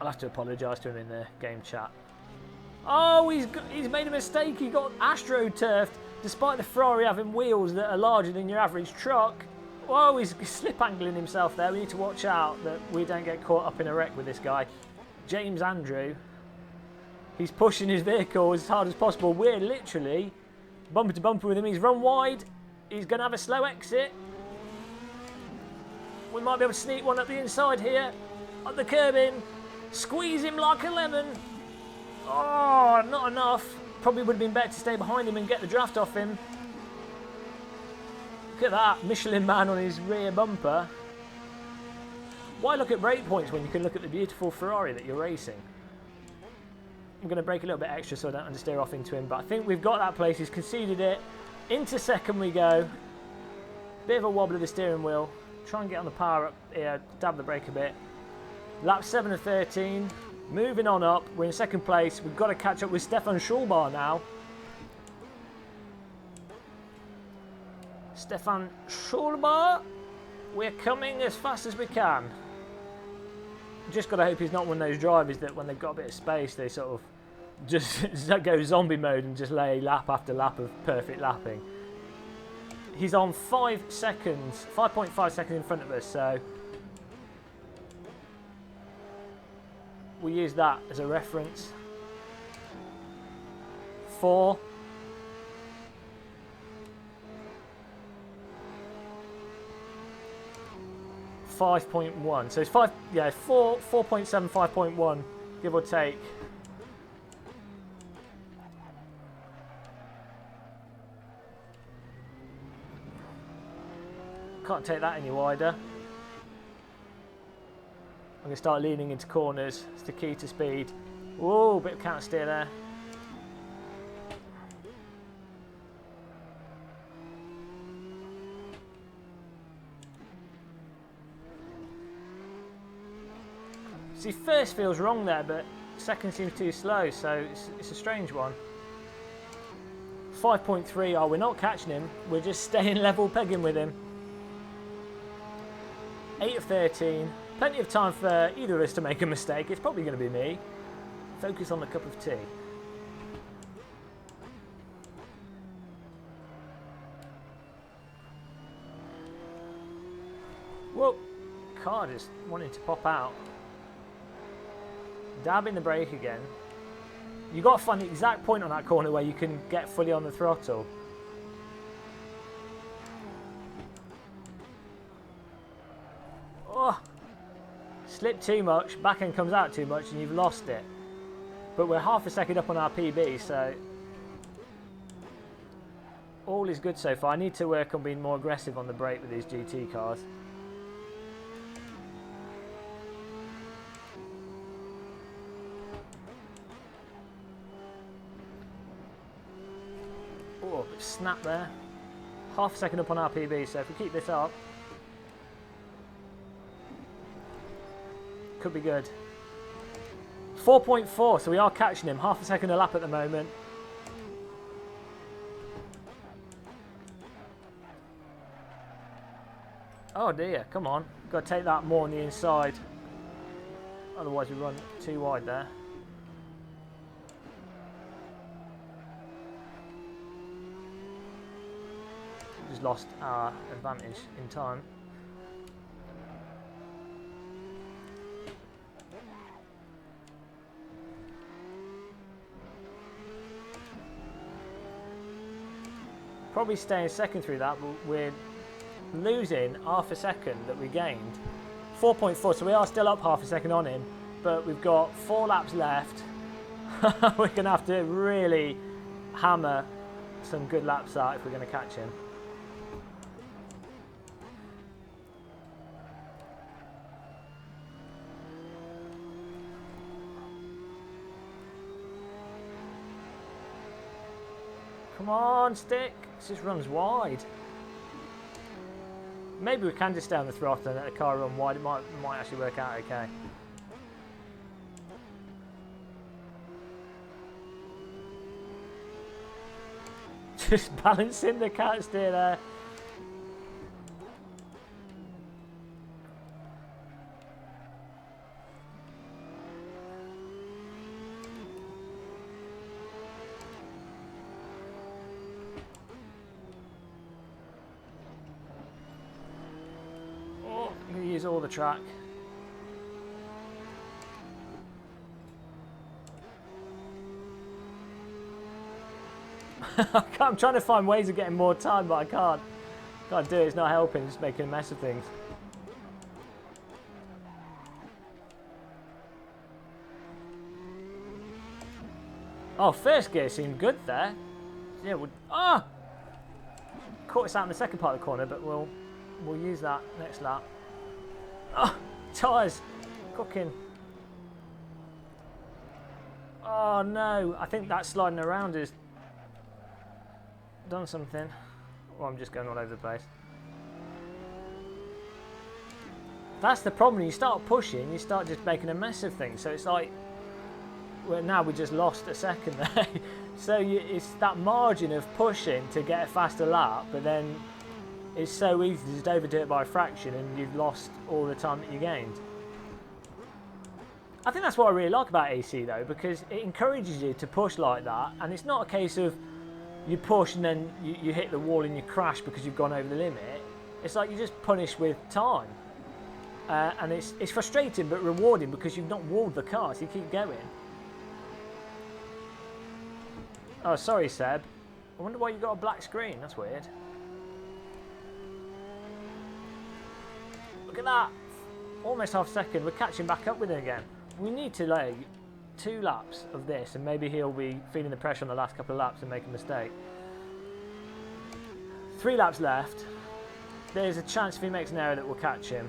I'll have to apologise to him in the game chat. Oh, he's made a mistake. He got astroturfed despite the Ferrari having wheels that are larger than your average truck. Whoa, he's slip angling himself there. We need to watch out that we don't get caught up in a wreck with this guy. James Andrew. He's pushing his vehicle as hard as possible. We're literally bumper to bumper with him. He's run wide. He's going to have a slow exit. We might be able to sneak one up the inside here. Up the curb in. Squeeze him like a lemon. Oh, not enough. Probably would have been better to stay behind him and get the draft off him. Look at that. Michelin man on his rear bumper. Why look at brake points when you can look at the beautiful Ferrari that you're racing? I'm going to brake a little bit extra so I don't understeer off into him. But I think we've got that place. He's conceded it. Into second we go. Bit of a wobble of the steering wheel. Try and get on the power up here. Dab the brake a bit. Lap 7 of 13. Moving on up. We're in second place. We've got to catch up with Stefan Schulbar now. Stefan Schulbar. We're coming as fast as we can. Just got to hope he's not one of those drivers that when they've got a bit of space they sort of just go zombie mode and just lay lap after lap of perfect lapping. He's on 5 seconds, 5.5 seconds in front of us, so we use that as a reference. 4. .1. So it's 4.7, 5.1, give or take. Can't take that any wider. I'm going to start leaning into corners. It's the key to speed. Whoa, bit of counter steer there. See, first feels wrong there, but second seems too slow, so it's a strange one. 5.3, oh, we're not catching him. We're just staying level pegging with him. 8 of 13. Plenty of time for either of us to make a mistake. It's probably going to be me. Focus on the cup of tea. Whoa, car just wanting to pop out. Dabbing the brake again. You've got to find the exact point on that corner where you can get fully on the throttle. Oh, Slip too much, back end comes out too much, and you've lost it. But we're half a second up on our PB, so all is good so far. I need to work on being more aggressive on the brake with these GT cars. Oh, snap there. Half a second up on our PB, so if we keep this up, could be good. 4.4, so we are catching him. Half a second a lap at the moment. Oh dear, come on. Got to take that more on the inside. Otherwise we run too wide there. Just lost our advantage in time. Probably staying second through that, but we're losing half a second that we gained. 4.4, so we are still up half a second on him, but we've got 4 laps left. We're going to have to really hammer some good laps out if we're going to catch him. Come on, stick. This just runs wide. Maybe we can just stay on the throttle and let the car run wide. It might actually work out okay. Just balancing the cat steer there. Use all the track. I'm trying to find ways of getting more time, but I can't do it. It's not helping. It's just making a mess of things. Oh, first gear seemed good there. Yeah, caught us out in the second part of the corner, but we'll use that next lap. Oh, tyres cooking. Oh no, I think that sliding around has done something. Well, I'm just going all over the place. That's the problem. You start pushing, you start just making a mess of things. So it's like, well, now we just lost a second there. So it's that margin of pushing to get a faster lap, but then it's so easy to just overdo it by a fraction and you've lost all the time that you gained. I think that's what I really like about AC though, because it encourages you to push like that, and it's not a case of you push and then you hit the wall and you crash because you've gone over the limit. It's like you're just punished with time. And it's frustrating but rewarding because you've not walled the car, so you keep going. Oh, sorry Seb. I wonder why you got a black screen, that's weird. Look at that, almost half a second, we're catching back up with it again. We need to lay 2 laps of this and maybe he'll be feeling the pressure on the last couple of laps and make a mistake. 3 laps left. There's a chance if he makes an error that we'll catch him.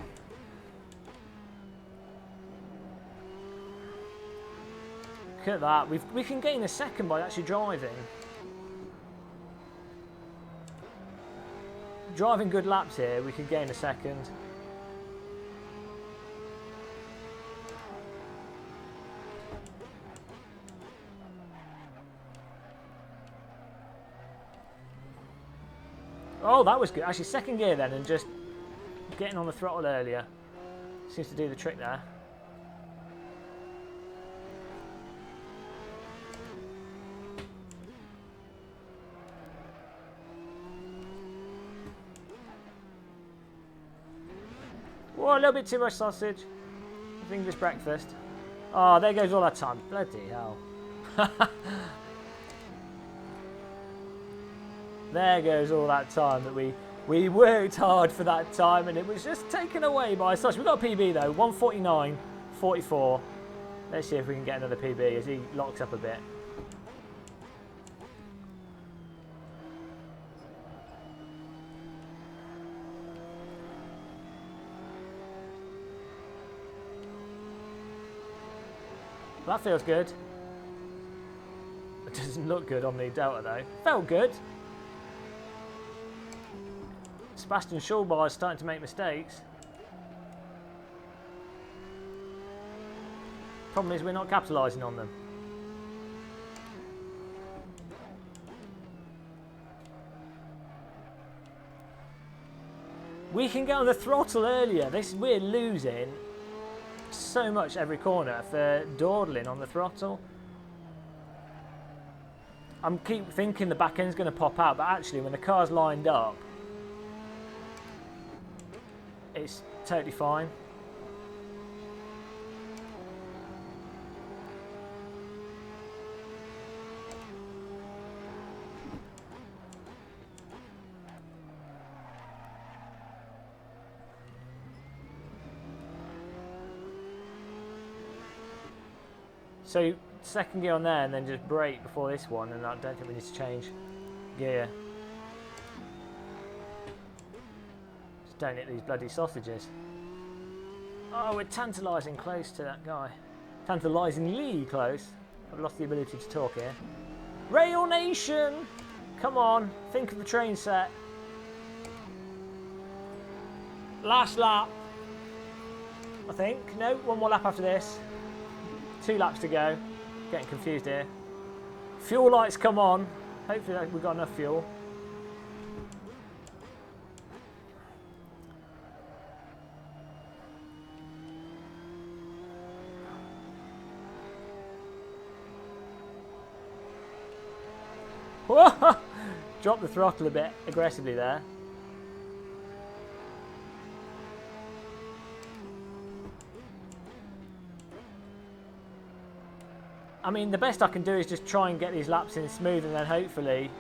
Look at that, we can gain a second by actually driving. Driving good laps here, we could gain a second. Oh, that was good. Actually, second gear then, and just getting on the throttle earlier seems to do the trick there. Whoa, a little bit too much sausage. It's English breakfast. Oh, there goes all that time. Bloody hell. There goes all that time that we We worked hard for that time and it was just taken away by such. We've got a PB though, 1:49.44. Let's see if we can get another PB as he locks up a bit. That feels good. It doesn't look good on the Delta though. Felt good. Sebastian Schulbar is starting to make mistakes. Problem is we're not capitalising on them. We can get on the throttle earlier. We're losing so much every corner for dawdling on the throttle. I keep thinking the back end's going to pop out, but actually when the car's lined up, it's totally fine. So second gear on there and then just brake before this one, and I don't think we need to change gear. Just don't hit these bloody sausages. Oh, we're tantalising close to that guy. Tantalisingly close. I've lost the ability to talk here. Rail Nation! Come on, think of the train set. Last lap. I think. No, one more lap after this. 2 laps to go. Getting confused here. Fuel lights come on. Hopefully we've got enough fuel. Whoa! Drop the throttle a bit aggressively there. I mean, the best I can do is just try and get these laps in smooth, and then hopefully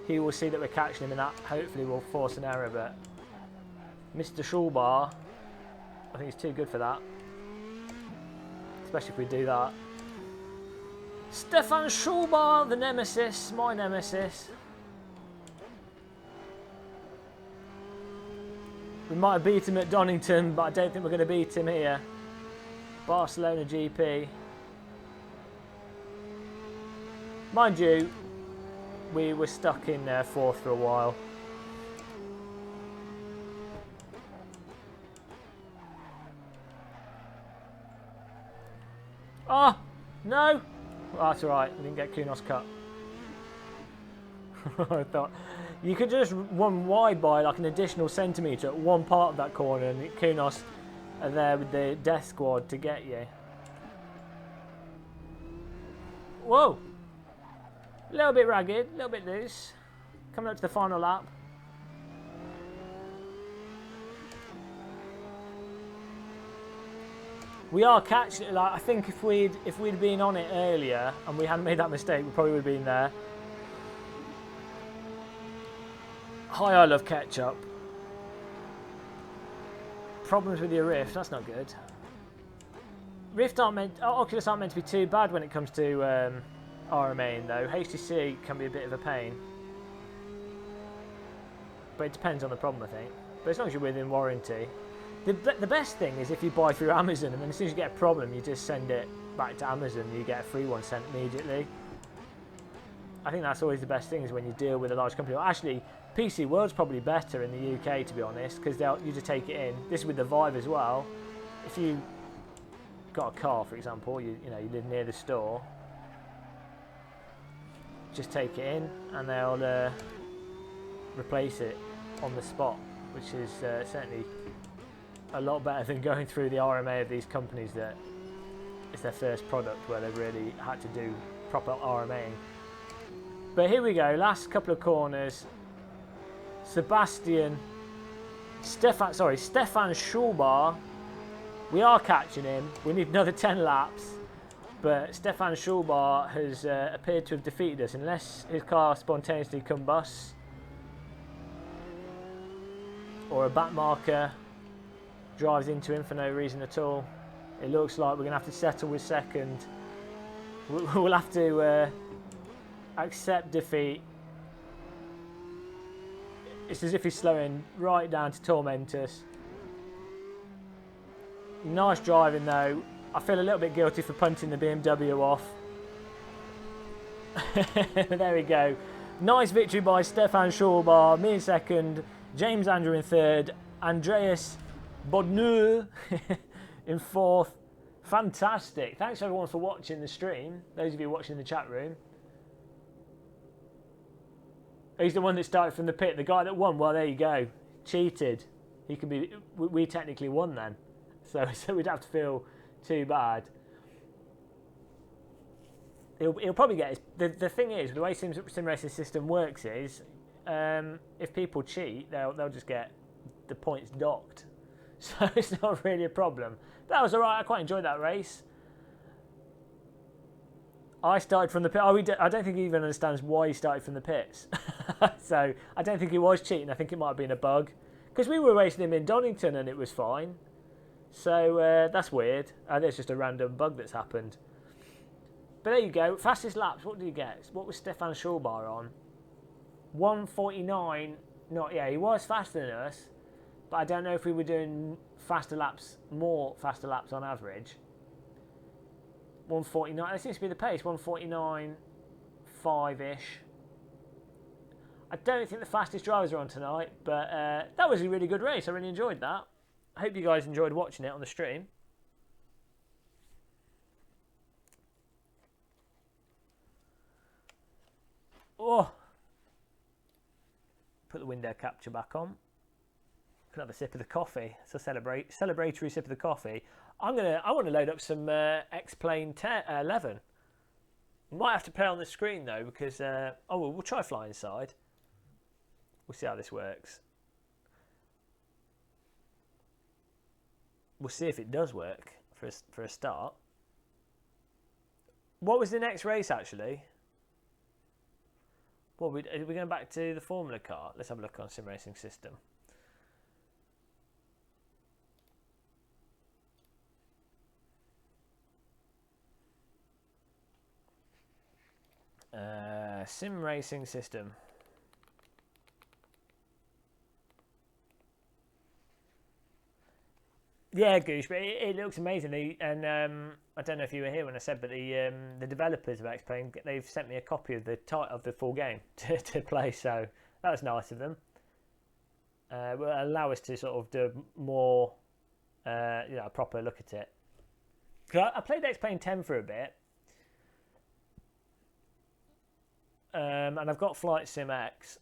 he will see that we're catching him, and that hopefully will force an error. But Mr. Schulbar, I think he's too good for that, especially if we do that. Stefan Schulbar, the nemesis, my nemesis. We might have beat him at Donington, but I don't think we're going to beat him here. Barcelona GP. Mind you, we were stuck in 4th for a while. Oh, no! Oh, that's alright, we didn't get Kunos cut. I thought you could just run wide by like an additional centimetre at one part of that corner, and Kunos are there with the death squad to get you. Whoa! A little bit ragged, a little bit loose. Coming up to the final lap. We are catching it. Like, I think if we'd been on it earlier and we hadn't made that mistake, we probably would have been there. Hi, I love ketchup. Problems with your Rift, that's not good. Oculus aren't meant to be too bad when it comes to RMAing though. HTC can be a bit of a pain. But it depends on the problem, I think. But as long as you're within warranty. The best thing is if you buy through Amazon, and then as soon as you get a problem, you just send it back to Amazon and you get a free one sent immediately. I think that's always the best thing, is when you deal with a large company. Well, actually, PC World's probably better in the UK, to be honest, because you just take it in. This is with the Vive as well. If you got a car, for example, you live near the store, just take it in and they'll replace it on the spot, which is certainly a lot better than going through the RMA of these companies that it's their first product where they've really had to do proper RMAing. But here we go, last couple of corners. Stefan Schulbar. We are catching him. We need another 10 laps. But Stefan Schulbar has appeared to have defeated us, unless his car spontaneously combusts. or a back marker drives into him for no reason at all. It looks like we're going to have to settle with second. We'll have to accept defeat. It's as if he's slowing right down to torment us. Nice driving though. I feel a little bit guilty for punting the BMW off. There we go. Nice victory by Stefan Schulbar, me in second, James Andrew in third, Andreas Bodneux in fourth. Fantastic. Thanks everyone for watching the stream. Those of you watching in the chat room. He's the one that started from the pit. The guy that won, well, there you go. Cheated. He can be. We technically won then. So we'd have to feel too bad. He'll probably get his, the thing is, the way sim racing system works is, if people cheat, they'll just get the points docked. So it's not really a problem. That was alright. I quite enjoyed that race. I started from the pit. I don't think he even understands why he started from the pits. So I don't think he was cheating. I think it might have been a bug, because we were racing him in Donington and it was fine. So that's weird. There's just a random bug that's happened. But there you go. Fastest laps. What did you get? What was Stefan Schulbar on? 1:49. Not, yeah, he was faster than us, but I don't know if we were doing faster laps, more faster laps on average. 1:49. That seems to be the pace. 1:49.5-ish. I don't think the fastest drivers are on tonight, but that was a really good race. I really enjoyed that. I hope you guys enjoyed watching it on the stream. Oh, put the window capture back on. Can have a sip of the coffee. It's a celebratory sip of the coffee. I want to load up some X-Plane 11. Might have to play on the screen though, because we'll try fly inside. We'll see how this works. We'll see if it does work for a start. What was the next race actually? Are we going back to the Formula car? Let's have a look on Sim Racing System. Sim Racing System. Yeah, Goosh, but it looks amazing. And I don't know if you were here when I said, but the developers of X-Plane, they've sent me a copy of the full game to play. So that was nice of them. Will allow us to sort of do more, a proper look at it. I played X-Plane 10 for a bit, and I've got Flight Sim X,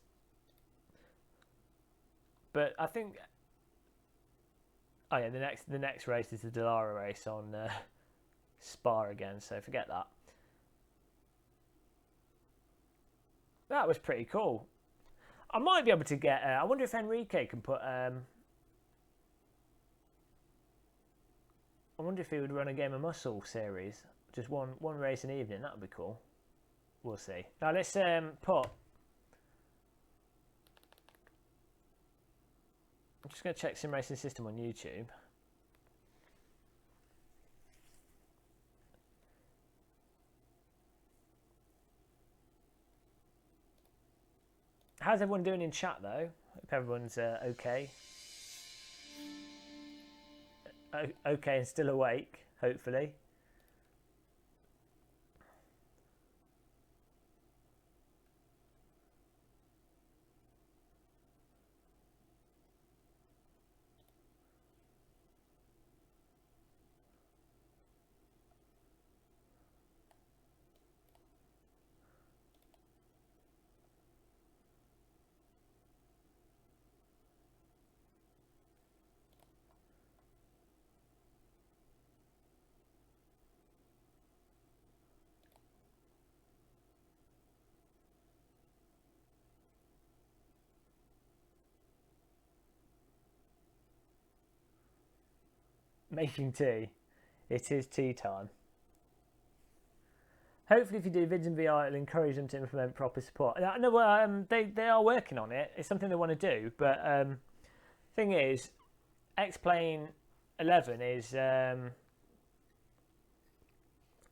but I think. Oh yeah, the next race is the Dallara race on Spa again, so forget that. That was pretty cool. I might be able to get. I wonder if Enrique can put. I wonder if he would run a Game of Muscle series, just one race an evening. That would be cool. We'll see. Now let's put. I'm just going to check Sim Racing System on YouTube. How's everyone doing in chat though? Hope everyone's okay. Okay and still awake, hopefully. Making tea. It is tea time. Hopefully if you do vids in VR, it'll encourage them to implement proper support. No, they are working on it. It's something they want to do, but Thing is, X-Plane 11 is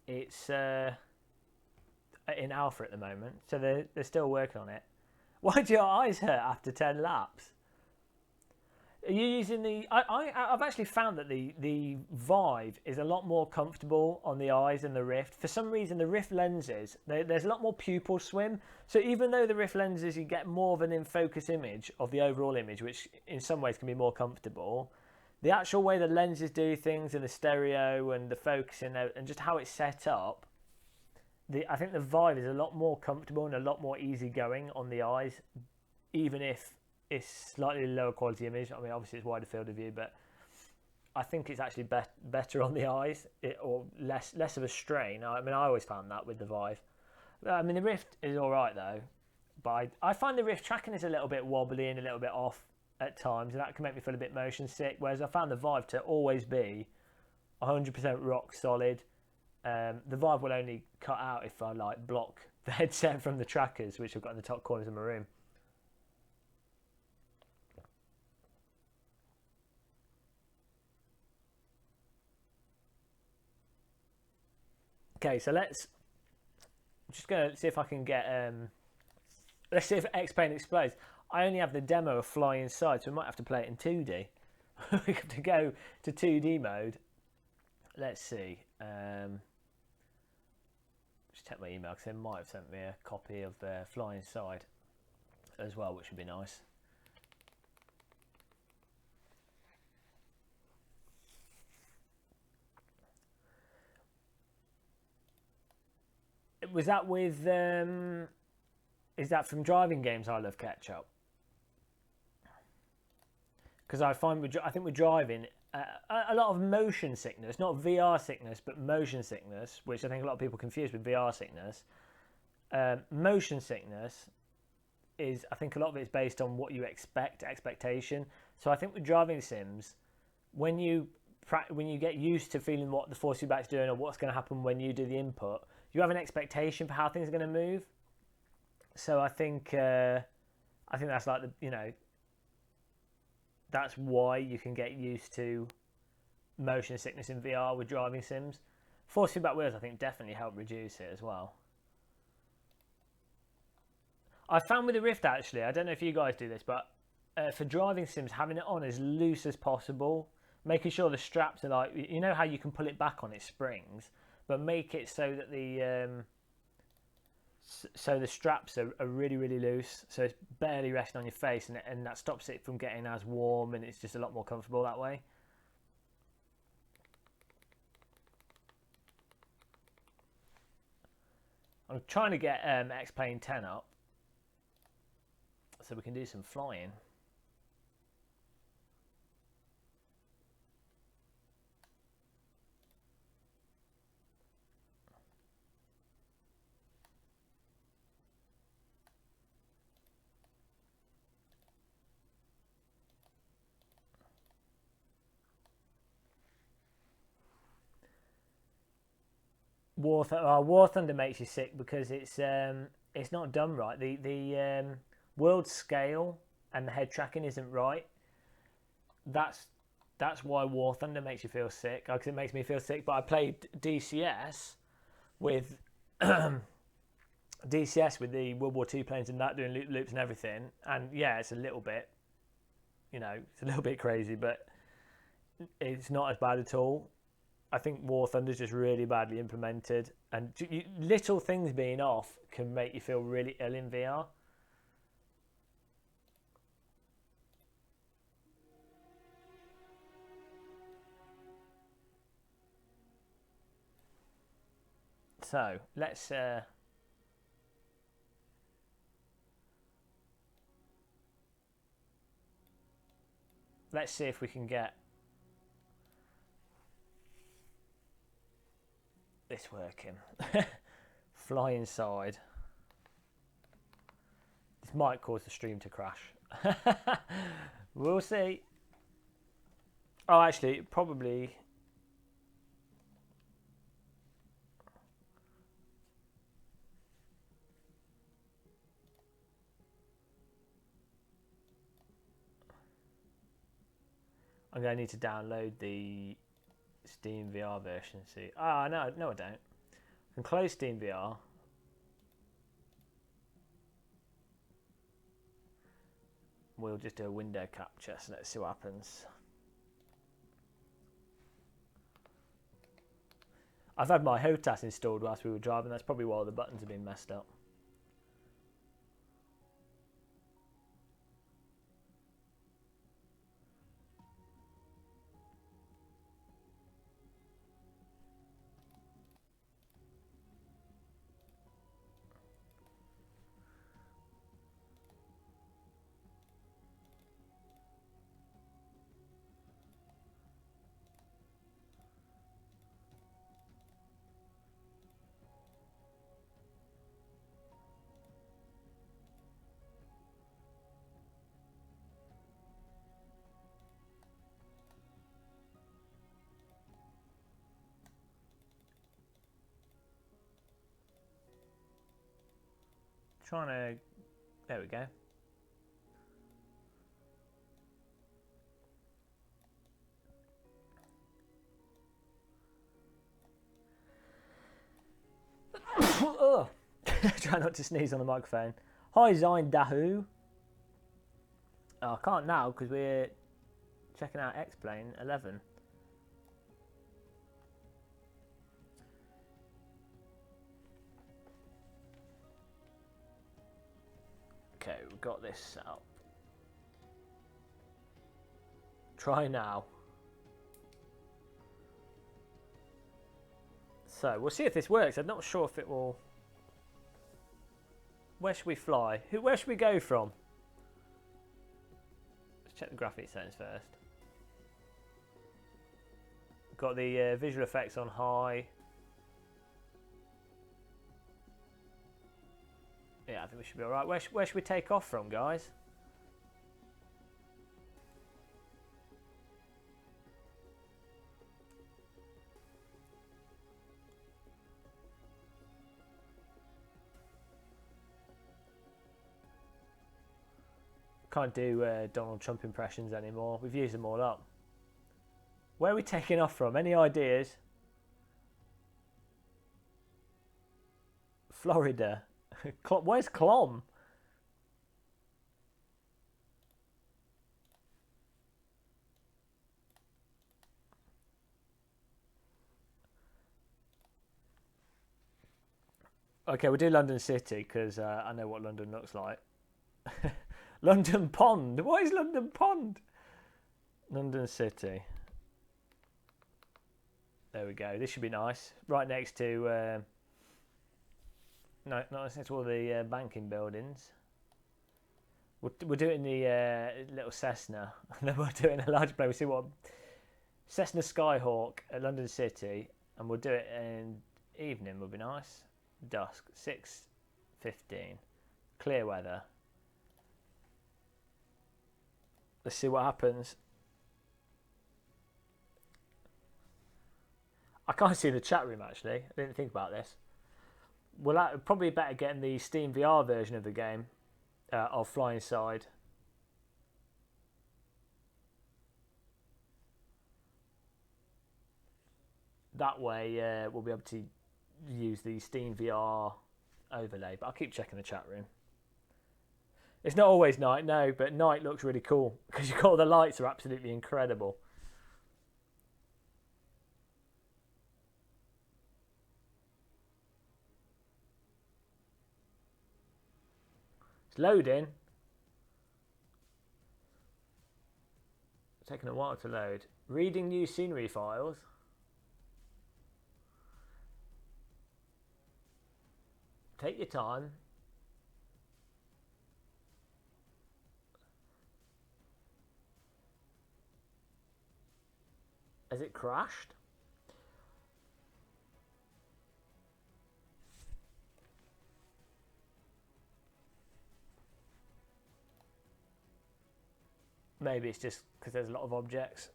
it's in alpha at the moment, so they're still working on it. Why do your eyes hurt after 10 laps? Are you using the... I've actually found that the Vive is a lot more comfortable on the eyes than the Rift. For some reason, the Rift lenses, there's a lot more pupil swim. So even though the Rift lenses, you get more of an in-focus image of the overall image, which in some ways can be more comfortable, the actual way the lenses do things and the stereo and the focusing and just how it's set up, I think the Vive is a lot more comfortable and a lot more easygoing on the eyes, even if it's slightly lower quality image. I mean, obviously it's wider field of view, but I think it's actually better on the eyes, or less of a strain. I mean, I always found that with the Vive. I mean, the Rift is all right though, but I find the Rift tracking is a little bit wobbly and a little bit off at times, and that can make me feel a bit motion sick. Whereas I found the Vive to always be 100% rock solid. The Vive will only cut out if I like block the headset from the trackers, which I've got in the top corners of my room. Okay, so I'm just gonna see if I can get let's see if X-Plane explodes. I only have the demo of Fly Inside, so we might have to play it in 2D. We have to go to 2D mode. Let's see. Just check my email because they might have sent me a copy of Fly Inside as well, which would be nice. Was that with? Is that from driving games? I love ketchup. Because I think with driving, a lot of motion sickness, not VR sickness, but motion sickness, which I think a lot of people confuse with VR sickness. Motion sickness is, I think a lot of it is based on what you expectation. So I think with driving sims, when you get used to feeling what the force feedback's doing or what's going to happen when you do the input, you have an expectation for how things are going to move. So I think that's like that's why you can get used to motion sickness in VR with driving sims. Force feedback wheels, I think, definitely help reduce it as well. I found with the Rift, actually, I don't know if you guys do this, but for driving sims, having it on as loose as possible, making sure the straps are like, you know how you can pull it back on its springs, but make it so that the straps are really, really loose, so it's barely resting on your face, and that stops it from getting as warm, and it's just a lot more comfortable that way. I'm trying to get X-Plane 10 up so we can do some flying. War Thunder makes you sick because it's not done right. The world scale and the head tracking isn't right. That's why War Thunder makes you feel sick, because it makes me feel sick. But I played DCS with DCS with the World War II planes and that, doing loops and everything. And yeah, it's a little bit, it's a little bit crazy, but it's not as bad at all. I think War Thunder's just really badly implemented, and little things being off can make you feel really ill in VR. So let's see if we can get this working. Fly Inside. This might cause the stream to crash. We'll see. Oh, actually, probably. I'm going to need to download the Steam VR version. See, no, I don't. I can close Steam VR. We'll just do a window capture, so let's see what happens. I've had my HOTAS installed whilst we were driving. That's probably why the buttons have been messed up. Trying to, there we go. Oh. Try not to sneeze on the microphone. Hi Zain Dahu. Oh, I can't now because we're checking out X-Plane 11. Okay, we've got this set up. Try now. So, we'll see if this works. I'm not sure if it will... Where should we fly? Where should we go from? Let's check the graphics settings first. Got the visual effects on high. Yeah, I think we should be alright. Where should we take off from, guys? Can't do Donald Trump impressions anymore. We've used them all up. Where are we taking off from? Any ideas? Florida. Where's Clom? Okay, we'll do London City because I know what London looks like. London Pond. What is London Pond? London City. There we go. This should be nice. Right next to... no, not next to all the banking buildings. We'll do it in the little Cessna. And then we'll do it in a large plane. We'll see what... Cessna Skyhawk at London City. And we'll do it in evening. Would be nice. Dusk. 6:15. Clear weather. Let's see what happens. I can't see the chat room actually. I didn't think about this. Well, probably better getting the Steam VR version of the game of Flying Side. That way we'll be able to use the Steam VR overlay. But I'll keep checking the chat room. It's not always night, no, but night looks really cool because you've got the lights are absolutely incredible. It's loading. It's taking a while to load. Reading new scenery files. Take your time. Has it crashed? Maybe it's just because there's a lot of objects.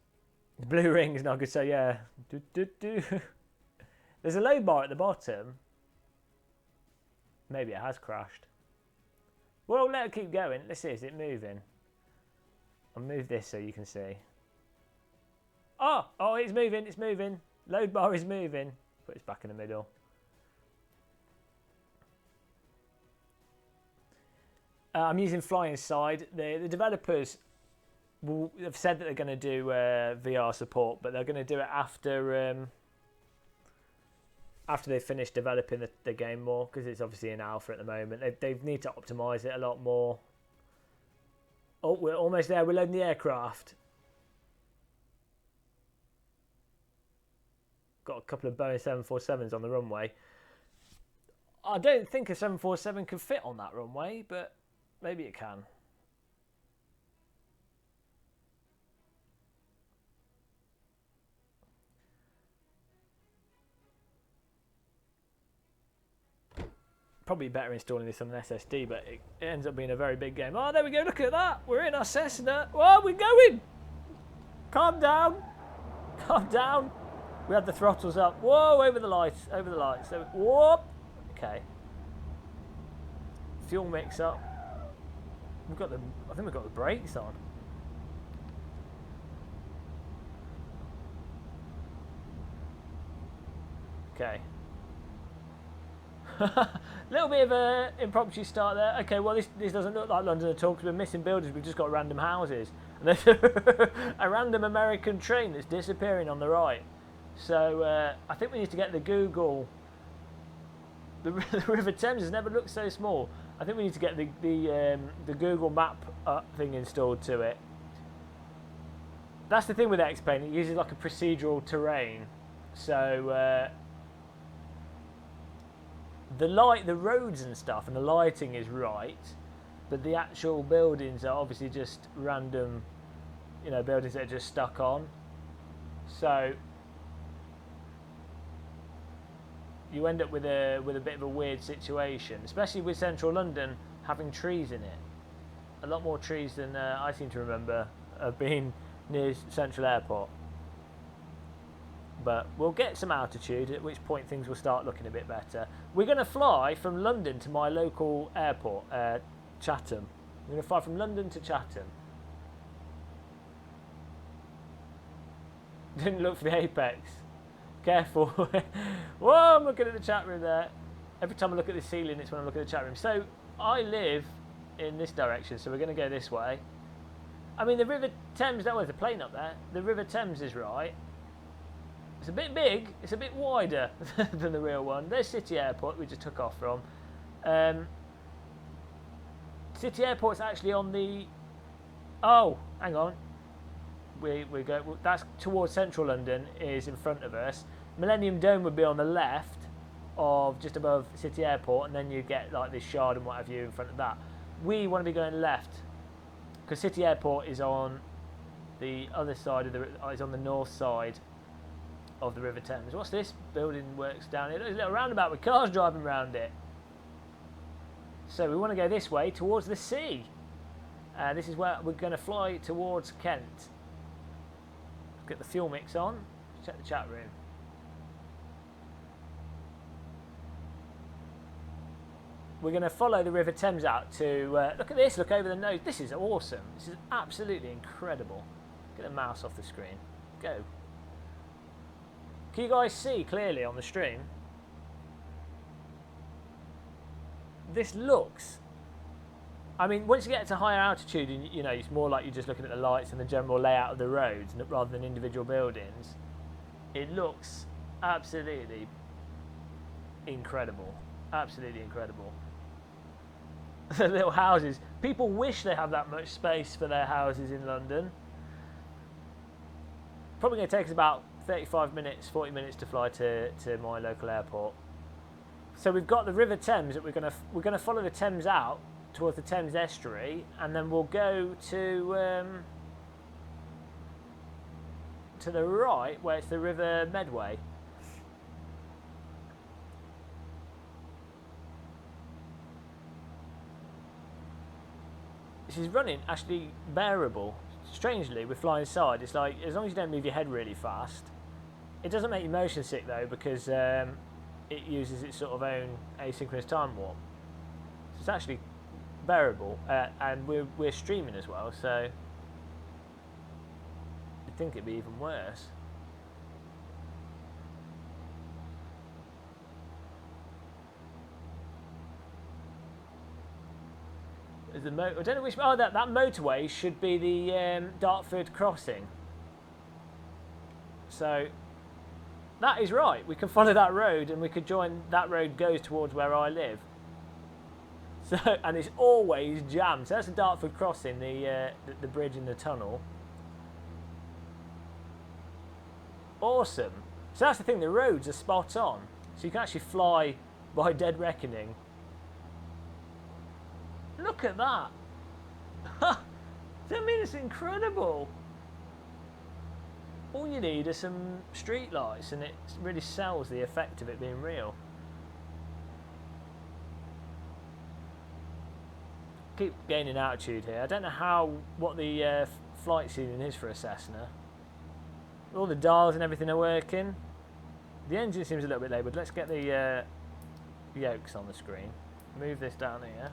The blue ring is not good, so yeah. There's a load bar at the bottom. Maybe it has crashed. Well, let it keep going. Let's see, is it moving? I'll move this so you can see. Oh, it's moving, it's moving. Load bar is moving. Put it back in the middle. I'm using flying side. The developers have said that they're going to do VR support, but they're going to do it after they finish developing the game more, because it's obviously in alpha at the moment. They need to optimise it a lot more. Oh, we're almost there. We're loading the aircraft. Got a couple of Boeing 747s on the runway. I don't think a 747 can fit on that runway, but maybe it can. Probably better installing this on an SSD, but it ends up being a very big game. Oh, there we go. Look at that. We're in our Cessna. Oh, we're going. Calm down. Calm down. We had the throttles up. Whoa, over the lights. Over the lights. So, whoop. Okay. Fuel mix up. I think we've got the brakes on. Okay. Little bit of an impromptu start there. Okay, well this doesn't look like London at all, because we're missing buildings. We've just got random houses. And there's a random American train that's disappearing on the right. So I think we need to get the Google. The River Thames has never looked so small. I think we need to get the Google Map thing installed to it. That's the thing with X-Plane. It uses like a procedural terrain. So the roads and stuff and the lighting is right, but the actual buildings are obviously just random, buildings that are just stuck on. So you end up with a bit of a weird situation, especially with central London having trees in it. A lot more trees than I seem to remember of being near Central Airport. But we'll get some altitude, at which point things will start looking a bit better. We're going to fly from London to my local airport, Chatham. We're going to fly from London to Chatham. Didn't look for the apex. Careful. Whoa, I'm looking at the chat room there. Every time I look at the ceiling, it's when I look at the chat room. So I live in this direction, so we're going to go this way. I mean, the River Thames, that was a plane up there. The River Thames is right. It's a bit big, it's a bit wider than the real one. There's City Airport we just took off from. City Airport's actually on the... Oh, hang on. We go. That's towards central London, is in front of us. Millennium Dome would be on the left of just above City Airport, and then you get like this Shard and what have you in front of that. We want to be going left, because City Airport is on the other side of is on the north side of the River Thames. What's this? Building works down here. There's a little roundabout with cars driving around it. So we want to go this way towards the sea. This is where we're going to fly towards Kent. Get the fuel mix on. Check the chat room. We're going to follow the River Thames out to look at this. Look over the nose. This is awesome. This is absolutely incredible. Get the mouse off the screen. Go. Can you guys see clearly on the stream? This looks... I mean, once you get to higher altitude, and it's more like you're just looking at the lights and the general layout of the roads rather than individual buildings. It looks absolutely incredible. Absolutely incredible. The little houses. People wish they have that much space for their houses in London. Probably going to take us about 35 minutes, 40 minutes to fly to my local airport. So we've got the River Thames that we're going to follow the Thames out towards the Thames estuary, and then we'll go to the right where it's the River Medway. This is running actually bearable. Strangely, with flying side, it's like as long as you don't move your head really fast. It doesn't make you motion sick though, because it uses its sort of own asynchronous time warp. So it's actually bearable, and we're streaming as well, so think it'd be even worse. Is the I don't know which. Oh, that motorway should be the Dartford crossing. So that is right. We can follow that road, and we could join. That road goes towards where I live. So, and it's always jammed. So that's the Dartford crossing, the bridge in the tunnel. Awesome. So that's the thing. The roads are spot on. So you can actually fly by dead reckoning. Look at that. I mean, it's incredible. All you need are some street lights, and it really sells the effect of it being real. Keep gaining altitude here. I don't know what the flight ceiling is for a Cessna. All the dials and everything are working. The engine seems a little bit laboured. Let's get the yokes on the screen. Move this down here.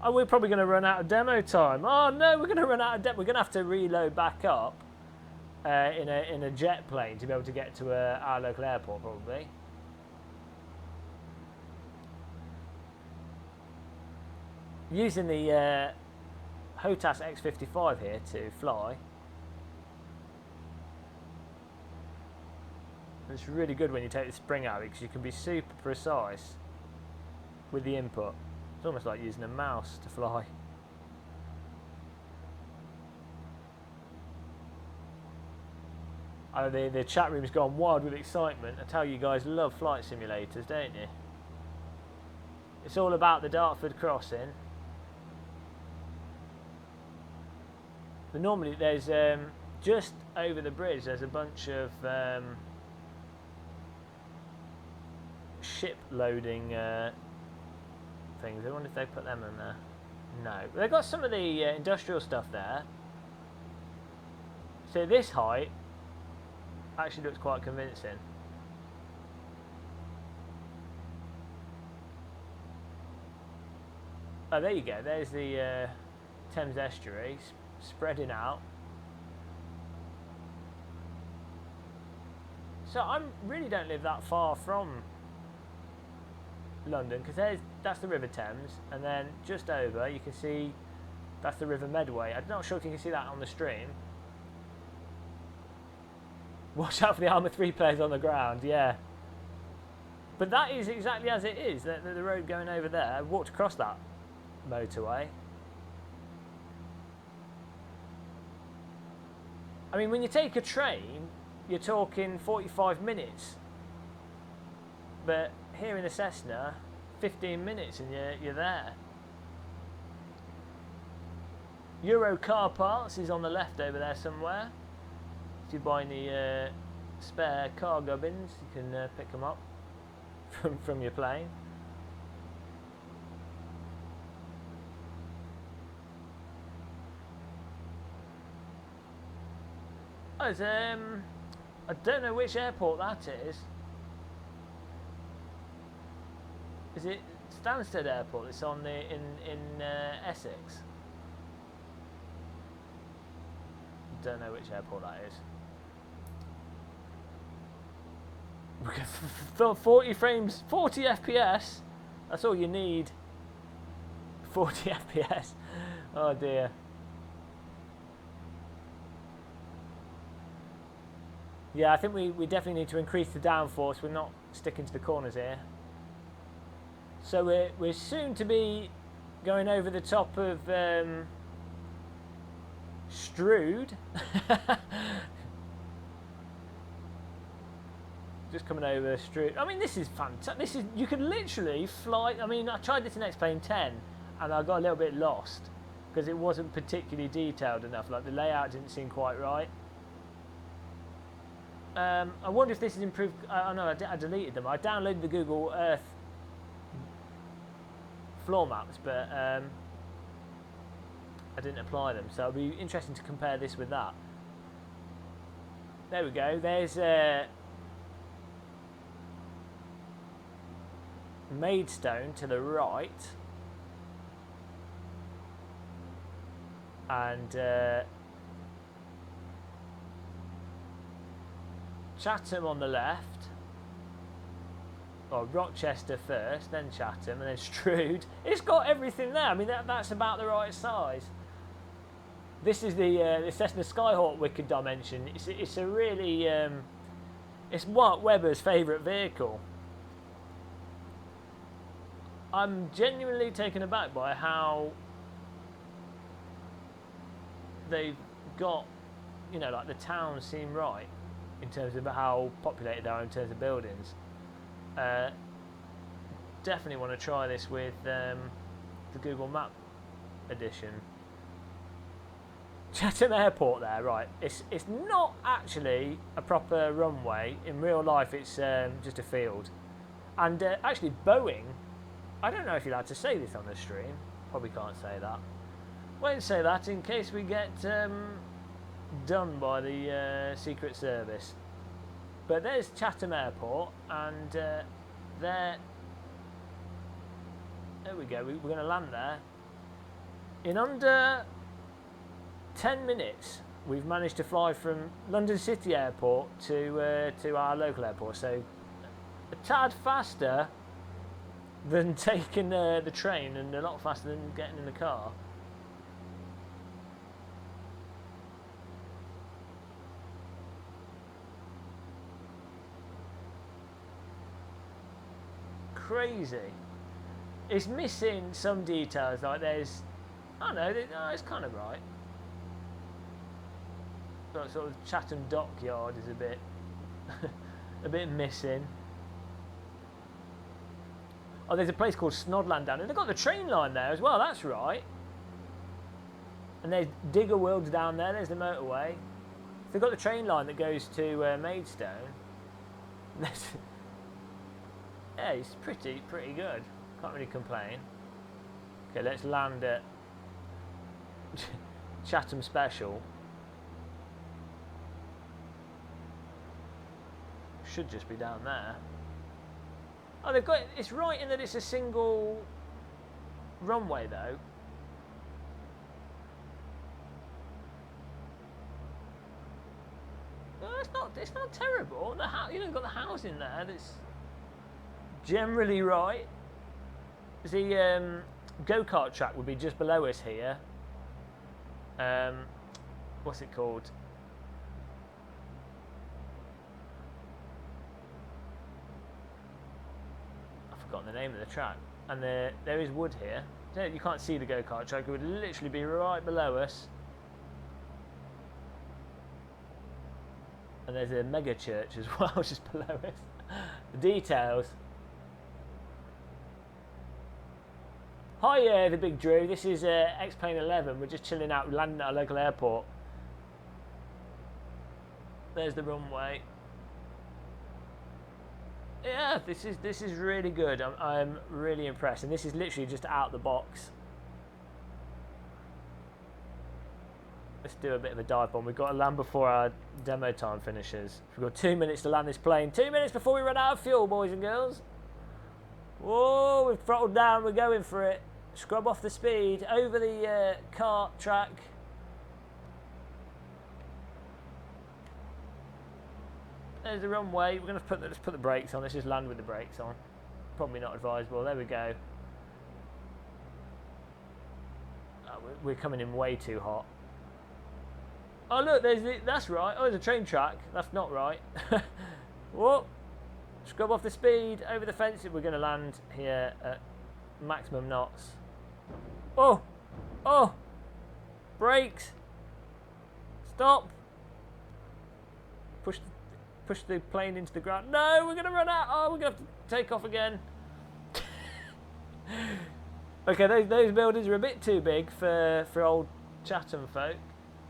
Oh, we're probably going to run out of demo time. Oh no, we're going to run out of demo. We're going to have to reload back up in a jet plane to be able to get to our local airport, probably. Using the HOTAS X55 here to fly. It's really good when you take the spring out because you can be super precise with the input. It's almost like using a mouse to fly. Oh, the chat room's gone wild with excitement. I tell you, guys love flight simulators, don't you? It's all about the Dartford crossing. But normally there's just over the bridge there's a bunch of ship loading things. I wonder if they put them in there. No, but they've got some of the industrial stuff there. So this height actually looks quite convincing. Oh, there you go. There's the Thames estuary spreading out. So I really don't live that far from London, because that's the River Thames, and then just over you can see that's the River Medway. I'm not sure if you can see that on the stream. Watch out for the Armour 3 players on the ground, yeah. But that is exactly as it is, the road going over there. I walked across that motorway. I mean, when you take a train, you're talking 45 minutes. But here in a Cessna, 15 minutes and you're there. Euro Car Parts is on the left over there somewhere. If you buy any spare car gubbins, you can pick them up from your plane. Oh, it's, I don't know which airport that is. Is it Stansted Airport? It's on the in Essex. Don't know which airport that is. 40 frames, 40 FPS. That's all you need. 40 FPS. Oh dear. Yeah, I think we definitely need to increase the downforce. We're not sticking to the corners here. So we're soon to be going over the top of Strood. Just coming over Strood. I mean, this is fantastic. This is, you can literally fly. I mean, I tried this in X-Plane 10 and I got a little bit lost because it wasn't particularly detailed enough. Like the layout didn't seem quite right. I wonder if this is improved. Oh no, I deleted them. I downloaded the Google Earth floor maps, but I didn't apply them. So it'll be interesting to compare this with that. There we go. There's Maidstone to the right, and Chatham on the left, or Rochester first, then Chatham, and then Strood. It's got everything there. I mean, that's about the right size. This is the Cessna Skyhawk Wicked Dimension. It's a really it's Mark Webber's favourite vehicle. I'm genuinely taken aback by how they've got, you know, like the towns seem right in terms of how populated they are in terms of buildings. Definitely want to try this with the Google Map edition. Chatham Airport there, right. It's not actually a proper runway. In real life it's just a field. And actually Boeing, I don't know if you're allowed to say this on the stream. Probably can't say that. Won't say that in case we get done by the Secret Service. But there's Chatham Airport, and there we go. We're going to land there. In under 10 minutes, we've managed to fly from London City Airport to our local airport. So a tad faster than taking the train, and a lot faster than getting in the car. Crazy. It's missing some details, like there's, I don't know, it's kind of right. But sort of Chatham Dockyard is a bit a bit missing. Oh, there's a place called Snodland down there. They've got the train line there as well, that's right. And there's Digger Worlds down there, there's the motorway. So they've got the train line that goes to Maidstone. Yeah, it's pretty good. Can't really complain. Okay, let's land at Chatham Special. Should just be down there. Oh, they've got. It's right in that it's a single runway, though. No, it's not terrible. You know, got the housing there. That's generally right. The go-kart track would be just below us here. What's it called? I've forgotten the name of the track. And there is wood here. You can't see the go-kart track. It would literally be right below us. And there's a mega church as well, just below us. The details. Hi, the Big Drew. This is X-Plane 11. We're just chilling out, landing at our local airport. There's the runway. Yeah, this is really good. I'm really impressed, and this is literally just out the box. Let's do a bit of a dive bomb. We've got to land before our demo time finishes. We've got 2 minutes to land this plane. 2 minutes before we run out of fuel, boys and girls. Whoa, we've throttled down. We're going for it. Scrub off the speed over the kart track. There's the runway. We're going to let's put the brakes on. Let's just land with the brakes on. Probably not advisable. There we go. Oh, we're coming in way too hot. Oh look, that's right. Oh, there's a train track. That's not right. Whoa! Scrub off the speed over the fence. We're going to land here at maximum knots. Oh! Oh! Brakes! Stop! Push the plane into the ground. No, we're going to run out. Oh, we're going to have to take off again. Okay, those buildings are a bit too big for old Chatham folk.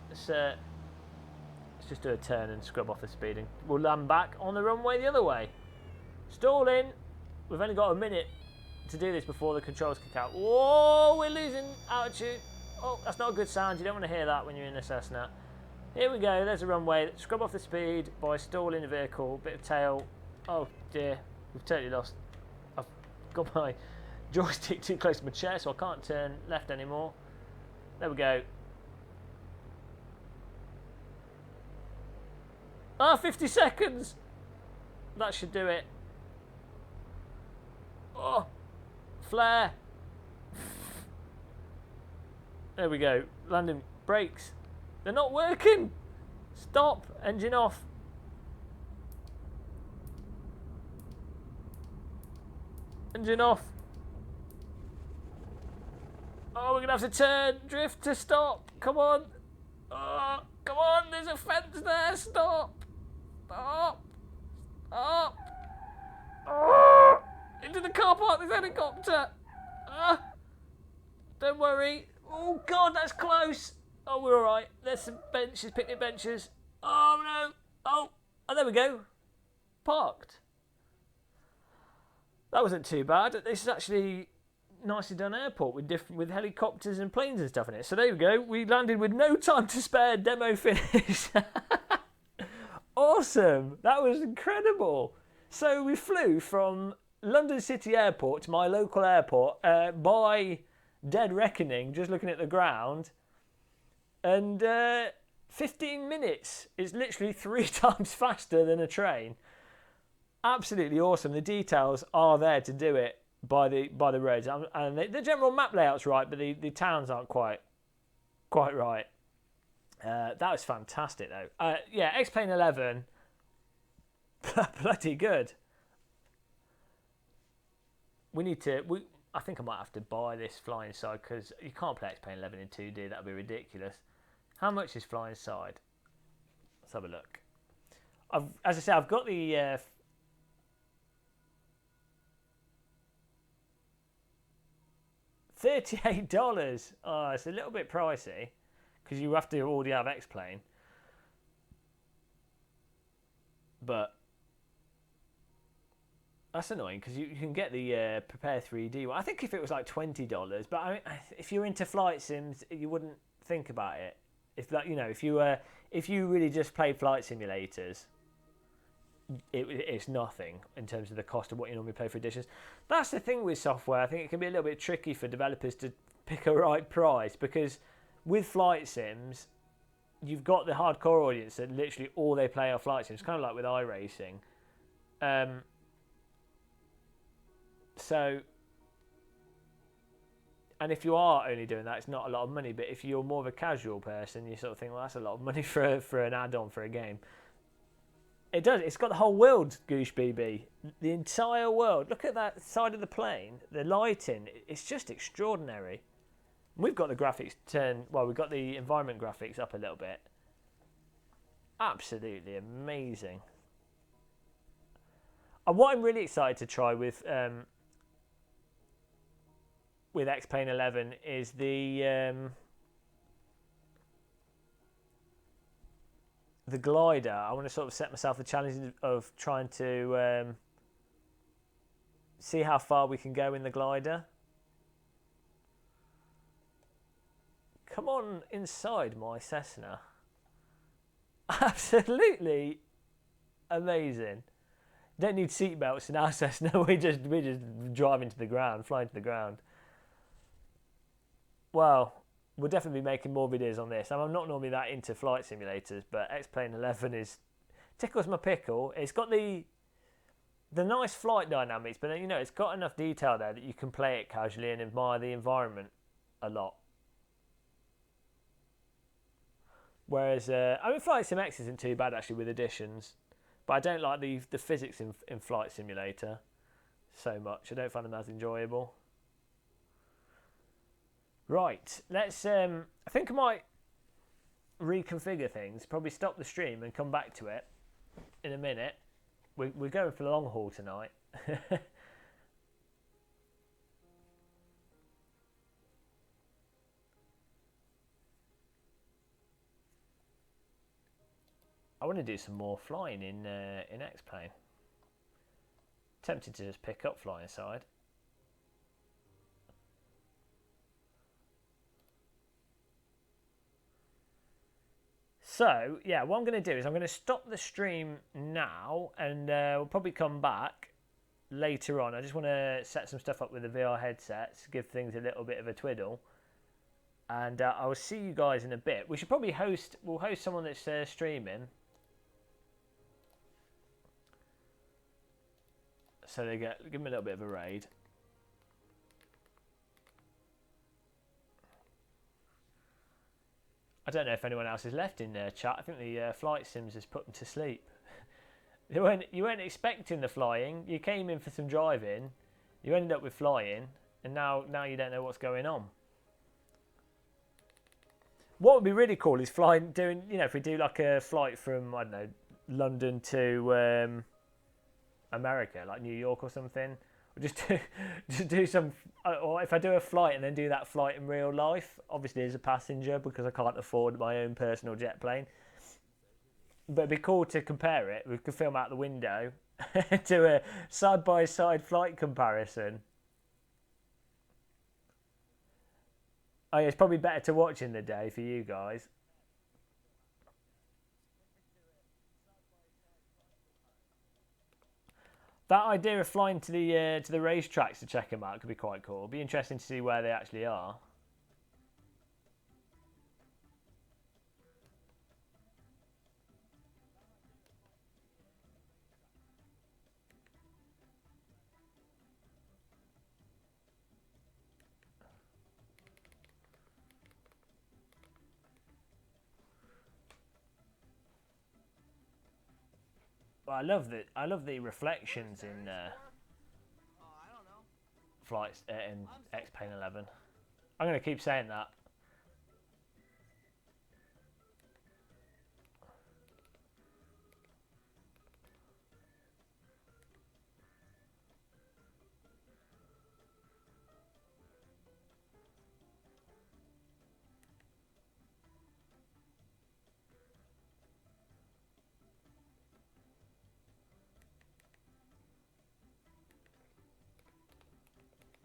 Let's just do a turn and scrub off the speed, and we'll land back on the runway the other way. Stall in. We've only got a minute to do this before the controls kick out. Whoa, we're losing altitude. Oh, that's not a good sound. You don't want to hear that when you're in a Cessna. Here we go. There's a runway. Scrub off the speed by stalling the vehicle. Bit of tail. Oh dear, we've totally lost. I've got my joystick too close to my chair, so I can't turn left anymore. There we go. Ah, 50 seconds. That should do it. Oh, flare. There we go. Landing brakes. They're not working. Stop. Engine off. Engine off. Oh, we're going to have to turn. Drift to stop. Come on. Oh, come on. There's a fence there. Stop. Stop. Stop. Oh, into the car park. There's a helicopter. Don't worry. Oh, God, that's close. Oh, we're all right. There's some benches, picnic benches. Oh, no. Oh, there we go. Parked. That wasn't too bad. This is actually nicely done airport with helicopters and planes and stuff in it. So there we go. We landed with no time to spare. Demo finish. Awesome. That was incredible. So we flew from London City Airport to my local airport by dead reckoning, just looking at the ground. And 15 minutes is literally 3 times faster than a train. Absolutely awesome. The details are there to do it by the roads, and the general map layout's right, but the towns aren't quite right. That was fantastic though. Yeah, X-Plane 11, bloody good. I think I might have to buy this flying side because you can't play X-Plane 11 in 2D. That'd be ridiculous. How much is flying side? Let's have a look. As I say, I've got the $38. Oh, it's a little bit pricey because you have to already have X-Plane. But that's annoying because you can get the Prepare 3D one. I think if it was like $20, but I mean, if you're into flight sims, you wouldn't think about it. If that, if you really just play flight simulators, it's nothing in terms of the cost of what you normally pay for editions. That's the thing with software. I think it can be a little bit tricky for developers to pick a right price because with flight sims, you've got the hardcore audience that literally all they play are flight sims, kind of like with iRacing. So, and if you are only doing that, it's not a lot of money. But if you're more of a casual person, you sort of think, well, that's a lot of money for an add-on for a game. It does. It's got the whole world, Goosh BB. The entire world. Look at that side of the plane. The lighting. It's just extraordinary. We've got the graphics turned... Well, we've got the environment graphics up a little bit. Absolutely amazing. And what I'm really excited to try with X-Plane 11 is the glider. I want to sort of set myself a challenge of trying to see how far we can go in the glider. Come on inside my Cessna. Absolutely amazing. Don't need seatbelts in our Cessna. We just drive into the ground, fly into the ground. Well, we'll definitely be making more videos on this. I'm not normally that into flight simulators, but X-Plane 11 tickles my pickle. It's got the nice flight dynamics, but then, it's got enough detail there that you can play it casually and admire the environment a lot. Whereas, Flight Sim X isn't too bad actually with additions, but I don't like the physics in Flight Simulator so much. I don't find them as enjoyable. Right, let's. I think I might reconfigure things. Probably stop the stream and come back to it in a minute. We're going for the long haul tonight. I want to do some more flying in X-Plane. Tempted to just pick up flying side. So, yeah, what I'm going to do is I'm going to stop the stream now and we'll probably come back later on. I just want to set some stuff up with the VR headsets, give things a little bit of a twiddle. And I will see you guys in a bit. We should probably we'll host someone that's streaming. So they give them a little bit of a raid. I don't know if anyone else is left in their chat. I think the flight sims has put them to sleep. You weren't expecting the flying. You came in for some driving. You ended up with flying, and now you don't know what's going on. What would be really cool is doing, you know, if we do like a flight from, I don't know, London to America, like New York or something. Or just do some, or if I do a flight and then do that flight in real life, obviously as a passenger because I can't afford my own personal jet plane. But it'd be cool to compare it. We could film out the window, do a side-by-side flight comparison. Oh yeah, it's probably better to watch in the day for you guys. That idea of flying to the racetracks to check them out could be quite cool. It'd be interesting to see where they actually are. But I love the reflections in flights in X-Plane 11. I'm going to keep saying that.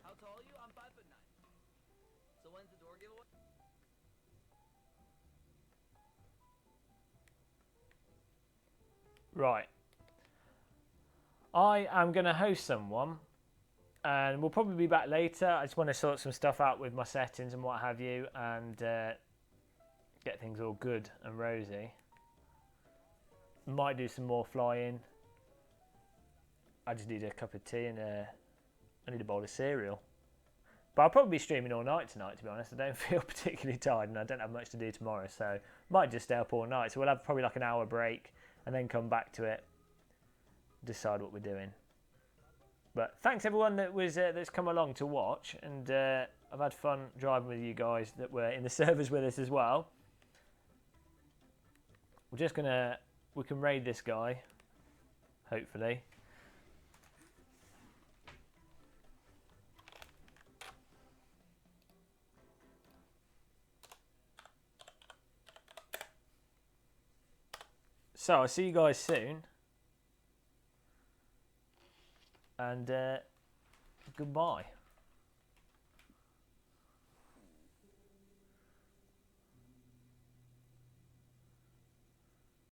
How tall are you? I'm 5'9". So when's the door giveaway? Right. I am going to host someone, and we'll probably be back later. I just want to sort some stuff out with my settings and what have you, and get things all good and rosy. Might do some more flying. I just need a cup of tea and I need a bowl of cereal. But I'll probably be streaming all night tonight, to be honest. I don't feel particularly tired and I don't have much to do tomorrow, so might just stay up all night. So we'll have probably like an hour break and then come back to it, decide what we're doing. But thanks everyone that's come along to watch, and I've had fun driving with you guys that were in the servers with us as well. We can raid this guy, hopefully. So I'll see you guys soon, and goodbye.